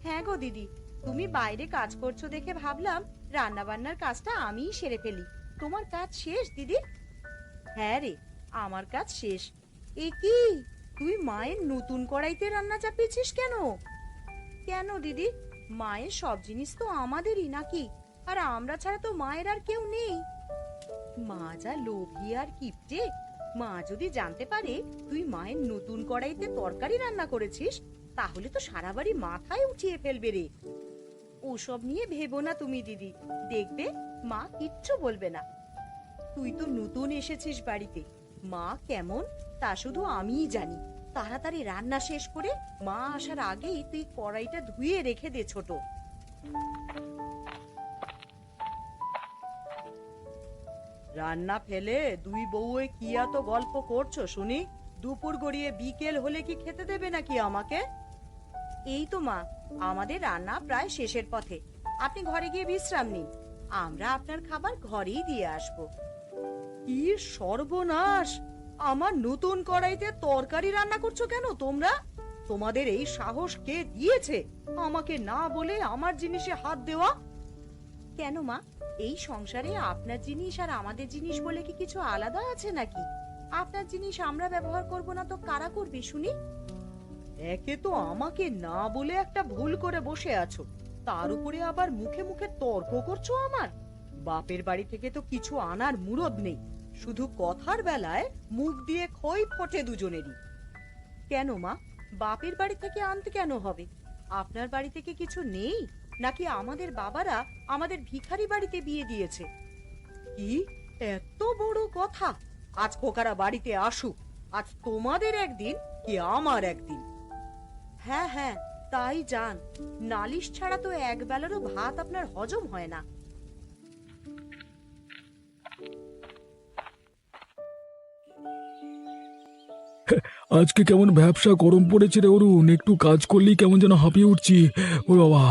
হ্যাঁ গো দিদি, তুমি বাইরে কাজ করছো দেখে ভাবলাম রান্না বান্নার কাজটা আমিই সেরে ফেলি। তোমার কাজ শেষ দিদি? হ্যাঁ রে, আমার কাজ শেষ। এ কি, তুই মায়ের নতুন কড়াইতে রান্না চাপিয়েছিস কেন? কেন দিদি, মায়ের সব জিনিস তো আমাদেরই নাকি? আর আমরা ছাড়া তো মায়ের আর কেউ নেই। মা যা লোভী আর কিপটে, মা যদি জানতে পারে তুই মায়ের নতুন কড়াইতে তরকারি রান্না করেছিস, তাহলে তো সারা বাড়ি মাথায় উঠিয়ে ফেলবে রে। ওসব নিয়ে ভেবো না তুমি দিদি, দেখবে মা কিচ্ছু বলবে না। তুই তো নতুন এসেছিস বাড়িতে, মা কেমন তা শুধু আমিই জানি। তাড়াতাড়ি রান্না শেষ করে মা আসার আগেই তুই কড়াইটা ধুয়ে রেখে দে ছোট। রান্না ফেলে দুই বউয়ে কি এত গল্প করছো শুনি? দুপুর গড়িয়ে বিকেল হলে কি খেতে দেবে নাকি আমাকে? এই তো মা, আমাদের রান্না প্রায় শেষের পথে। আপনি ঘরে গিয়ে বিশ্রাম নিন, আমরা আপনার খাবার ঘরেই দিয়ে আসবো। কি সর্বনাশ! আমার নতুন কড়াইতে তরকারি রান্না করছো কেন তোমরা? তোমাদের এই সাহস কে দিয়েছে আমাকে না বলে আমার জিনিসে হাত দেওয়া? কেন মা, এই সংসারে আপনার জিনিস আর আমাদের জিনিস বলে কি কিছু আলাদা আছে নাকি? আপনার জিনিস আমরা ব্যবহার করব না তো কারা করবে শুনি? একে তো আমাকে না বলে একটা ভুল করে বসে আছো, তার উপরে আবার মুখে মুখে তর্ক করছো আমার। বাপের বাড়ি থেকে তো কিছু আনার মুরদ নেই, শুধু কথার বেলায় মুখ দিয়ে খই ফোটে দুজনেরই। কেন মা, বাপের বাড়ি থেকে আনতে কেন হবে? আপনার বাড়ি থেকে কিছু নেই নাকি আমাদের বাবারা আমাদের ভিখারি বাড়িতে বিয়ে দিয়েছে? কি এত বড় কথা! আজ খোকারা বাড়িতে আসুক, আজ তোমাদের একদিন কি আমার একদিন। হ্যাঁ হ্যাঁ, তাই যান, নালিশ ছাড়া তো এক বেলারও ভাত আপনার হজম হয় না। আজকে কেমন ব্যবসা গরম পড়েছে রে অরুণ, একটু কাজ করলেই কেমন যেন হাঁপিয়ে উঠছি। ও বাবা!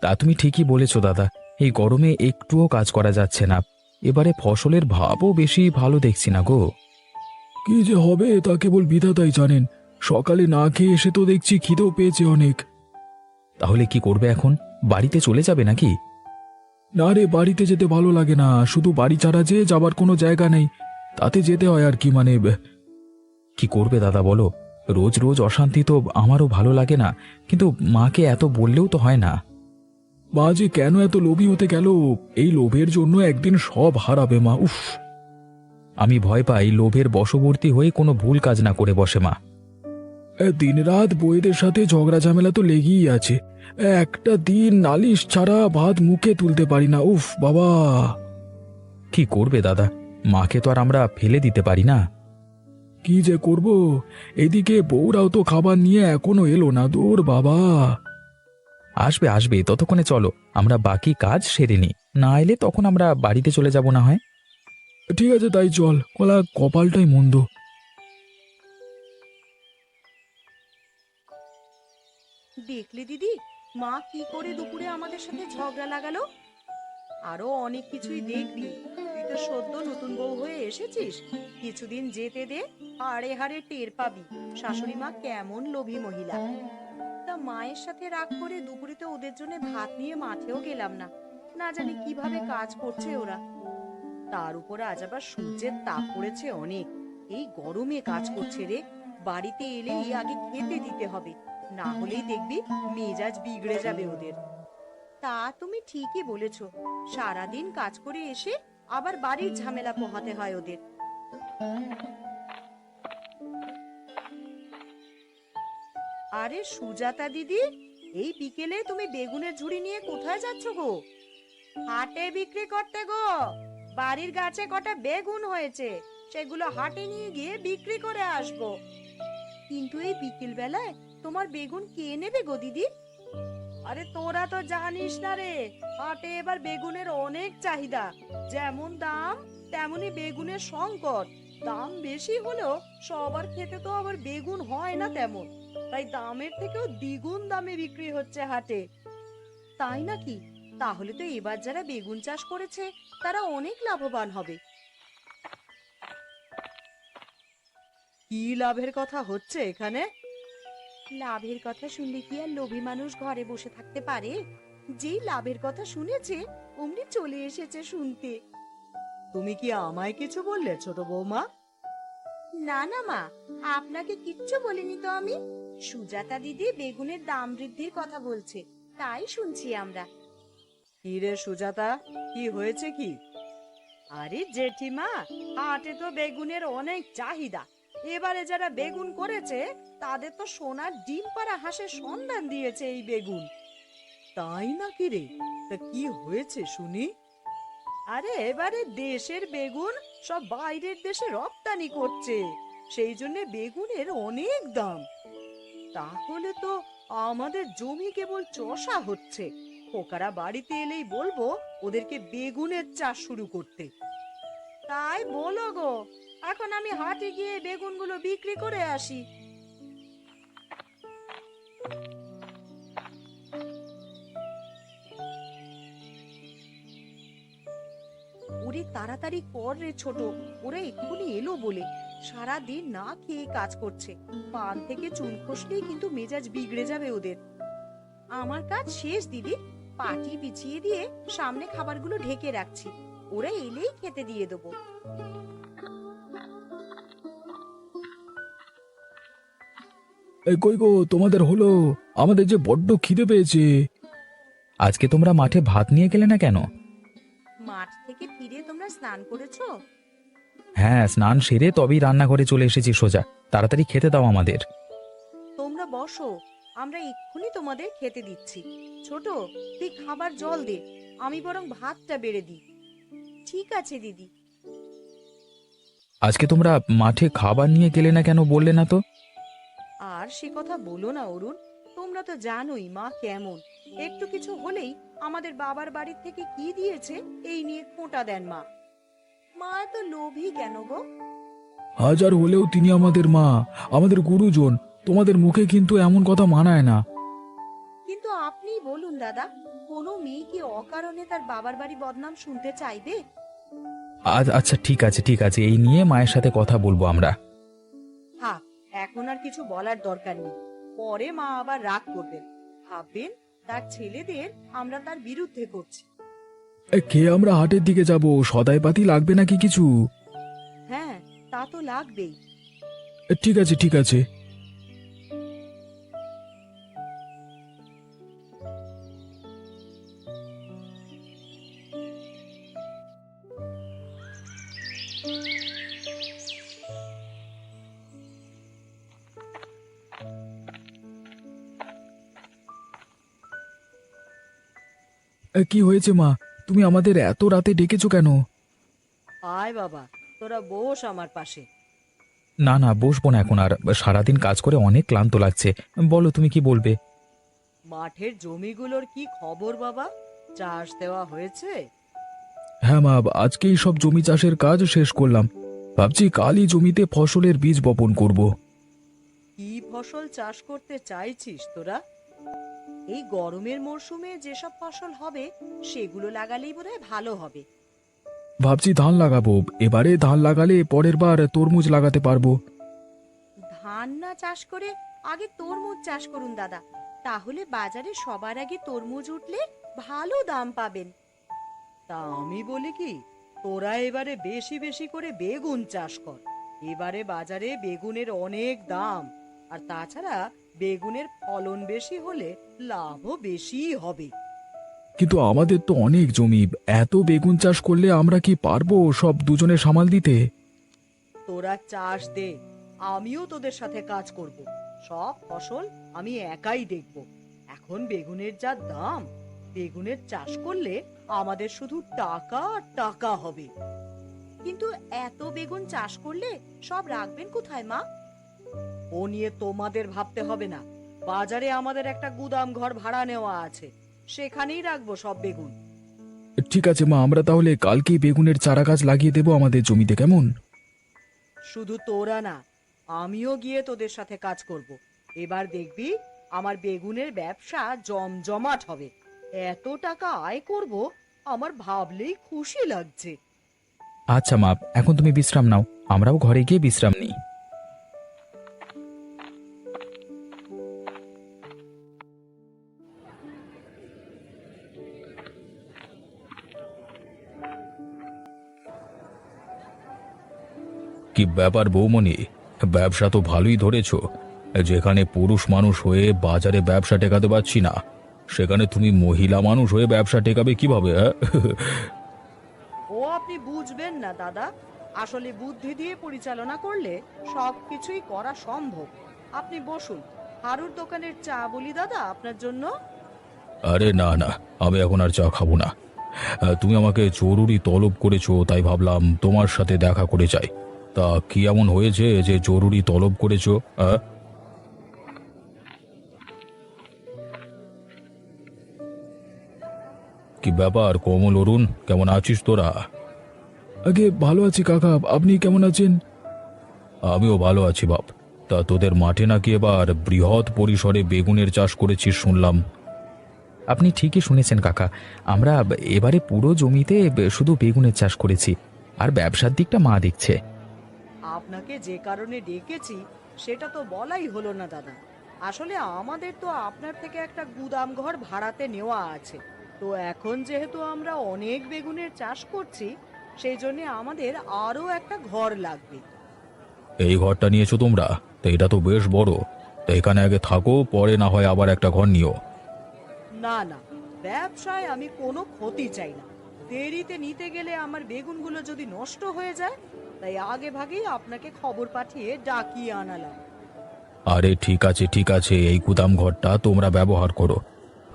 তা তুমি ঠিকই বলেছো দাদা, এই গরমে একটুও কাজ করা যাচ্ছে না। এবারে ফসলের ভাবও বেশি ভালো দেখছি না গো। কি যে হবে তা কেবল বিধাতাই জানেন। সকালে না খেয়ে এসে তো দেখছি খিদেও পেয়েছে অনেক। তাহলে কি করবে এখন? বাড়িতে চলে যাবে নাকি? না রে, বাড়িতে যেতে ভালো লাগে না। শুধু বাড়ি ছাড়া যে যাবার কোনো জায়গা নেই, তাতে যেতে হয় আর কি। মানে কি করবে দাদা বলো? রোজ রোজ অশান্তি তো আমারও ভালো লাগে না, কিন্তু মাকে এত বললেও তো হয় না। মা যে কেন এত লোভী হতে গেল? এই লোভের জন্য একদিন সব হারাবে মা। উফ! আমি ভয় পাই লোভের বশবর্তী হয়ে কোনো ভুল কাজ না করে বসে মা। দিনরাত বউয়েদের সাথে ঝগড়া ঝামেলা তো লেগেই আছে। একটা দিন নালিশ ছাড়া ভাত মুখে তুলতে পারি না। উফ বাবা! কি করবে দাদা, মাকে তো আর আমরা ফেলে দিতে পারি না। কি যে করব, এদিকে বউরাও তো খাবার নিয়ে এখনো এলো না। দূর বাবা! আসবে আসবে, ততক্ষণে চলো আমরা বাকি কাজ সেরে নিই। না এলে তখন আমরা বাড়িতে চলে যাব না হয়। ঠিক আছে, তাই চল। কপালটাই মন্দ। দেখলে দিদি, মা কি করে দুপুরে আমাদের সাথে ঝগড়া লাগালো। আরো অনেক কিছুই দেখবি, তুই তো সদ্য নতুন বউ হয়ে এসেছিস। কিছুদিন যেতে দে, হাড়ে হাড়ে টের পাবি শাশুড়ি মা কেমন লোভী মহিলা। তা মায়ের সাথে রাগ করে দুপুরে তো ওদের জন্য ভাত নিয়ে মাঠেও গেলাম না। না জানি কিভাবে কাজ করছে ওরা। তার উপর আজ আবার সূর্যের তাপ পড়েছে অনেক। এই গরমে কাজ করছে রে। বাড়িতে এলেই আগে খেতে দিতে হবে, না হলেই দেখবি মেজাজ বিগড়ে যাবে ওদের। তা তুমি ঠিকই বলেছো, সারাদিন কাজ করে এসে আবার বাড়ির ঝামেলা পোহাতে হয় ওদের। আরে সুজাতা দিদি, এই বিকেলে তুমি বেগুনের ঝুড়ি নিয়ে কোথায় যাচ্ছ গো? হাটে বিক্রি করতে গো। বাড়ির গাছে কটা বেগুন হয়েছে, সেগুলো হাটে নিয়ে গিয়ে বিক্রি করে আসবো। কিন্তু এই বিকেল বেলায় তোমার বেগুন কে নেবে গো দিদি? আরে তোরা তো জানিস না রে, হাটে এবার বেগুনের অনেক চাহিদা। যেমন দাম তেমনি বেগুনের সংকট। দাম বেশি হলেও সবার খেতে তো আবার বেগুন হয় না তেমন, তাই দামের থেকেও দ্বিগুণ দামে বিক্রি হচ্ছে হাটে। তাই নাকি? তাহলে তো এবার যারা বেগুন চাষ করেছে তারা অনেক লাভবান হবে। কি লাভের কথা হচ্ছে এখানে? লাভের কথা শুনলে কি আর লোভী মানুষ ঘরে বসে থাকতে পারে? যেই লাভের কথা শুনেছে অমনি চলে এসেছে শুনতে। তুমি কি আমায় কিছু বললে ছোট বৌমা? না না মা, আপনাকে কিচ্ছু বলিনি তো আমি। সুজাতা দিদি বেগুনের দাম বৃদ্ধির কথা বলছে, তাই শুনছি আমরা। কি রে সুজাতা, কি হয়েছে কি? আরে জেঠিমা, হাটে তো বেগুনের অনেক চাহিদা। এবারে যারা বেগুন করেছে তাদের তো সোনার ডিম পাড়া হাঁসের সন্ধান দিয়েছে এই বেগুন। তাই নাকি রে? তা কি হয়েছে শুনি? আরে এবারে দেশের বেগুন সব বাইরের দেশে রপ্তানি করছে, সেই জন্য বেগুনের অনেক দাম। তাহলে তো আমাদের জমি কেবল চষা হচ্ছে। খোকারা বাড়িতে এলেই বলবো ওদেরকে বেগুনের চাষ শুরু করতে। তাই বলো গো, এখন আমি হাটে গিয়ে বেগুনগুলো বিক্রি করে আসি। ওরে তাড়াতাড়ি কর রে ছোট, ওরা এক্ষুনি এলো বলে। সারা দিন না খেয়ে কাজ করছে, পান থেকে চুন খসলেই কিন্তু মেজাজ বিগড়ে যাবে ওদের। আমার কাজ শেষ দিদি, পাটি বিছিয়ে দিয়ে সামনে খাবারগুলো ঢেকে রাখছি, ওরা এলেই খেতে দিয়ে দেবো। এই কই গো, তোমাদের হলো? আমাদের যে বড্ড খিদে পেয়েছে। আজকে তোমরা মাঠে ভাত নিয়ে গেলে না কেন? মাঠ থেকে ফিরে তোমরা স্নান করেছো? হ্যাঁ, স্নান সেরে তবেই রান্নাঘরে চলে এসেছি সোজা। তাড়াতাড়ি খেতে দাও আমাদের। তোমরা বসো, আমরা এক্ষুনি তোমাদের খেতে দিচ্ছি। ছোট, তুই খাবার জল দে, আমি বরং ভাতটা বেড়ে দিই। ঠিক আছে দিদি। আজকে তোমরা মাঠে খাবার নিয়ে গেলে না কেন বললে না তো? আর সে কথা বলো না অরুণ, তোমরা তো জানোই মা কেমন। একটু কিছু হলেই আমাদের বাবার বাড়ি থেকে কি দিয়েছে এই নিয়ে খোঁটা দেন মা। মা এত লোভী কেন গো? হাজার হলেও তিনি আমাদের মা, আমাদের গুরুজন। তোমাদের মুখে কিন্তু এমন কথা মানায় না। কিন্তু আপনি বলুন দাদা, কোনো মেয়ে কি অকারণে তার বাবার বাড়ি বদনাম শুনতে চাইবে? আচ্ছা, ঠিক আছে ঠিক আছে, এই নিয়ে মায়ের সাথে কথা বলবো আমরা। হ্যাঁ, এখন আর কিছু বলার দরকার নেই, পরে মা আবার রাগ করবেন, ভাববেন তার ছেলেদের আমরা তার বিরুদ্ধে করছি। খেয়ে আমরা হাটের দিকে যাব, সদাই পাতি লাগবে নাকি কিছু? হ্যাঁ, তা তো লাগবেই। ঠিক আছে ঠিক আছে। কি হয়েছে মা, তুমি আমাদের এত রাতে ডেকেছো কেন? আয় বাবা, তোরা বস আমার পাশে। না না, বসবো না এখন আর। সারাদিন কাজ করে অনেক ক্লান্ত লাগছে। বলো তুমি কি বলবে? মাঠের জমিগুলোর কি খবর বাবা? চাষ দেওয়া হয়েছে? হ্যাঁ মা, আজকেই সব জমি চাষের কাজ শেষ করলাম। ভাবছি কালই জমিতে ফসলের বীজ বপন করব। কি ফসল চাষ করতে চাইছিস তোরা? এই গরমের মরশুমে যেসব ফসল হবে সেগুলো লাগালেই বোধহয় ভালো হবে। ভাবছি ধান লাগাবো। এবারে ধান লাগালে পরের বার তরমুজ লাগাতে পারবো। ধান না চাষ করে আগে তরমুজ চাষ করুন দাদা, তাহলে বাজারে সবার আগে তরমুজ উঠলে ভালো দাম পাবেন। তা আমি বলি কি, তোরা এবারে বেশি বেশি করে বেগুন চাষ কর। এবারে বাজারে বেগুনের অনেক দাম, আর তাছাড়া বেগুনের ফলন বেশি হলে লাভও বেশিই হবে। কিন্তু আমাদের তো অনেক জমি, এত বেগুন চাষ করলে আমরা কি পারবো সব দুজনে সামাল দিতে? তোরা চাষ দে, আমিও তোদের সাথে কাজ করব। সব ফসল আমি একাই দেখব। এখন বেগুনের যা দাম, বেগুনের চাষ করলে আমাদের শুধু টাকা আর টাকা হবে। কিন্তু এত বেগুন চাষ করলে সব রাখবেন কোথায় মা? ও নিয়ে তোমাদের ভাবতে হবে না। বাজারে আমাদের একটা গুদাম ঘর ভাড়া নেওয়া আছে, সেখানেই রাখবো সব বেগুন। ঠিক আছে মা, আমরা তাহলে কালকেই বেগুনের চারা গাছ লাগিয়ে দেবো আমাদের জমিতে, কেমন? শুধু তোরা না, আমিও গিয়ে তোদের সাথে কাজ করব। এবার দেখবি আমার বেগুনের ব্যবসা জমজমাট হবে। এত টাকা আয় করব, আমার ভাবলেই খুশি লাগছে। আচ্ছা মা, এখন তুমি বিশ্রাম নাও, আমরাও ঘরে গিয়ে বিশ্রাম নিই। কি ব্যাপার বৌমণি, ব্যবসা তো ভালোই ধরেছো। যেখানে পুরুষ মানুষ হয়ে বাজারে ব্যবসা টেকাতে পারছি না, সেখানে তুমি মহিলা মানুষ হয়ে ব্যবসা টেকাবে কিভাবে, হ্যাঁ? ও আপনি বুঝবেন না দাদা, আসলে বুদ্ধি দিয়ে পরিচালনা করলে সবকিছুই করা সম্ভব। আপনি বসুন, হারুর দোকানের চা বলি দাদা আপনার জন্য। আরে না না, আমি এখন আর চা খাবো না। তুমি আমাকে জরুরি তলব করেছো, তাই ভাবলাম তোমার সাথে দেখা করে যাই। তা কি এমন হয়েছে যে জরুরি তলব করেছো? কি ব্যাপার কমল, অরুণ, কেমন আছিস তোরা? আগে ভালো আছি কাকা, আপনি কেমন আছেন? আমিও ভালো আছি বাপ। তা তোদের মাঠে নাকি এবার বৃহৎ পরিসরে বেগুনের চাষ করেছিস শুনলাম। আপনি ঠিকই শুনেছেন কাকা, আমরা এবারে পুরো জমিতে শুধু বেগুনের চাষ করেছি, আর ব্যবসার দিকটা মা দেখছে। আপনাকে যে কারণে ডেকেছি সেটা তো বলাই হলো না দাদা। আসলে আমাদের তো আপনার থেকে একটা গুদাম ঘর ভাড়াতে নেওয়া আছে। তো এখন যেহেতু আমরা অনেক বেগুনের চাষ করছি, সেই জন্য আমাদের আরো একটা ঘর লাগবে। এই ঘরটা নিয়েছো তোমরা? তো এটা তো বেশ বড়। তো এখানে আগে থাকো, পরে না হয় আবার একটা ঘর নিও। না না, ব্যবসায় আমি কোনো ক্ষতি চাই না। দেরিতে নিতে গেলে আমার বেগুনগুলো যদি নষ্ট হয়ে যায়, তাই আগে ভাগেই আপনাকে খবর পাঠিয়ে ডাকিয়ে আনালাম। আরে ঠিক আছে ঠিক আছে, এই গুদাম ঘরটা তোমরা ব্যবহার করো,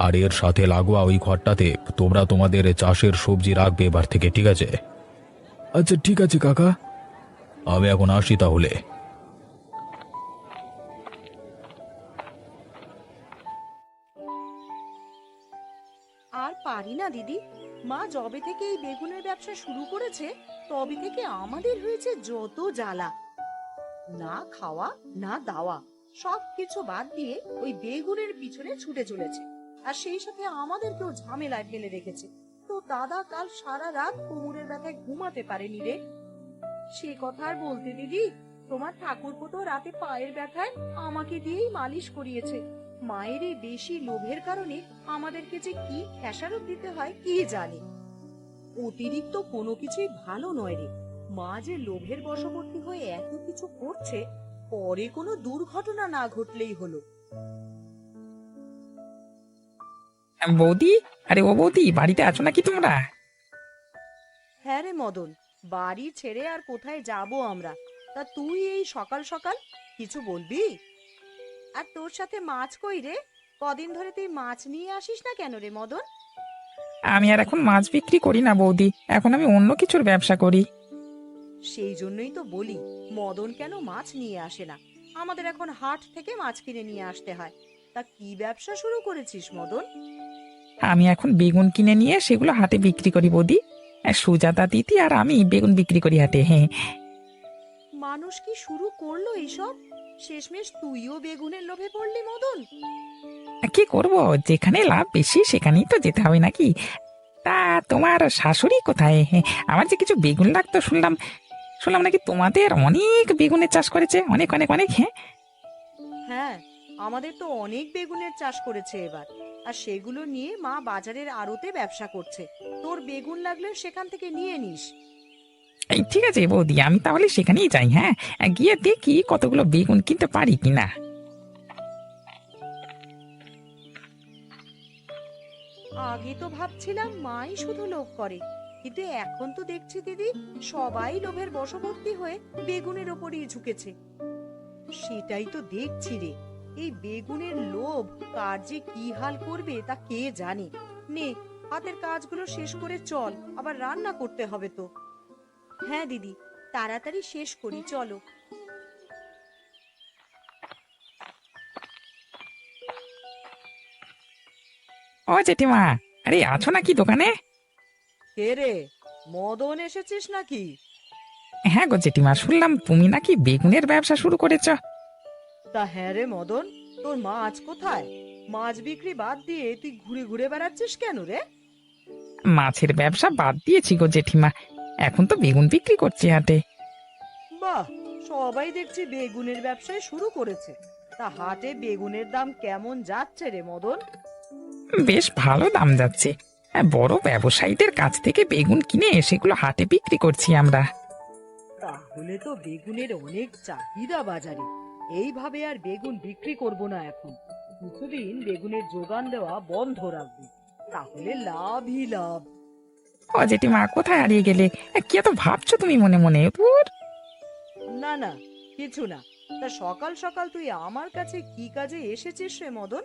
আর এর সাথে লাগোয়া ওই ঘরটাতে তোমরা তোমাদের চাষের সবজি রাখবে এবার থেকে, ঠিক আছে? আচ্ছা ঠিক আছে কাকা, আমি এখন আসি তাহলে। আর পারি না দিদি, মা যবে থেকে এই বেগুনের ব্যবসা শুরু করেছে তবে থেকে আমাদের হয়েছে যত জ্বালা। না খাওয়া না দাওয়া, সবকিছু বাদ দিয়ে ওই বেগুনের পিছনে ছুটে চলেছে, আর সেই সাথে আমাদেরকেও ঝামেলায় ফেলে রেখেছে। তো দাদা কাল সারা রাত কোমরের ব্যথায় ঘুমাতে পারেনি রে। সে কথা আর বলতে দিদি, তোমার ঠাকুরপো তো রাতে পায়ের ব্যথায় আমাকে দিয়েই মালিশ করিয়েছে। মায়ের এই বেশি লোভের কারণে আমাদেরকে যে কি খেসারত দিতে হয় কি জানে। অতিরিক্ত কোনো কিছুই ভালো নয় রে। মা যে লোভের বশবর্তী হয়ে এত কিছু করছে, পরে কোনো দুর্ঘটনা না ঘটলেই হলো। বৌদি, আরে ও বৌদি, বাড়িতে আছো নাকি তোমরা? হ্যাঁ রে মদন, বাড়ি ছেড়ে আর কোথায় যাব আমরা। তা তুই এই সকাল সকাল কিছু বলবি? আর তোর সাথে মাছ কই রে? কদিন ধরে তুই মাছ নিয়ে আসিস না কেন রে মদন? আমি আর এখন মাছ বিক্রি করি না বৌদি, এখন আমি অন্য কিছুর ব্যবসা করি। সেই জন্যই তো বলি, মদন কেন মাছ নিয়ে আসে না। আমাদের এখন হাট থেকে মাছ কিনে নিয়ে আসতে হয়। তা কি ব্যবসা শুরু করেছিস মদন? আমি এখন বেগুন কিনে নিয়ে সেগুলো হাটে বিক্রি করি বৌদি। আর সুজাতা দিদি আর আমি বেগুন বিক্রি করি হাটে। হ্যাঁ, মানুষ কি শুরু করলো এইসব? শেষমেশ তুইও বেগুনের লোভে পড়লি মদন। কি করব, যেখানে লাভ বেশি সেখানেই তো যেতে হবে নাকি? তা তোমার শাশুড়ি কোথায়? হ্যাঁ, আমার যে কিছু বেগুন লাগতো, শুনলাম শুনলাম নাকি তোমাদের অনেক বেগুনের চাষ করেছে, অনেক অনেক অনেক। হ্যাঁ হ্যাঁ, আমাদের তো অনেক বেগুনের চাষ করেছে এবার, আর সেগুলো নিয়ে মা বাজারের আড়তে ব্যবসা করছে। তোর বেগুন লাগলে সেখান থেকে নিয়ে নিস। এই ঠিক আছে বৌদি, আমি তাহলে সেখানেই যাই। হ্যাঁ, গিয়ে দেখি কতগুলো বেগুন কিনতে পারি কিনা। আগে তো ভাবছিলাম মাই শুধু লোভ করে, কিন্তু এখন তো দেখছি দিদি সবাই লোভের বশবর্তী হয়ে বেগুনের ওপরই ঝুঁকেছে। সেটাই তো দেখছি রে, এই বেগুনের লোভ কার যে কি হাল করবে তা কে জানে। নে, হাতের কাজগুলো শেষ করে চল, আবার রান্না করতে হবে তো। হ্যাঁ দিদি, তাড়াতাড়ি শেষ করি, চলো। ও জেঠিমা, আরে আছো নাকি দোকানে? কে রে, মদন এসেছিস নাকি? হ্যাঁ গো জেঠিমা, শুনলাম তুমি নাকি বেগুনের ব্যবসা শুরু করেছ। তা হ্যাঁ রে মদন, তোর মাছ কোথায়? মাছ বিক্রি বাদ দিয়ে তুই ঘুরে ঘুরে বেড়াচ্ছিস কেন রে? মাছের ব্যবসা বাদ দিয়েছি গো জেঠিমা, এখন তো বেগুন বিক্রি করছি হাটে। বাহ, সবাই দেখছি বেগুনের ব্যবসায় শুরু করেছে। তা হাটে বেগুনের দাম কেমন যাচ্ছে রে মদন? বেশ ভালো দাম যাচ্ছে। বড় ব্যবসায়ীদের কাছ থেকে বেগুন কিনে সেগুলো হাটে বিক্রি করছি আমরা। তাহলে তাহলে তো বেগুনের অনেক চাহিদা বাজারে। এইভাবে আর বেগুন বিক্রি করব না এখন, কিছুদিন বেগুনের যোগান দেওয়া বন্ধ রাখবো, তাহলে লাভই লাভ। ও জেঠিমা, কোথায় হারিয়ে গেলে? কি এত ভাবছো তুমি মনে মনে? ধুর। না না, কিছু না। তা সকাল সকাল তুই আমার কাছে কি কাজে এসেছিস রে মদন?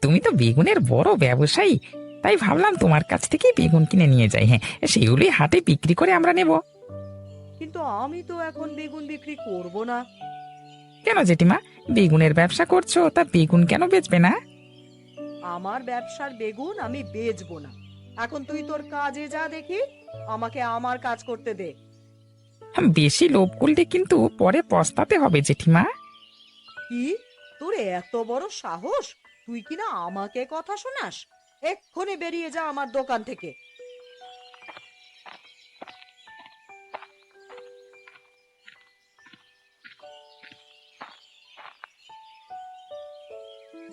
তুমি তো বেগুনের বড় ব্যবসায়ী, তাই ভাবলাম তোমার কাছ থেকেই বেগুন কিনে নিয়ে যাই। হ্যাঁ, সেগুলোই হাটে বিক্রি করে আমরা নেব। কিন্তু আমি তো এখন বেগুন বিক্রি করব না। কেন জেঠিমা, বেগুনের ব্যবসা করছো, তা বেগুন কেন বেচবে না? আমার ব্যবসার বেগুন আমি বেচবো না। এখন তুই তোর কাজে যা দেখি, আমাকে আমার কাজ করতে দে। বেশি লোভ করলে কিন্তু পরে পস্তাতে হবে জেঠিমা। কি, তোর এত বড় সাহস? তুই কিনা আমাকে কথা শোনাস? এক্ষুনি বেরিয়ে যা আমার দোকান থেকে।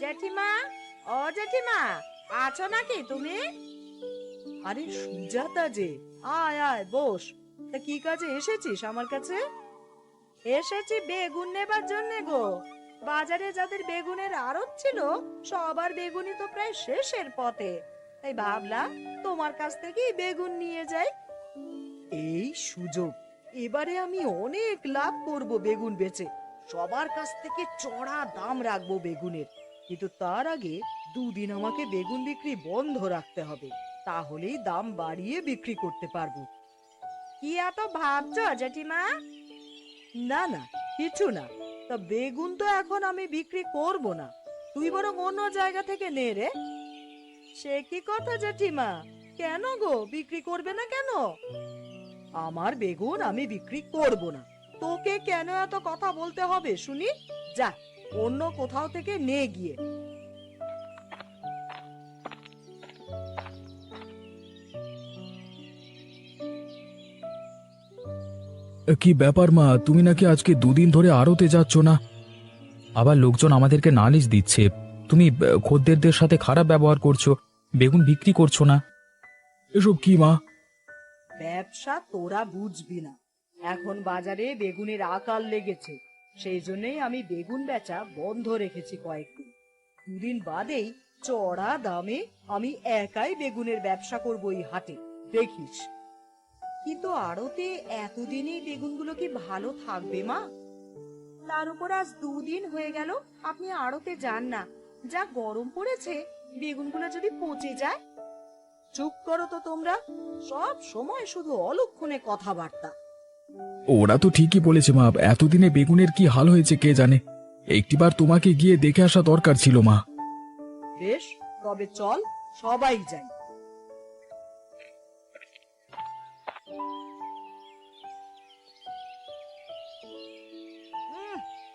জেঠিমা, ও জেঠিমা, আছো নাকি তুমি? আরে সুজাতা যে, আয় আয় বস। তা কি কাজে এসেছিস আমার কাছে? এসেছি বেগুন নেবার জন্য গো। বাজারে যাদের বেগুনের আড়ত ছিল, সবার বেগুনই তো প্রায় শেষের পথে, তাই ভাবলাম তোমার কাছ থেকেই বেগুন নিয়ে যাই। এই সুযোগ, এবারে আমি অনেক লাভ করব বেগুন বেচে। সবার কাছ থেকে চড়া দাম রাখবো বেগুনের, কিন্তু তার আগে দুদিন আমাকে বেগুন বিক্রি বন্ধ রাখতে হবে, তাহলেই দাম বাড়িয়ে বিক্রি করতে পারবো। কি এত ভাবছো জেঠিমা? না না, কিছু না। তা বেগুন তো এখন আমি বিক্রি করব না, তুই বরং অন্য জায়গা থেকে নে রে। সে কি কথা জেঠিমা? কেন গো, বিক্রি করবে না কেন? আমার বেগুন আমি বিক্রি করব না। তোকে কেন এত কথা বলতে হবে শুনি? যা, অন্য কোথাও থেকে নে গিয়ে। কি ব্যাপার মা, তুমি নাকি আজকে দুদিন ধরে আড়তে যাচ্ছ না? আবার লোকজন আমাদেরকে নালিশ দিচ্ছে তুমি খদ্দেরদের সাথে খারাপ ব্যবহার করছো, বেগুন বিক্রি করছো না। এসব কি মা? ব্যবসা তোরা বুঝবি না। এখন বাজারে বেগুনের আকাল লেগেছে, সেই জন্যই আমি বেগুন বেচা বন্ধ রেখেছি কয়েকদিন। দুদিন বাদেই চড়া দামে আমি একাই বেগুনের ব্যবসা করবো এই হাটে, দেখিস। কিন্তু আড়তে এতদিনই বেগুনগুলো কি ভালো থাকবে মা? তার উপর আজ দুদিন হয়ে গেল আপনি আড়তে যান না। যা গরম পড়েছে, বেগুনগুলো যদি পচে যায়। চুপ করো তো তোমরা, সব সময় শুধু অলক্ষণে কথাবার্তা। ওরা তো ঠিকই বলেছে মা, এতদিনে বেগুনের কি হাল হয়েছে কে জানে। একটিবার তোমাকে গিয়ে দেখে আসা দরকার ছিল মা। বেশ, তবে চল সবাই যাই।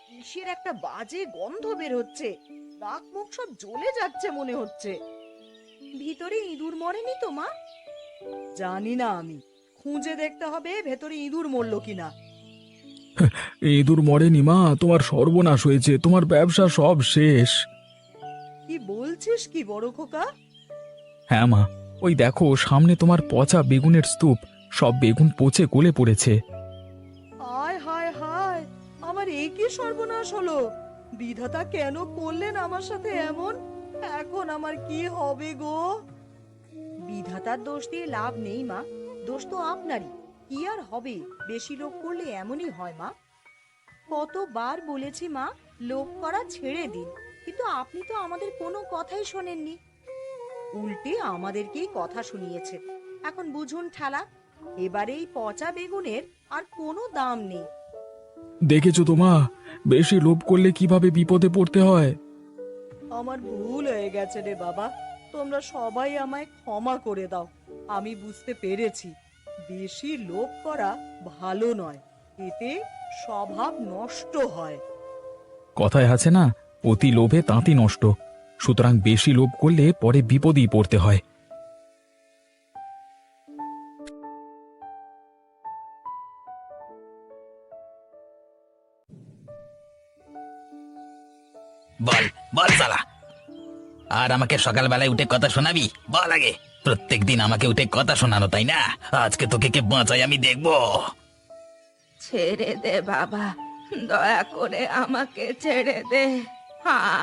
কিসের একটা বাজে গন্ধ বের হচ্ছে, নাক মুখ সব জ্বলে যাচ্ছে মনে হচ্ছে। ভিতরে ইঁদুর মরেনি তো মা? জানি না আমি, খুঁজে দেখতে হবে ভেতরে ইঁদুর মরলো কিনা। ইঁদুর মরেনি মা, তোমার সর্বনাশ হয়েছে, তোমার ব্যবসা সব শেষ। কি বলছিস কি বড় খোকা? হ্যাঁ মা, ওই দেখো সামনে তোমার পচা বেগুনের স্তূপ, সব বেগুন পচে গলে পড়েছে। হায় হায় হায়, আমার এই কি সর্বনাশ হলো! বিধাতা কেন করলেন আমার সাথে এমন? এখন আমার কি হবে গো? বিধাতার দোষ দিয়ে লাভ নেই মা, দোষ তো আপনারই। কি আর হবে, বেশি লোভ করলে এমনই হয় মা। কতবার বলেছি মা, লোভ করা ছেড়ে দিন, কিন্তু আপনি তো আমাদের কোনো কথাই শোনেননি। উল্টে আমাদেরকেই কথা শুনিয়েছে। এখন বুঝুন ঠালা, এবারে এই পচা বেগুনের আর কোনো দাম নেই। দেখেছো তো মা, বেশি লোভ করলে কিভাবে বিপদে পড়তে হয়। আমার ভুল হয়ে গেছে রে বাবা, তোমরা সবাই আমায় ক্ষমা করে দাও। আমি বুঝতে পেরেছি বেশি লোভ করা ভালো নয়, এতে স্বভাব নষ্ট হয়। কথায় আছে না, অতি লোভে তাঁতি নষ্ট। সুতরাং বেশি লোভ করলে পরে বিপদেই পড়তে হয়। বল বল শালা, আর আমাকে সকালবেলায় উঠে কথা শোনাবি? বল আগে। প্রত্যেকদিন আমাকে উঠে কথা শোনানো, তাই না? আজকে তোকে কে বাঁচাই আমি দেখবো। ছেড়ে দে বাবা, দয়া করে আমাকে ছেড়ে দে।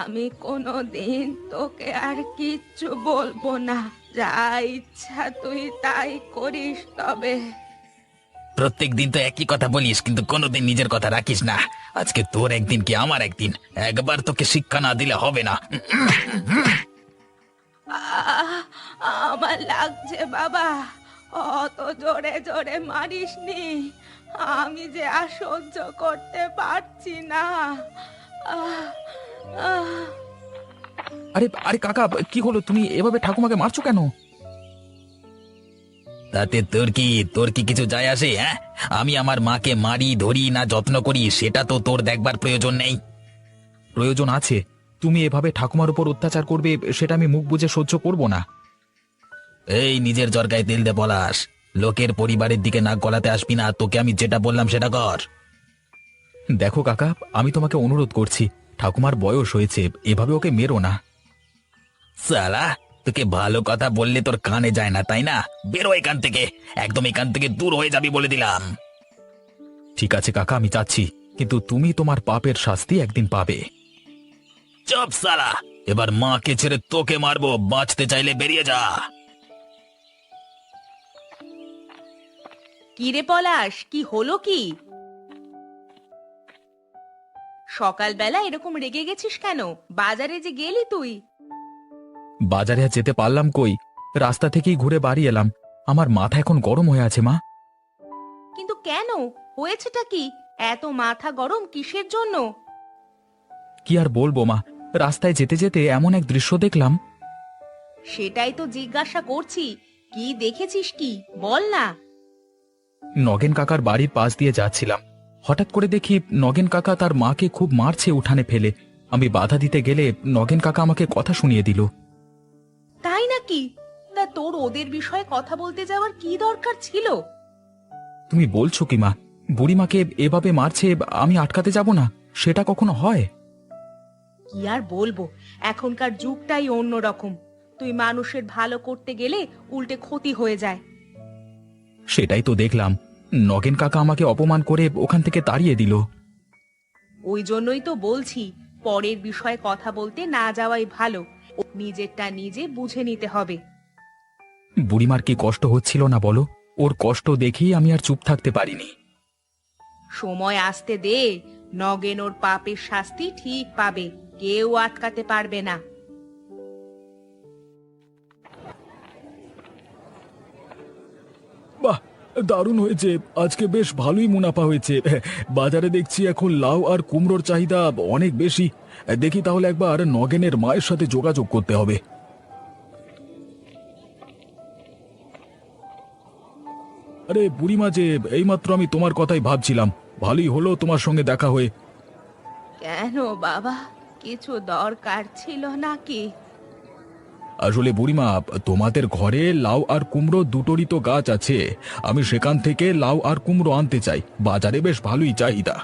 আমি কোনো দিন তোকে আর কিচ্ছু বলবো না, যা ইচ্ছা তুই তাই করিস। তবে প্রত্যেক দিন তো একই কথা বলিস, কিন্তু কোনোদিন নিজের কথা রাখিস না। আজকে তোর একদিন কি আমার একদিন, একবার তোকে শিক্ষা না দিলে হবে না। আহ, আমার লাগছে বাবা, অত জোরে জোরে মারিসনি, আমি যে আর সহ্য করতে পারছি না। আহ, আহ। আরে আরে কাকা, কি হলো? তুমি এভাবে ঠাকুমাকে মারছো কেন? তাতে তোর কি কিছু যায় আসে? হ্যাঁ, আমি আমার মাকে মারি ধরি না যত্ন করি সেটা তো তোর দেখবার প্রয়োজন নেই। প্রয়োজন আছে। তুমি এভাবে ঠাকুমার উপর অত্যাচার করবে সেটা আমি মুখ বুজে সহ্য করব না। এই নিজের জরকায় তেল দে পলাশ, লোকের পরিবারের দিকে নাক গলাতে আসবি না। তোকে আমি যেটা বললাম সেটা কর। দেখো কাকা, আমি তোমাকে অনুরোধ করছি, ঠাকুমার বয়স হয়েছে, এভাবে ওকে মেরো না। সালা, তোকে ভালো কথা বললে তোর কানে যায় না তাই না? বেরো এখান থেকে, একদম এখান থেকে দূর হয়ে যাবি বলে দিলাম। ঠিক আছে কাকা, আমি যাচ্ছি, কিন্তু তুমি তোমার পাপের শাস্তি একদিন পাবে। চুপ সালা, এবার মাকে ছেড়ে তোকে মারবো, বাঁচতে চাইলে বেরিয়ে যা। কি রে পলাশ, কি হলো কি? সকালবেলা এরকম রেগে গেছিস কেন? বাজারে যে গেলি তুই। বাজারে আর যেতে পারলাম কই, রাস্তা থেকেই ঘুরে বাড়ি এলাম। আমার মাথা এখন গরম হয়ে আছে মা। কিন্তু কেন, হয়েছেটা কি? এত মাথা গরম কিসের জন্য? কি আর বলবো মা, রাস্তায় যেতে যেতে এমন এক দৃশ্য দেখলাম। সেটাই তো জিজ্ঞাসা করছি, কি দেখেছিস, কি বল না। নগেন কাকার বাড়ির পাশ দিয়ে যাচ্ছিলাম, হঠাৎ করে দেখি নগেন কাকা তার মাকে খুব মারছে উঠানে ফেলে। আমি বাধা দিতে গেলে নগেন কাকা আমাকে কথা শুনিয়ে দিল। তাই নাকি? তা তোর ওদের বিষয়ে কথা বলতে যাওয়ার কি দরকার ছিল? তুমি বলছো কি মা, বুড়িমাকে এভাবে মারছে, আমি আটকাতে যাব না? সেটা কখনো হয়? কি আর বলবো, এখনকার যুগটাই অন্যরকম। তুই মানুষের ভালো করতে গেলে উল্টে ক্ষতি হয়ে যায়। সেটাই তো দেখলাম, নগেন কাকা আমাকে অপমান করে ওখান থেকে তাড়িয়ে দিল। ওই জন্যই তো বলছি, পরের বিষয়ে কথা বলতে না যাওয়াই ভালো। নিজেরটা নিজে বুঝে নিতে হবে। বুড়িমার কি কষ্ট হচ্ছিল না বলো? ওর কষ্ট দেখেই আমি আর চুপ থাকতে পারিনি। সময় আসতে দে, নগেন ওর পাপের শাস্তি ঠিক পাবে, কেউ আটকাতে পারবে না। বাহ, দারুণ হয়েছে, আজকে বেশ ভালোই মুনাফা হয়েছে। বাজারে দেখছি এখন লাউ আর কুমড়োর চাহিদা অনেক বেশি। দেখি তাহলে একবার নগেনের মায়ের সাথে যোগাযোগ করতে হবে। আরে বুড়িমা যে, এইমাত্র আমি তোমার কথাই ভাবছিলাম। ভালোই হলো তোমার সঙ্গে দেখা হয়ে। কেন বাবা, কিছু দরকার ছিল নাকি? আসলে বুড়িমা, তোমাদের ঘরে লাউ আর কুমড়ো দুটোরই তো গাছ আছে। আমি সেখান থেকে লাউ আর কুমড়ো আনতে চাই, বাজারে বেশ ভালোই চাহিদা।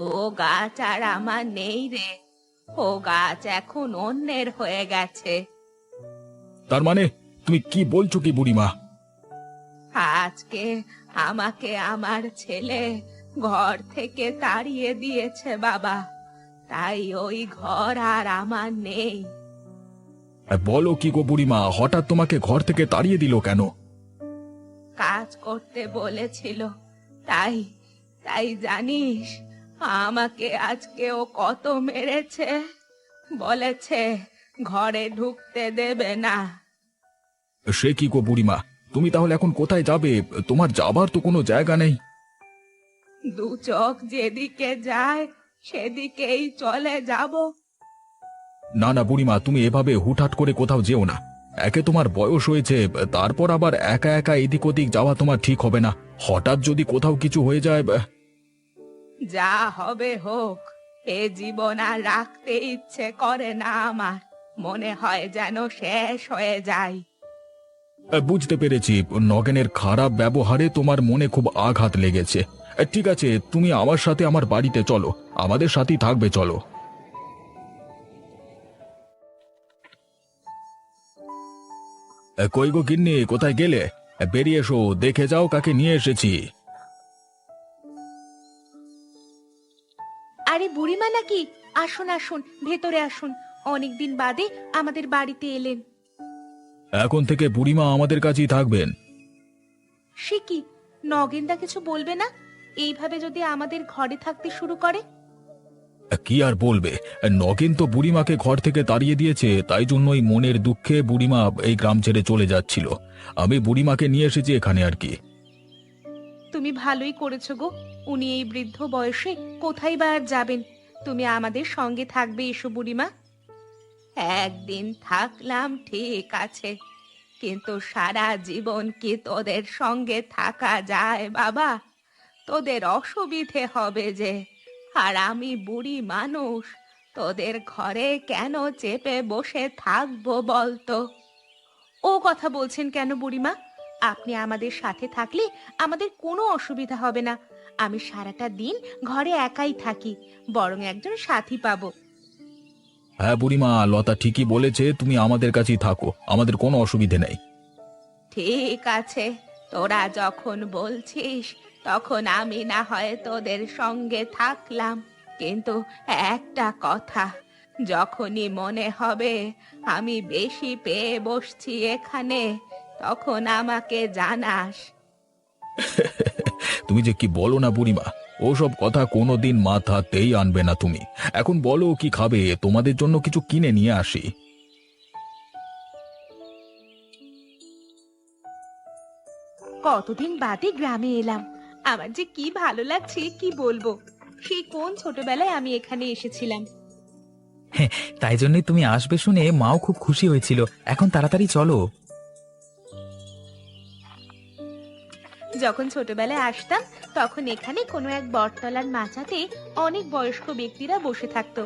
ও গাছ আর আমার নেই রে, ও গাছ এখন অন্যের হয়ে গেছে। তার মানে তুমি কি বলছো কি বুড়িমা? আজকে আমাকে আমার ছেলে ঘর থেকে তাড়িয়ে দিয়েছে বাবা, তাই ওই ঘর আর আমার নেই। বলো কি গো বুড়িমা, হঠাৎ তোমাকে ঘর থেকে তাড়িয়ে দিল কেন? কাজ করতে বলেছিল, তাই তাই জানিস আমাকে আজকে ও কত মেরেছে। বলেছে ঘরে ঢুকতে দেবে না। সে কি গো বুড়িমা, তুমি তাহলে এখন কোথায় যাবে? তোমার যাবার তো কোনো জায়গা নেই। দু চোখ যেদিকে যায় সেদিকেই চলে যাব। না না বুড়িমা, তুমি এভাবে হুটহাট করে কোথাও যেও না। একে তোমার বয়স হয়েছে, তারপর আবার একা একা এদিক ওদিক যাওয়া তোমার ঠিক হবে না। হঠাৎ যদি কোথাও কিছু হয়ে যায়। যা হবে হোক, এ জীবন আর রাখতে ইচ্ছে করে না আমার, মনে হয় যেন শেষ হয়ে যায়। বুঝতে পেরেছি, নগেনের খারাপ ব্যবহারে তোমার মনে খুব আঘাত লেগেছে। ঠিক আছে, তুমি আমার সাথে আমার বাড়িতে চলো, আমাদের সাথেই থাকবে, চলো। কই গো গিন্নি, কোথায় গেলে? বেরিয়ে এসো, দেখে যাও কাকে নিয়ে এসেছি। কি? আসুন আসুন, ভেতরে আসুন। অনেকদিন বাদে আমাদের বাড়িতে এলেন। এখন থেকে বুড়িমা আমাদের কাছেই থাকবেন। সে কি, নগেনদা কিছু বলবে না? এইভাবে যদি আমাদের ঘরে থাকতে শুরু করে? কি আর বলবে, নগেন তো বুড়িমাকে ঘর থেকে তাড়িয়ে দিয়েছে, তাই জন্যই মনের দুঃখে বুড়িমা এই গ্রাম ছেড়ে চলে যাচ্ছিল। আমি বুড়িমাকে নিয়ে এসেছি এখানে আর কি। তুমি ভালোই করেছো গো। উনি এই বৃদ্ধ বয়সে কোথায় বা আর যাবেন? তুমি আমাদের সঙ্গে থাকবে, এসো বুড়িমা। একদিন থাকলাম ঠিক আছে, কিন্তু সারা জীবন কি তোদের সঙ্গে থাকা যায় বাবা? তোদের অসুবিধে হবে যে। আর আমি বুড়ি মানুষ, তোদের ঘরে কেন চেপে বসে থাকবো বলতো? ও কথা বলছেন কেন বুড়িমা? আপনি আমাদের সাথে থাকলে আমাদের কোনো অসুবিধা হবে না। আমি সারাটা দিন ঘরে একাই থাকি, বরং একজন সাথী পাবো। হ্যাঁ বুড়িমা, লতা ঠিকই বলেছে, তুমি আমাদের কাছেই থাকো, আমাদের কোনো অসুবিধে নেই। ঠিক আছে, তোরা যখন বলছিস তখন আমি না হয় তোদের সঙ্গে থাকলাম, কিন্তু একটা কথা, যখনই মনে হবে আমি বেশি পেয়ে বসছি এখানে, তখন আমাকে জানাস। তুমি যে কি বলো না বুড়িমা, ওসব কথা কোনোদিন মাথাতেই আনবে না তুমি। এখন বলো কি খাবে, তোমাদের জন্য কিছু কিনে নিয়ে আসি। কতদিন বাদে গ্রামে এলাম, আমার যে কি ভালো লাগছে কি বলবো। সেই কোন ছোটবেলায় আমি এখানে এসেছিলাম। তাই জন্যই তুমি আসবে শুনে মাও খুব খুশি হয়েছিল। এখন তাড়াতাড়ি চলো। যখন ছোটবেলায় আসতাম তখন এখানে কোনো এক বটতলার মাচাতে অনেক বয়স্ক ব্যক্তিরা বসে থাকতো।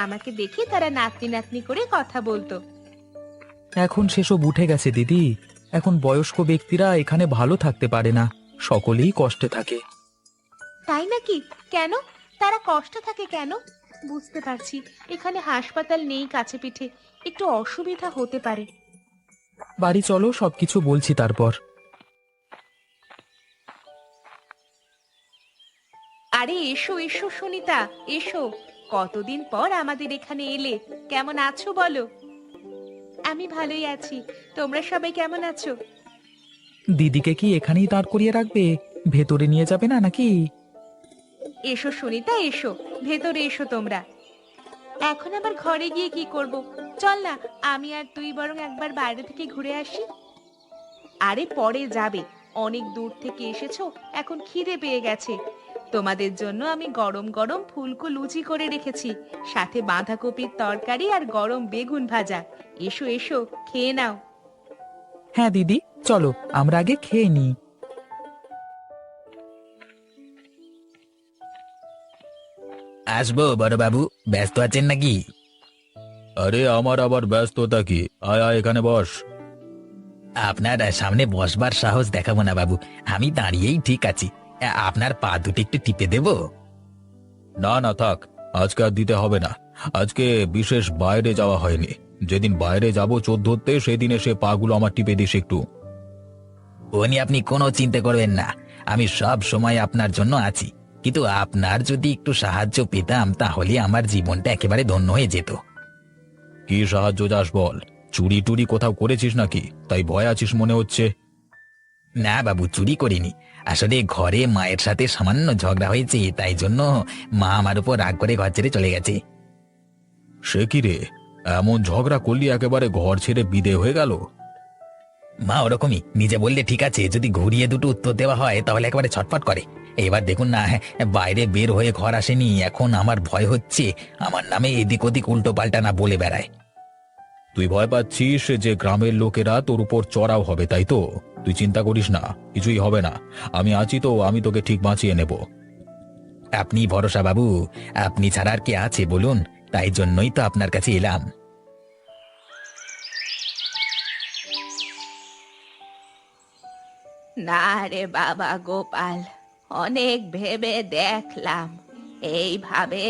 আমাকে দেখে তারা নাতনি নাতনি করে কথা বলতো। এখন সেসব উঠে গেছে দিদি। এখন বয়স্ক ব্যক্তিরা এখানে ভালো থাকতে পারে না, সকলেই কষ্টে থাকে। তাই নাকি? কেন? তারা কষ্ট থাকে কেন? বুঝতে পারছি, এখানে হাসপাতাল নেই কাছে পিঠে, একটু অসুবিধা হতে পারে। বাড়ি চলো, সবকিছু বলছি তারপর। আরে এসো এসো সুনিতা, এসো। কতদিন পর আমাদের এখানে এলে, কেমন আছো বলো? আমি ভালোই আছি, তোমরা সবাই কেমন আছো? দিদিকে কি এখানেই দাঁড় করিয়ে রাখবে? ভেতরে নিয়ে যাবে না নাকি? এসো সুনিতা, এসো, ভেতরে এসো তোমরা। এখন আবার ঘরে গিয়ে কি করব? চল না, আমি আর তুই বরং একবার বাইরে থেকে ঘুরে আসি। আরে পরে যাবে, অনেক দূর থেকে এসেছো, এখন খিদে পেয়ে গেছে। তোমাদের জন্য আমি গরম গরম ফুলকো লুচি করে রেখেছি, সাথে বাঁধাকপির তরকারি আর গরম বেগুন ভাজা। এসো এসো, খেয়ে নাও। হ্যাঁ দিদি, চলো আমরা আগে খেয়ে নিই। আসবো বড় বাবু, ব্যস্ত আছেন নাকি? আরে আমার আবার ব্যস্ততা কি, আয় আয় এখানে বস। আপনার সামনে বসবার সাহস দেখাবো না বাবু, আমি দাঁড়িয়েই ঠিক আছি। আপনার পা দুটো একটু টিপে দেব? না না থাক, আজকে আর দিতে হবে না। আজকে বিশেষ বাইরে যাওয়া হয়নি, যেদিন বাইরে যাব চোর ধরতে সেদিন এসে পাগুলো আমার টিপে দিস একটু। ও নিয়ে আপনি কোনো চিন্তা করবেন না, আমি সব সময় আপনার জন্য আছি। কিন্তু আপনার যদি একটু সাহায্য পেতাম তাহলে আমার জীবনটা একেবারে ধন্য হয়ে যেত। কি সাহায্য চাস বল? চুরি টুরি কোথাও করেছিস নাকি, তাই ভয় আছিস মনে হচ্ছে। না বাবু, চুরি করিনি। আসলে ঘরে মায়ের সাথে সামান্য ঝগড়া হয়েছে, তাই জন্য মা আমার উপর রাগ করে ঘর ছেড়ে চলে গেছে। সে কি রে, এমন ঝগড়া করলি একেবারে ঘর ছেড়ে বিদে হয়ে গেল? মা ওরকমই, নিজে বললে ঠিক আছে, যদি ঘুরিয়ে দুটো উত্তর দেওয়া হয় তাহলে একেবারে ছটফট করে। এবার দেখুন না, বাইরে বের হয়ে ঘর আসেনি, এখন আমার ভয় হচ্ছে আমার নামে এদিক ওদিক উল্টো পাল্টা না বলে বেড়ায়। তুই ভয় পাচ্ছিস যে গ্রামের লোকেরা তোর উপর চড়াও হবে, তাই তো? তুই চিন্তা করিস না, কিছুই হবে না। আমি আছি তো, আমি তোকে ঠিক বাঁচিয়ে নেব। আপনি ভরসা বাবু, আপনি ছাড়া আর কে আছে বলুন, তাই জন্যই তো আপনার কাছে এলাম। না রে বাবা গোপাল, অনেক ভেবে দেখলাম, এইভাবে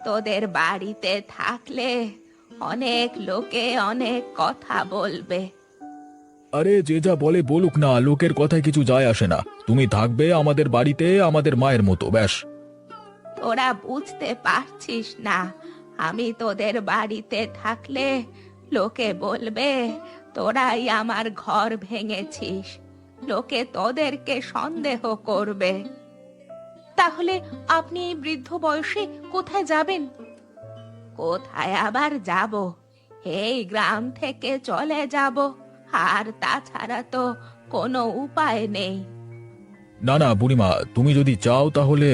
তোদের বাড়িতে থাকলে অনেক লোকে অনেক কথা বলবে। আরে যে যা বলে বলুক না, লোকের কথায় কিছু যায় আসে না। তুমি থাকবে আমাদের বাড়িতে আমাদের মায়ের মতো, ব্যাস। তোরা বুঝতে পারছিস না, আমি তোদের বাড়িতে থাকলে লোকে বলবে তোরাই আমার ঘর ভেঙেছিস, লোকে তোদেরকে সন্দেহ করবে। তাহলে আপনি এই বৃদ্ধ বয়সে কোথায় যাবেন? কোথায় আবার যাব, এই গ্রাম থেকে চলে যাব, আর তাছাড়া তো কোনো উপায় নেই। না না বুড়িমা, তুমি যদি চাও তাহলে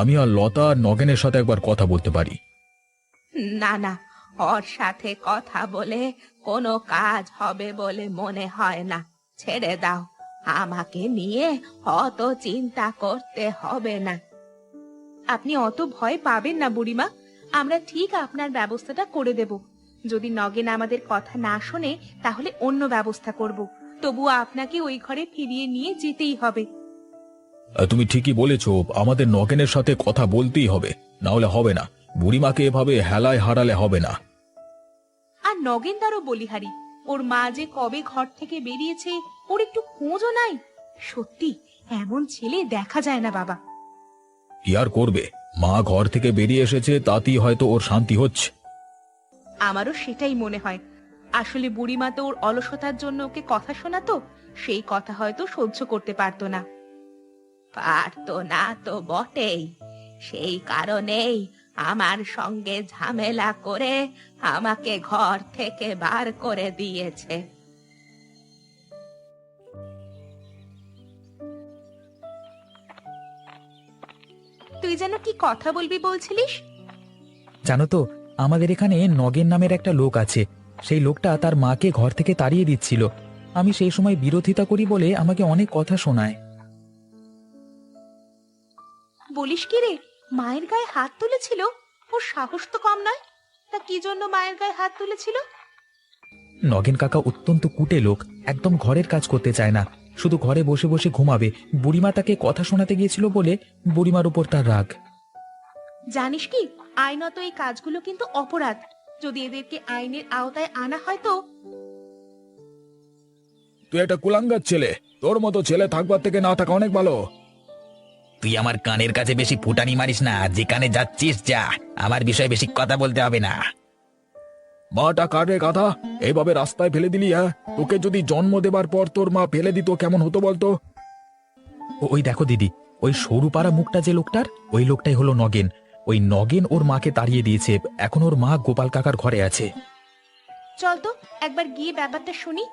আমি আর লতা আর নগেনের সাথে একবার কথা বলতে পারি। না না, ওর সাথে কথা বলে কোনো কাজ হবে বলে মনে হয় না, ছেড়ে দাও। আমাকে নিয়ে অত চিন্তা করতে হবে না। আপনি অত ভয় পাবেন না বুড়িমা, আমরা ঠিক আপনার ব্যবস্থাটা করে দেব। যদি নগেন আমাদের কথা না শোনে তাহলে অন্য ব্যবস্থা করব, তবুও আপনাকে ওই ঘরে ফিরিয়ে নিয়ে যেতেই হবে। তুমি ঠিকই বলেছ, আমাদের নগেনের সাথে কথা বলতেই হবে, না হলে হবে না। বুড়িমাকে এভাবে হেলায় হারালে হবে না। আর নগেনদারও বলিহারি, ওর মা যে কবে ঘর থেকে বেরিয়েছে ওর একটু খোঁজও নাই। সত্যি এমন ছেলে দেখা যায় না বাবা। কি আর করবে, মা ঘর থেকে বেরিয়ে এসেছে, তাতেই হয়তো ওর শান্তি হচ্ছে। আমারও সেটাই মনে হয়। আসলে বুড়িমা তো ওর অলসতার জন্য ওকে কথা শোনাতো, সেই কথা হয়তো সহ্য করতে পারতো না। পারতো না তো বটেই, সেই কারণেই আমার সঙ্গে ঝামেলা করে আমাকে ঘর থেকে বার করে দিয়েছে। তুই যেন কি কথা বলবি বলছিলিস? জানো তো, আমাদের এখানে নগেন নামের একটা লোক আছে। সেই লোকটা তার মাকে ঘর থেকে তাড়িয়ে দিচ্ছিল। আমি সেই সময় বিরোধিতা করি বলে আমাকে অনেক কথা শোনায়। বলিস কি রে, মায়ের গায়ে হাত তুলেছিল? ওর সাহস তো কম নয়। তা কি জন্য মায়ের গায়ে হাত তুলেছিল? নগেন কাকা অত্যন্ত কুটে লোক, একদম ঘরের কাজ করতে চায় না, শুধু ঘরে বসে বসে ঘুমাবে। বুড়িমা তাকে কথা শোনাতে গিয়েছিল বলে বুড়িমার উপর তার রাগ। জানিস কি, আইনত এই কাজগুলো কিন্তু অপরাধ। যদি এদেরকে আইনের আওতায় আনা হয় তো। তুই একটা কুলাঙ্গার ছেলে, তোর মতো ছেলে থাকবার থেকে না থাকা অনেক ভালো। তুই আমার কানের কাছে বেশি ফুটানি মারিস না, যেখানে যাচ্ছিস যা, আমার বিষয়ে বেশি কথা বলতে হবে না। মাটা কাটে গাধা, এইভাবে রাস্তায় ফেলে দিলি? হ্যাঁ, তোকে যদি জন্ম দেবার পর তোর মা ফেলে দিত কেমন হতো বলতো? ওই দেখো দিদি, ওই সরু পাড়া মুখটা যে লোকটার, ওই লোকটাই হলো নগেন। ওই নগেন ওর মাকে তাড়িয়ে দিয়েছে, এখন ওর মা গোপাল কাকার ঘরে আছে। চল তো একবার গিয়ে ব্যাপারটা শুনি।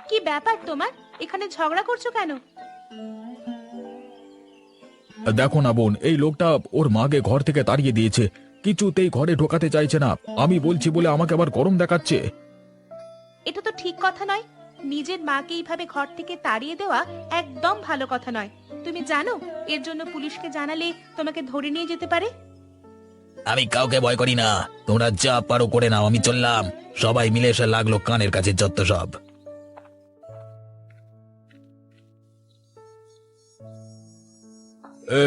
কি ব্যাপার তোমার, এখানে ঝগড়া করছো কেন? দেখো না বোন, এই লোকটা ওর মাকে ঘর থেকে তাড়িয়ে দিয়েছে, কিছুতেই ঘরে ঢোকাতে চাইছে না। আমি বলছি বলে আমাকে আবার গরম দেখাচ্ছে। এটা তো ঠিক কথা নয়। নিজের মাকে এইভাবে ঘর থেকে তাড়িয়ে দেওয়া একদম ভালো কথা নয়। তুমি জানো এর জন্য পুলিশকে জানালে তোমাকে ধরে নিয়ে যেতে পারে। আমি কাউকে ভয় করি না, তোমরা যা পারো করে নাও, আমি চললাম। সবাই মিলে এসে লাগলো কানের কাছে যত সব।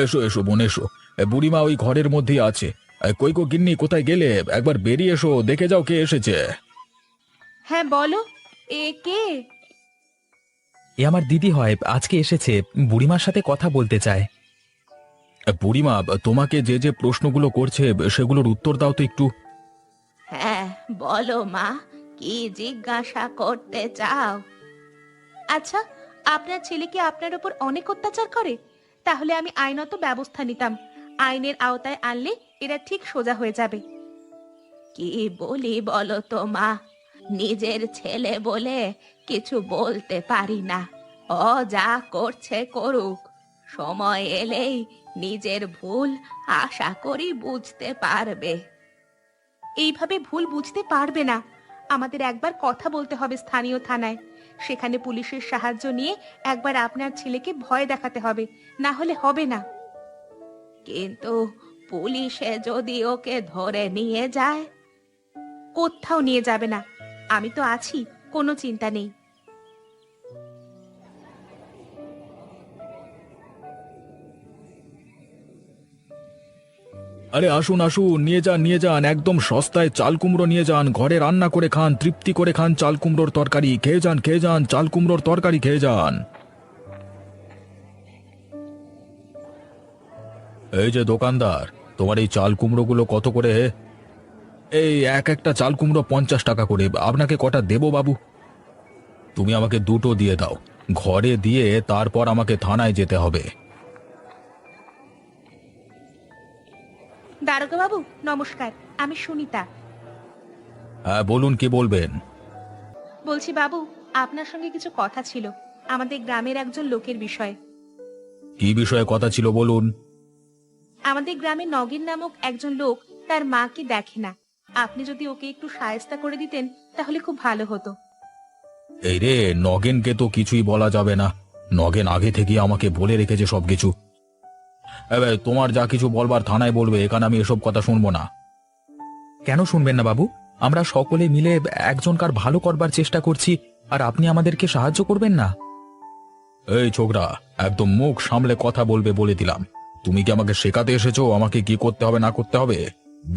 এসো এসো বোন এসো, বুড়িমা ওই ঘরের মধ্যেই আছে। কই গো গিন্নি, কোথায় গেলে? একবার বেরিয়ে এসো, দেখে যাও কে এসেছে। হ্যাঁ বলো, এ কে? এ আমার দিদি হয়, আজকে এসেছে, বুড়িমার সাথে কথা বলতে চায়। বুড়িমা তোমাকে যে যে প্রশ্নগুলো করছে সেগুলোর উত্তর দাও তো একটু। হ্যাঁ বলো মা, কি জিজ্ঞাসা করতে চাও? আচ্ছা, আপনার ছেলে কি আপনার উপর অনেক অত্যাচার করে? তাহলে আমি আইনত ব্যবস্থা নিতাম। আইনের আওতায় আনলে এরা ঠিক সোজা হয়ে যাবে। কি বলি বলো তো মা, নিজের ছেলে বলে কিছু বলতে পারি না। ও যা করছে করুক, সময় এলেই নিজের ভুল আশা করি বুঝতে পারবে। এইভাবে ভুল বুঝতে পারবে না। আমাদের একবার কথা বলতে হবে স্থানীয় থানায়, সেখানে পুলিশের সাহায্য নিয়ে একবার আপনার ছেলেকে ভয় দেখাতে হবে, না হলে হবে না। কিন্তু পুলিশে যদি ওকে ধরে নিয়ে যায়? কোথাও নিয়ে যাবে না, আমি তো আছি, কোনো চিন্তা নেই। আরে আসুন আসুন, নিয়ে যান নিয়ে যান, একদম সস্তায় চাল কুমড়ো নিয়ে যান, ঘরে রান্না করে খান, তৃপ্তি করে খান চাল কুমড়োর তরকারি। খেয়ে যান চাল কুমড়োর তরকারি খেয়ে যান। এই যে দোকানদার, তোমার এই চাল কুমড়োগুলো কত করে? এই এক একটা চাল কুমড়ো 50 টাকা করে। আপনাকে কটা দেবো বাবু? তুমি আমাকে দুটো দিয়ে দাও, ঘরে দিয়ে তারপর আমাকে থানায় যেতে হবে। দারোগা বাবু নমস্কার, আমি সুনিতা। হ্যাঁ বলুন, কি বলবেন? বলছি বাবু, আপনার সঙ্গে কিছু কথা ছিল আমাদের গ্রামের একজন লোকের বিষয়ে। কি বিষয়ে কথা ছিল বলুন? আমাদের গ্রামে নগেন নামক একজন লোক তার মাকে দেখে না। আপনি যদি ওকে একটু সায়স্তা করে দিতেন তাহলে খুব ভালো হতো। এই রে, নগেনকে তো কিছুই বলা যাবে না। নগেন আগে থেকে আমাকে বলে রেখেছে সবকিছু। এবার তোমার যা কিছু বলবার থানায় বলবে, এখানে আমি এসব কথা শুনবো না। কেন শুনবেন না বাবু? আমরা সকলে মিলে একজনকার ভালো করবার চেষ্টা করছি, আর আপনি আমাদেরকে সাহায্য করবেন না? এই ছোকরা, একদম মুখ সামলে কথা বলবে বলে দিলাম। তুমি কি আমাকে শেখাতে এসেছো আমাকে কি করতে হবে না করতে হবে?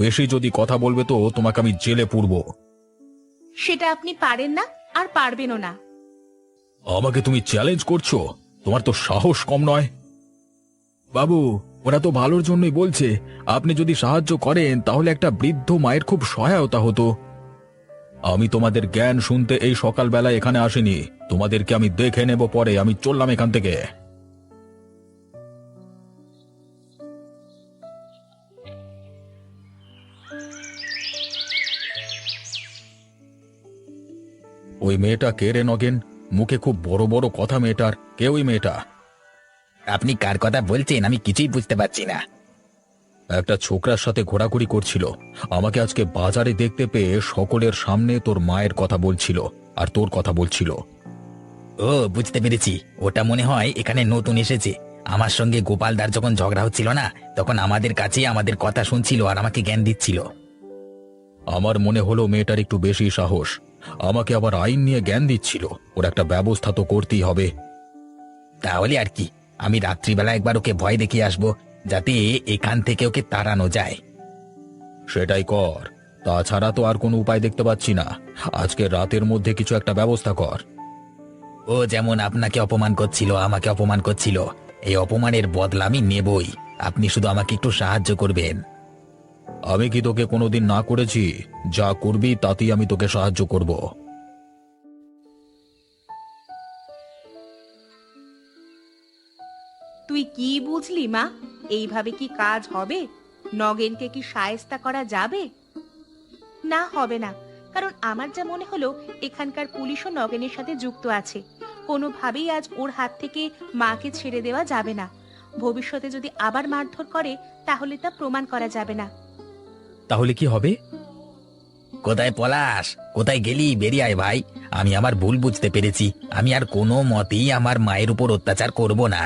বেশি যদি কথা বলবে তো তোমাকে আমি জেলে পুরবো। সেটা আপনি পারেন না আর পারবেনও না। আমাকে তুমি চ্যালেঞ্জ করছো? তোমার তো সাহস কম নয়। বাবু, ওরা তো ভালোর জন্যই বলছে। আপনি যদি সাহায্য করেন তাহলে একটা বৃদ্ধ মায়ের খুব সহায়তা হতো। আমি তোমাদের জ্ঞান শুনতে এই সকালবেলা এখানে আসিনি। তোমাদেরকে আমি দেখে নেব পরে। আমি চললাম এখান থেকে। ওই মেয়েটা কে রে নগেন? মুখে খুব বড় বড় কথা মেয়েটার। কে ওই মেয়েটা? আপনি কার কথা বলছেন আমি কিছুই বুঝতে পারছি না। একটা ছোকরার সাথে ঘোরাঘুরি করছিল। আমাকে আজকে বাজারে দেখতে পেয়ে সকলের সামনে তোর মায়ের কথা বলছিল আর তোর কথা বলছিল। ও বুঝতে পেরেছি, ওটা মনে হয় এখানে নতুন এসেছে। আমার সঙ্গে গোপালদার যখন ঝগড়া হচ্ছিল না, তখন আমাদের কাছে আমাদের কথা শুনছিল আর আমাকে জ্ঞান দিচ্ছিল। আমার মনে হলো মেয়েটার একটু বেশি সাহস। আমাকে আবার আইন নিয়ে জ্ঞান দিচ্ছিল। ওর একটা ব্যবস্থা তো করতেই হবে। তাহলে আর কি, আমি রাত্রিবেলা একবার ওকে ভয় দেখিয়ে আসবো, যাতে এখান থেকে ওকে তাড়ানো যায়। সেটাই কর। তাছাড়া তো আর কোনো উপায় দেখতে পাচ্ছি না। আজকে রাতের মধ্যে কিছু একটা ব্যবস্থা কর। ও যেমন আপনাকে অপমান করছিল, আমাকে অপমান করছিল, এই অপমানের বদলা আমি নেবই। আপনি শুধু আমাকে একটু সাহায্য করবেন। আমি কি তোকে কোনোদিন না করেছি? যা করবি তাতেই আমি তোকে সাহায্য করব। তুই কি বুঝলি মা? এইভাবে কি কাজ হবে? নগেনকে কি সায়স্তা করা যাবে? না, হবে না। কারণ আমার যা মনে হলো এখানকার পুলিশও নগেনের সাথে যুক্ত আছে। কোনোভাবেই আজ ওর হাত থেকে মাকে ছেড়ে দেওয়া যাবে না। ভবিষ্যতে যদি আবার মারধর করে তাহলে তা প্রমাণ করা যাবে না। তাহলে কি হবে? কোথায় পলাশ? কোথায় গেলি? বেরিয়ে আয় ভাই। আমি আমার ভুল বুঝতে পেরেছি। আমি আর কোনো মতেই আমার মায়ের উপর অত্যাচার করব না।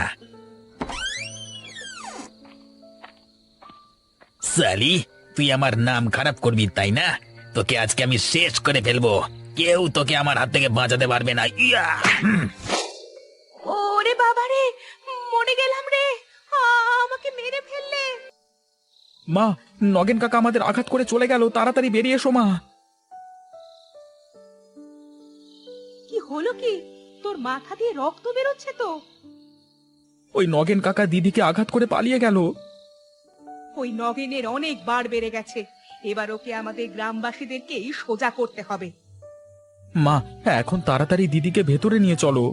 সালি, তুই আমার নাম খারাপ করবি তাই না? তোকে আজকে আমি শেষ করে ফেলবো। কেউ তোকে আমার হাত থেকে বাঁচাতে পারবে না। ইয়া! ওরে বাবা রে, মরে গেলাম রে। আমাকে মেরে ফেললে। মা, নগেন কাকা আমাদের আঘাত করে চলে গেল। তাড়াতাড়ি বেরিয়ে এসো মা। কি হলো কি? তোর মাথা দিয়ে রক্ত বেরোচ্ছে তো। ওই নগেন কাকা দিদিকে আঘাত করে পালিয়ে গেল। ওই নগেনের অনেক বার বেড়ে গেছে। এবার ওকে আমাদের গ্রামবাসীদেরকেই সোজা করতে হবে। মা, এখন তাড়াতাড়ি দিদিকে ভেতরে নিয়ে চলো।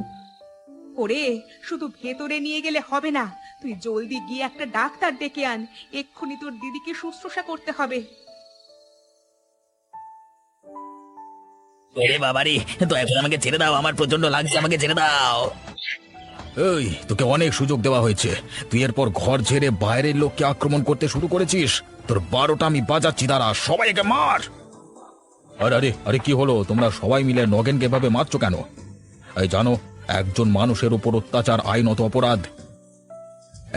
ওরে, শুধু ভেতরে নিয়ে গেলে হবে না। তুই জলদি গিয়ে একটা ডাক্তার ডেকে আন। এক্ষুনি তোর দিদিকে শুশ্রূষা করতে হবে। ওরে বাবারে, তো এখন আমাকে ছেড়ে দাও। আমার প্রচন্ড লাগছে, আমাকে ছেড়ে দাও। এই, তোকে অনেক সুযোগ দেওয়া হয়েছে। তুই এরপর ঘর ছেড়ে বাইরের লোককে আক্রমণ করতে শুরু করেছিস। তোর 12টা আমি বাজাচ্ছি, দাঁড়া। সবাইকে মার। আরে আরে আরে, কি হলো? তোমরা সবাই মিলে নগেনকে এভাবে মারছো কেন? এই জানো, একজন মানুষের উপর অত্যাচার আইনত অপরাধ।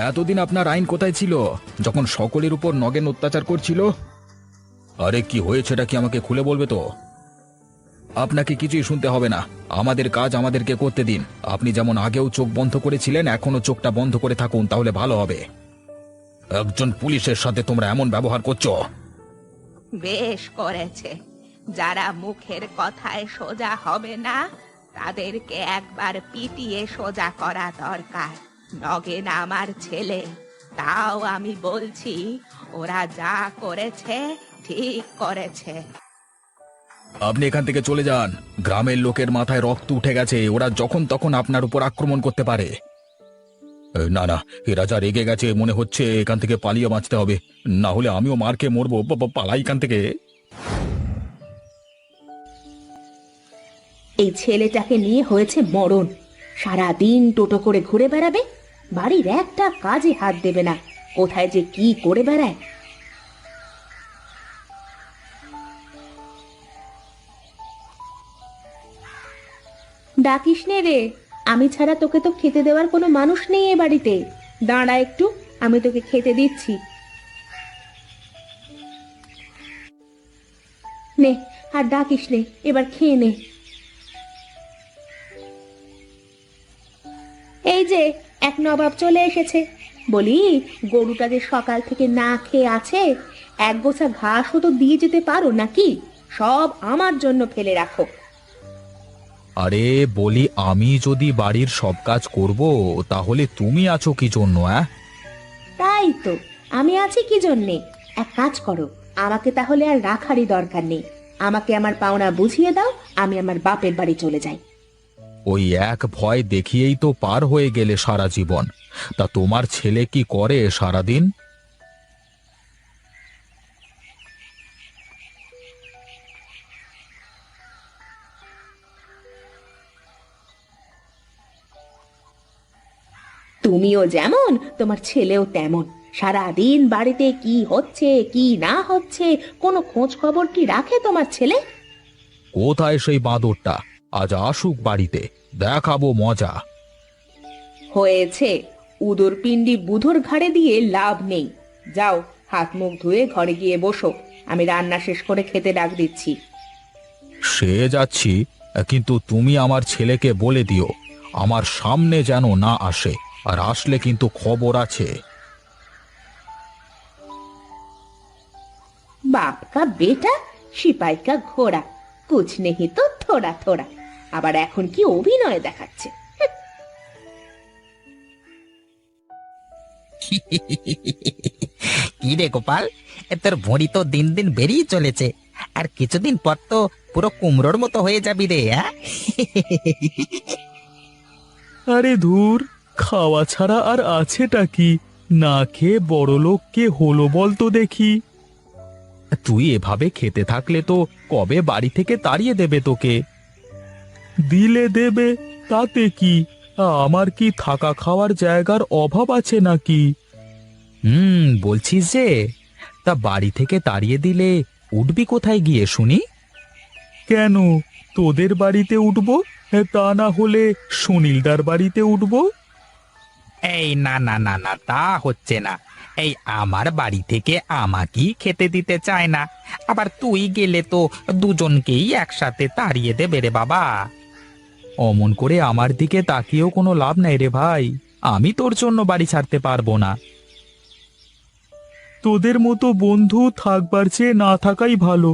এতদিন আপনার আইন কোথায় ছিল যখন সকলের উপর নগেন অত্যাচার করছিল? আরে কি হয়েছেটা কি আমাকে খুলে বলবে তো? আপনাকে কিছুই শুনতে হবে না। আমাদের কাজ আমাদেরকে করতে দিন। আপনি যেমন আগেও চোখ বন্ধ করেছিলেন, এখনো চোখটা বন্ধ করে থাকুন, তাহলে ভালো হবে। একজন পুলিশের সাথে তোমরা এমন ব্যবহার করছো। বেশ করেছে। যারা মুখের কথায় সোজা হবে না তাদেরকে একবার পিটিয়ে সোজা করা দরকার। নগেন আমার ছেলে, তাও আমি বলছি ওরা যা করেছে ঠিক করেছে। আপনি এখান থেকে চলে যান। গ্রামের লোকের মাথায় রক্ত উঠে গেছে, ওরা যখন তখন আপনার উপর আক্রমণ করতে পারে। না না, এরা যা রেগে গেছে মনে হচ্ছে এখান থেকে পালিয়ে বাঁচতে হবে, না হলে আমিও মারকে মরবো। পালাই এখান থেকে। এই ছেলেটাকে নিয়ে হয়েছে মরণ। সারাদিন টোটো করে ঘুরে বেড়াবে, বাড়ির একটা কাজে হাত দেবে না, কোথায় যে কি করে বেড়ায়। ডাকিস নে রে, আমি ছাড়া তোকে তো খেতে দেওয়ার কোনো মানুষ নেই এ বাড়িতে। দাঁড়া একটু, আমি তোকে খেতে দিচ্ছি। নে, আর ডাকিস নে, এবার খেয়ে নে। এই যে এক নবাব চলে এসেছে। বলি, গরুটা যে সকাল থেকে না খেয়ে আছে, এক গোছা ঘাসও তো দিয়ে যেতে পারো নাকি? সব আমার জন্য ফেলে রাখো। আরে বলি, আমি যদি বাড়ির সব কাজ করব তাহলে তুমি আছো কি জন্য? তাই তো, আমি আছি কি জন্যে। এক কাজ করো, আমাকে তাহলে আর রাখারই দরকার নেই। আমাকে আমার পাওনা বুঝিয়ে দাও, আমি আমার বাপের বাড়ি চলে যাই। ওই এক ভয় দেখিয়েই তো পার হয়ে গেলে সারা জীবন। তা তোমার ছেলে কি করে সারাদিন? তুমিও যেমন, তোমার ছেলেও তেমন। সারাদিন বাড়িতে কি হচ্ছে কি না হচ্ছে কোনো খোঁজ খবর কি রাখে তোমার ছেলে? কোথায় সেই বাঁদরটা? আজ আসুক বাড়িতে, দেখাবো মজা। হয়েছে, উদর পিণ্ডি বুধর ঘাড়ে দিয়ে লাভ নেই। যাও, হাত মুখ ধুয়ে ঘরে গিয়ে বসো, আমি রান্না শেষ করে খেতে ডাক দিচ্ছি। সে যাচ্ছি, কিন্তু তুমি আমার ছেলেকে বলে দিও আমার সামনে যেন না আসে, আর আসলে কিন্তু খবর আছে। बाप का बेटा সিপাই কা ঘোড়া, কুছ নেহি তো থোড়া থোড়া। আবার এখন কি অভিনয় দেখাচ্ছে। কি রে গোপাল, তোর ভুঁড়ি তো দিন দিন বেরিয়ে চলেছে, আর কিছুদিন পর তো পুরো কুমড়োর মতো হয়ে যাবি রে। আরে ধুর, খাওয়া ছাড়া আর আছেটা কি? না খেয়ে বড়লোক কে হলো বল তো দেখি। তুই এভাবে খেতে থাকলে তো কবে বাড়ি থেকে তাড়িয়ে দেবে তোকে। দিলে দেবে, তাতে কি? আমার কি থাকা খাওয়ার জায়গার অভাব আছে নাকি? বলছিস যে, তা বাড়ি থেকে তাড়িয়ে দিলে উঠবি কোথায় গিয়ে শুনি? কেন, তোদের বাড়িতে উঠবো, তা না হলে সুনীলদার বাড়িতে উঠবো। এই না না না না, তা হচ্ছে না। এই আমার বাড়ি থেকে আমাকেই খেতে দিতে চায় না, আবার তুই গেলে তো দুজনকেই একসাথে তাড়িয়ে দেবে রে বাবা। অমন করে আমার দিকে তাকিয়েও কোনো লাভ নাই রে ভাই, আমি তোর জন্য বাড়ি ছাড়তে পারবো না। তোদের মতো বন্ধু থাকবার চেয়ে না থাকাই ভালো।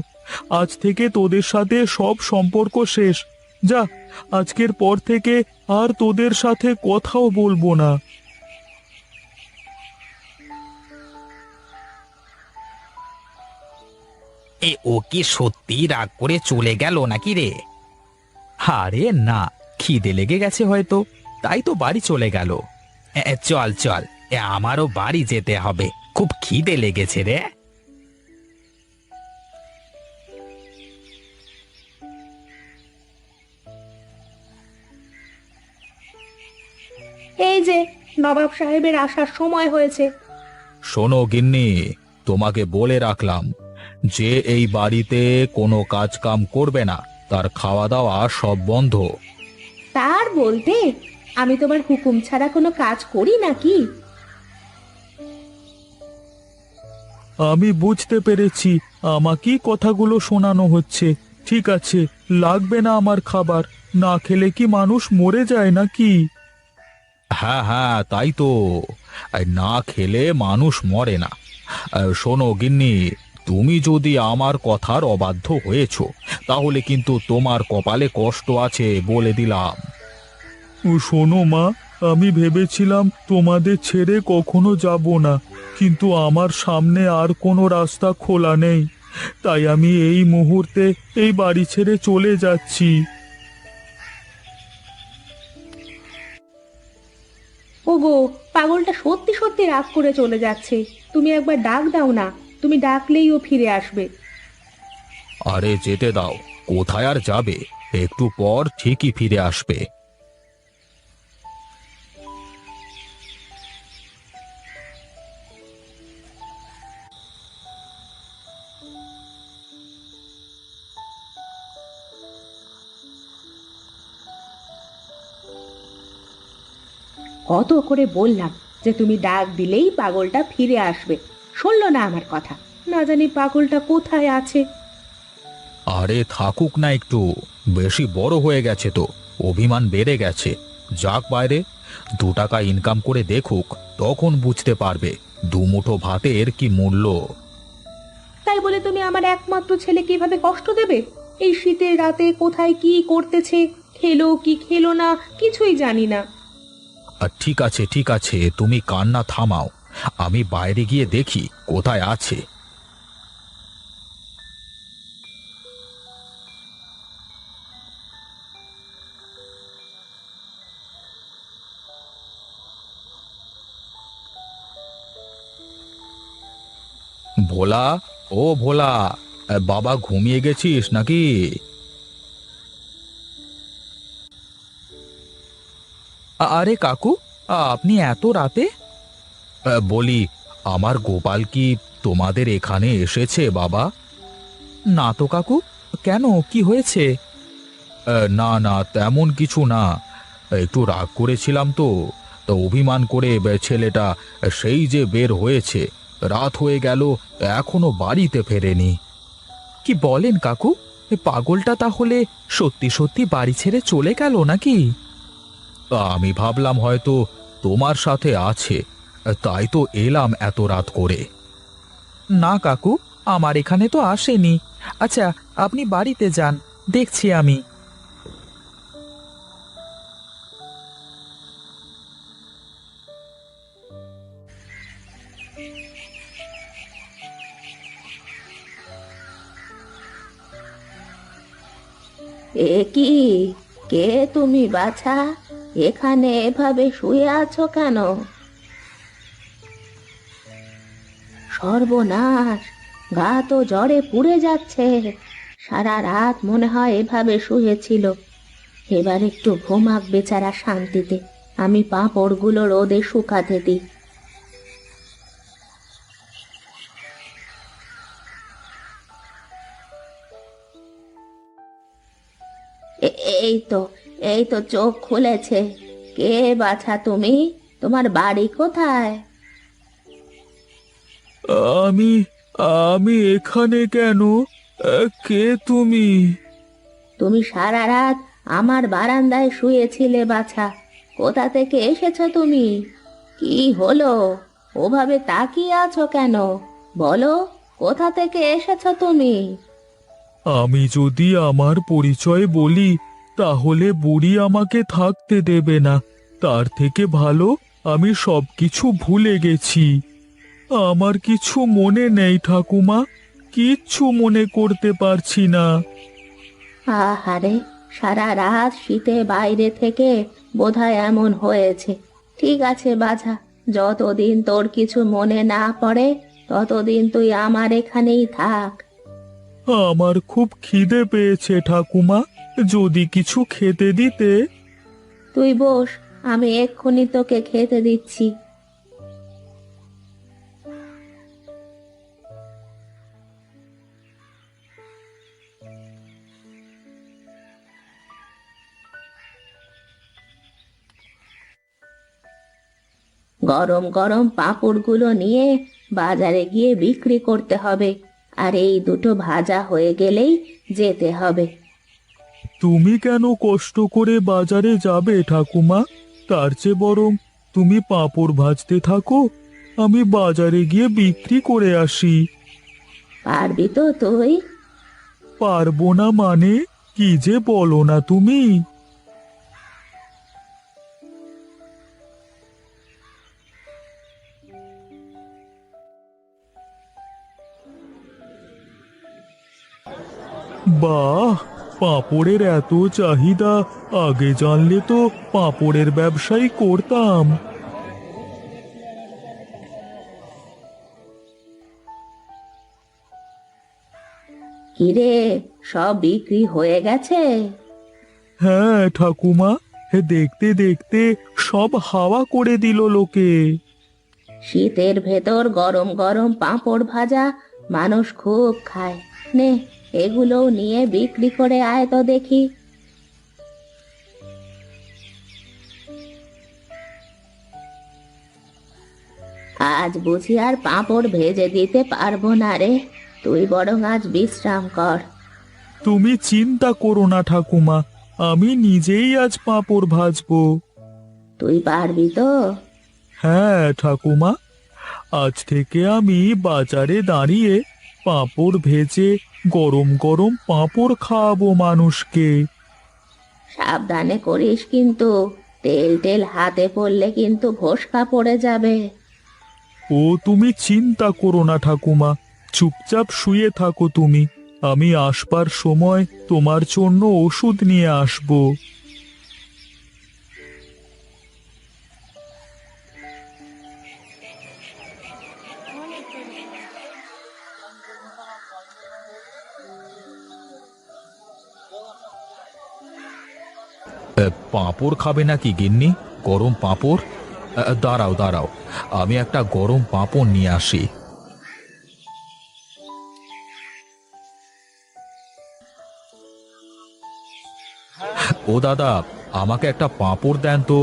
আজ থেকে তোদের সাথে সব সম্পর্ক শেষ। যা, আজকের পর থেকে আর তোদের সাথে কথাও বলবো না। ও কি সত্যি রাগ করে চলে গেল নাকি রে? আরে না, খিদে লেগে গেছে হয়তো, তাই তো বাড়ি চলে গেল। চল চল, আমারও বাড়ি যেতে হবে, খুব খিদে লেগেছে রে। এই যে নবাব সাহেবের আসার সময় হয়েছে। শোনো গিন্নি, তোমাকে বলে রাখলাম, যে এই বাড়িতে কোনো কাজ কাম করবে না তার খাওয়া দাওয়া সব বন্ধ। তার বলতে, আমি তোমার হুকুম ছাড়া কোনো কাজ করি নাকি? আমি বুঝতে পেরেছি, আমাকেই কথাগুলো শোনানো হচ্ছে। ঠিক আছে, লাগবে না আমার খাবার, না খেলে কি মানুষ মরে যায় নাকি? হ্যাঁ হ্যাঁ, তাই তো, না খেলে মানুষ মরে না। শোনো গিন্নি, তুমি যদি আমার কথার অবাধ্য হয়েছো তাহলে কিন্তু তোমার কপালে কষ্ট আছে বলে দিলাম। শোনো মা, আমি ভেবেছিলাম তোমাদের ছেড়ে কখনো যাব না, কিন্তু আমার সামনে আর কোনো রাস্তা খোলা নেই, তাই আমি এই মুহূর্তে এই বাড়ি ছেড়ে চলে যাচ্ছি। ওগো, পাগলটা সত্যি সত্যি রাগ করে চলে যাচ্ছে। তুমি একবার ডাক দাও না, তুমি ডাকলেই ও ফিরে আসবে। আরে যেতে দাও, কোথায় আর যাবে, একটু পর ঠিকই ফিরে আসবে। কত করে বললাম যে তুমি ডাক দিলেই পাগলটা ফিরে আসবে, শুনলো না আমার কথা। না জানি পাগলটা কোথায় আছে। আরে থাকুক না একটু, বেশি বড় হয়ে গেছে তো, অভিমান বেড়ে গেছে। যাক বাইরে, 2 টাকা ইনকাম করে দেখুক, তখন বুঝতে পারবে দুমুঠো ভাতের কি মূল্য। তাই বলে তুমি আমার একমাত্র ছেলে কিভাবে কষ্ট দেবে? এই শীতের রাতে কোথায় কি করতেছে, খেলো কি খেলো না কিছুই জানি না। আর ঠিক আছে ঠিক আছে, তুমি কান্না থামাও, আমি বাইরে গিয়ে দেখি কোথায় আছে। ভোলা, ও ভোলা, বাবা ঘুমিয়ে গেছিস নাকি? আরে কাকু, আপনি এত রাতে? বলি, আমার গোপাল কি তোমাদের এখানে এসেছে বাবা? না তো কাকু, কেন, কি হয়েছে? না না, তেমন কিছু না, একটু রাগ করেছিলাম তো, অভিমান করে ছেলেটা সেই যে বের হয়েছে, রাত হয়ে গেল, এখনো বাড়িতে ফেরেনি। কি বলেন কাকু, পাগলটা তাহলে সত্যি সত্যি বাড়ি ছেড়ে চলে গেল নাকি? আমি ভাবলাম হয়তো তোমার সাথে আছে, তাই তো এলাম এত রাত করে। না কাকু, আমার এখানে তো আসেনি। আচ্ছা, আপনি বাড়িতে যান, দেখছি আমি। এ কি, কে তুমি বাছা? এখানে এভাবে শুয়ে আছো কেন? সর্বনাশ, গা তো জ্বরে পুড়ে যাচ্ছে। সারা রাত মনে হয় এভাবে শুয়েছিল। এবার একটু ঘুমাক বেচারা শান্তিতে, আমি পাঁপড়গুলো রোদে শুকাতে দিই। এই তো, এই তো চোখ খুলেছে। কে বাছা তুমি? তোমার বাড়ি কোথায়? আমি আমি এখানে কেন? কে তুমি? তুমি সারা রাত আমার বারান্দায় শুয়েছিলে বাছা। কোথা থেকে এসেছো তুমি? কি হলো, ওভাবে তাকিয়ে আছো কেন? বলো, কোথা থেকে এসেছো তুমি? আমি যদি আমার পরিচয় বলি, তাহলে বুড়ি আমাকে থাকতে দেবে না। তার থেকে ভালো আমি সবকিছু ভুলে গেছি। আমার কিছু মনে নেই ঠাকুমা, কিচ্ছু মনে করতে পারছি না। আহারে, সারা রাত শীতে বাইরে থেকে বোধহয় এমন হয়েছে। ঠিক আছে বাছা, যতদিন তোর কিছু মনে না পড়ে ততদিন তুই আমার এখানেই থাক। আমার খুব খিদে পেয়েছে ঠাকুমা, যদি কিছু খেতে দিতে। তুই বস, আমি এক্ষুনি তোকে খেতে দিচ্ছি। গরম গরম পাঁপড়গুলো নিয়ে বাজারে গিয়ে বিক্রি করতে হবে, আর এই দুটো ভাজা হয়ে গেলেই যেতে হবে। তুমি কেন কষ্ট করে বাজারে যাবে ঠাকুমা? তার চেয়ে বরং তুমি পাঁপড় ভাজতে থাকো, আমি বাজারে গিয়ে বিক্রি করে আসি। পারবি তো তুই? পারবো না মানে, কি যে বলো না তুমি। বাহ, পাঁপড়ের এত চাহিদা! আগে জানলে তো পাঁপড়ের ব্যবসাই করতাম। কিরে, সব বিক্রি হয়ে গেছে? হ্যাঁ ঠাকুমা, দেখতে দেখতে সব হাওয়া করে দিল লোকে। শীতের ভেতর গরম গরম পাঁপড় ভাজা মানুষ খুব খায়। নে, এগুলোও নিয়ে বিক্রি করে আয় তো দেখি। আজ বুঝি আর পাঁপড় ভেজে দিতে পারবো না রে, তুই বরং আজ বিশ্রাম কর। তুমি চিন্তা করো না ঠাকুমা, আমি নিজেই আজ পাঁপড় ভাজবো। তুই পারবি তো? হ্যাঁ ঠাকুমা, আজ থেকে আমি বাজারে দাঁড়িয়ে পাঁপড় ভেজে গরম গরম পাঁপড় খাওয়াবো মানুষকে। সাবধানে করিস কিন্তু, তেল টেল হাতে পড়লে কিন্তু ফোসকা পড়ে যাবে। ও তুমি চিন্তা করো না ঠাকুমা, চুপচাপ শুয়ে থাকো তুমি। আমি আসবার সময় তোমার জন্য ওষুধ নিয়ে আসবো। পাঁপড় খাবে নাকি গিন্নি? গরম পাঁপড়? দাঁড়াও দাঁড়াও, আমি একটা গরম পাঁপড় নিয়ে আসি। ও দাদা, আমাকে একটা পাঁপড় দেন তো।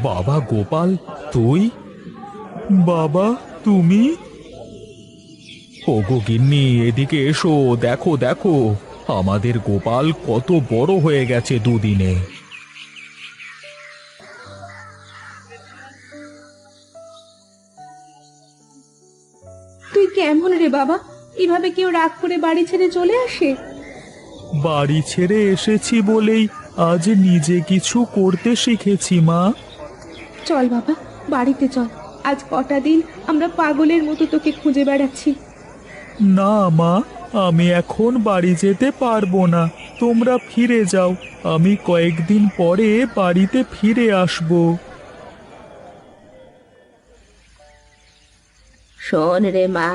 বাবা গোপাল, তুই? বাবা তুমি? ওগো গিন্নি, এদিকে এসো, দেখো দেখো, আমাদের গোপাল কত বড় হয়ে গেছে দুদিনে। তুই কেমন রে বাবা? এভাবে কেউ রাগ করে বাড়ি ছেড়ে চলে আসে? বাড়ি ছেড়ে এসেছি বলেই আজ নিজে কিছু করতে শিখেছি মা। চল বাবা, বাড়িতে চল। আজ কটা দিন আমরা পাগলের মতো তোকে খুঁজে বেড়াচ্ছি। না মা, আমি এখন বাড়ি যেতে পারবো না, তোমরা ফিরে যাও, আমি কয়েকদিন পরে বাড়িতে ফিরে আসবো। শোন রে মা,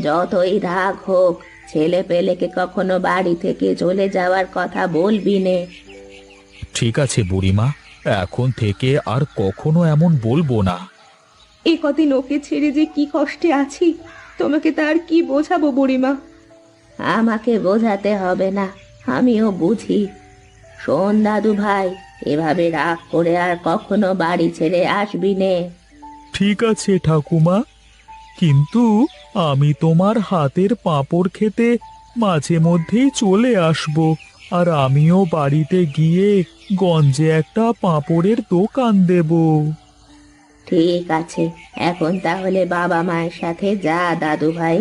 যতই রাগ হোক, ছেলে পেলেকে কখনো বাড়ি থেকে চলে যাওয়ার কথা বলবি নে। ঠিক আছে বুড়িমা, এখন থেকে আর কখনো এমন বলবো না। এ কদিন ওকে ছেড়ে যে কি কষ্টে আছি, তোমাকে তার কি বোঝাবো বুড়িমা? আমাকে বোঝাতে হবে না, আমিও বুঝি। শোন দাদু ভাই, এভাবে রাগ করে আর কখনো বাড়ি ছেড়ে আসবি নে। ঠিক আছে ঠাকুমা, কিন্তু আমি তোমার হাতের পাঁপড় খেতে মাঝে মধ্যেই চলে আসবো, আর আমিও বাড়িতে গিয়ে গঞ্জে একটা পাঁপড়ের দোকান দেব। ঠিক আছে, এখন তাহলে বাবা মায়ের সাথে যা দাদু ভাই।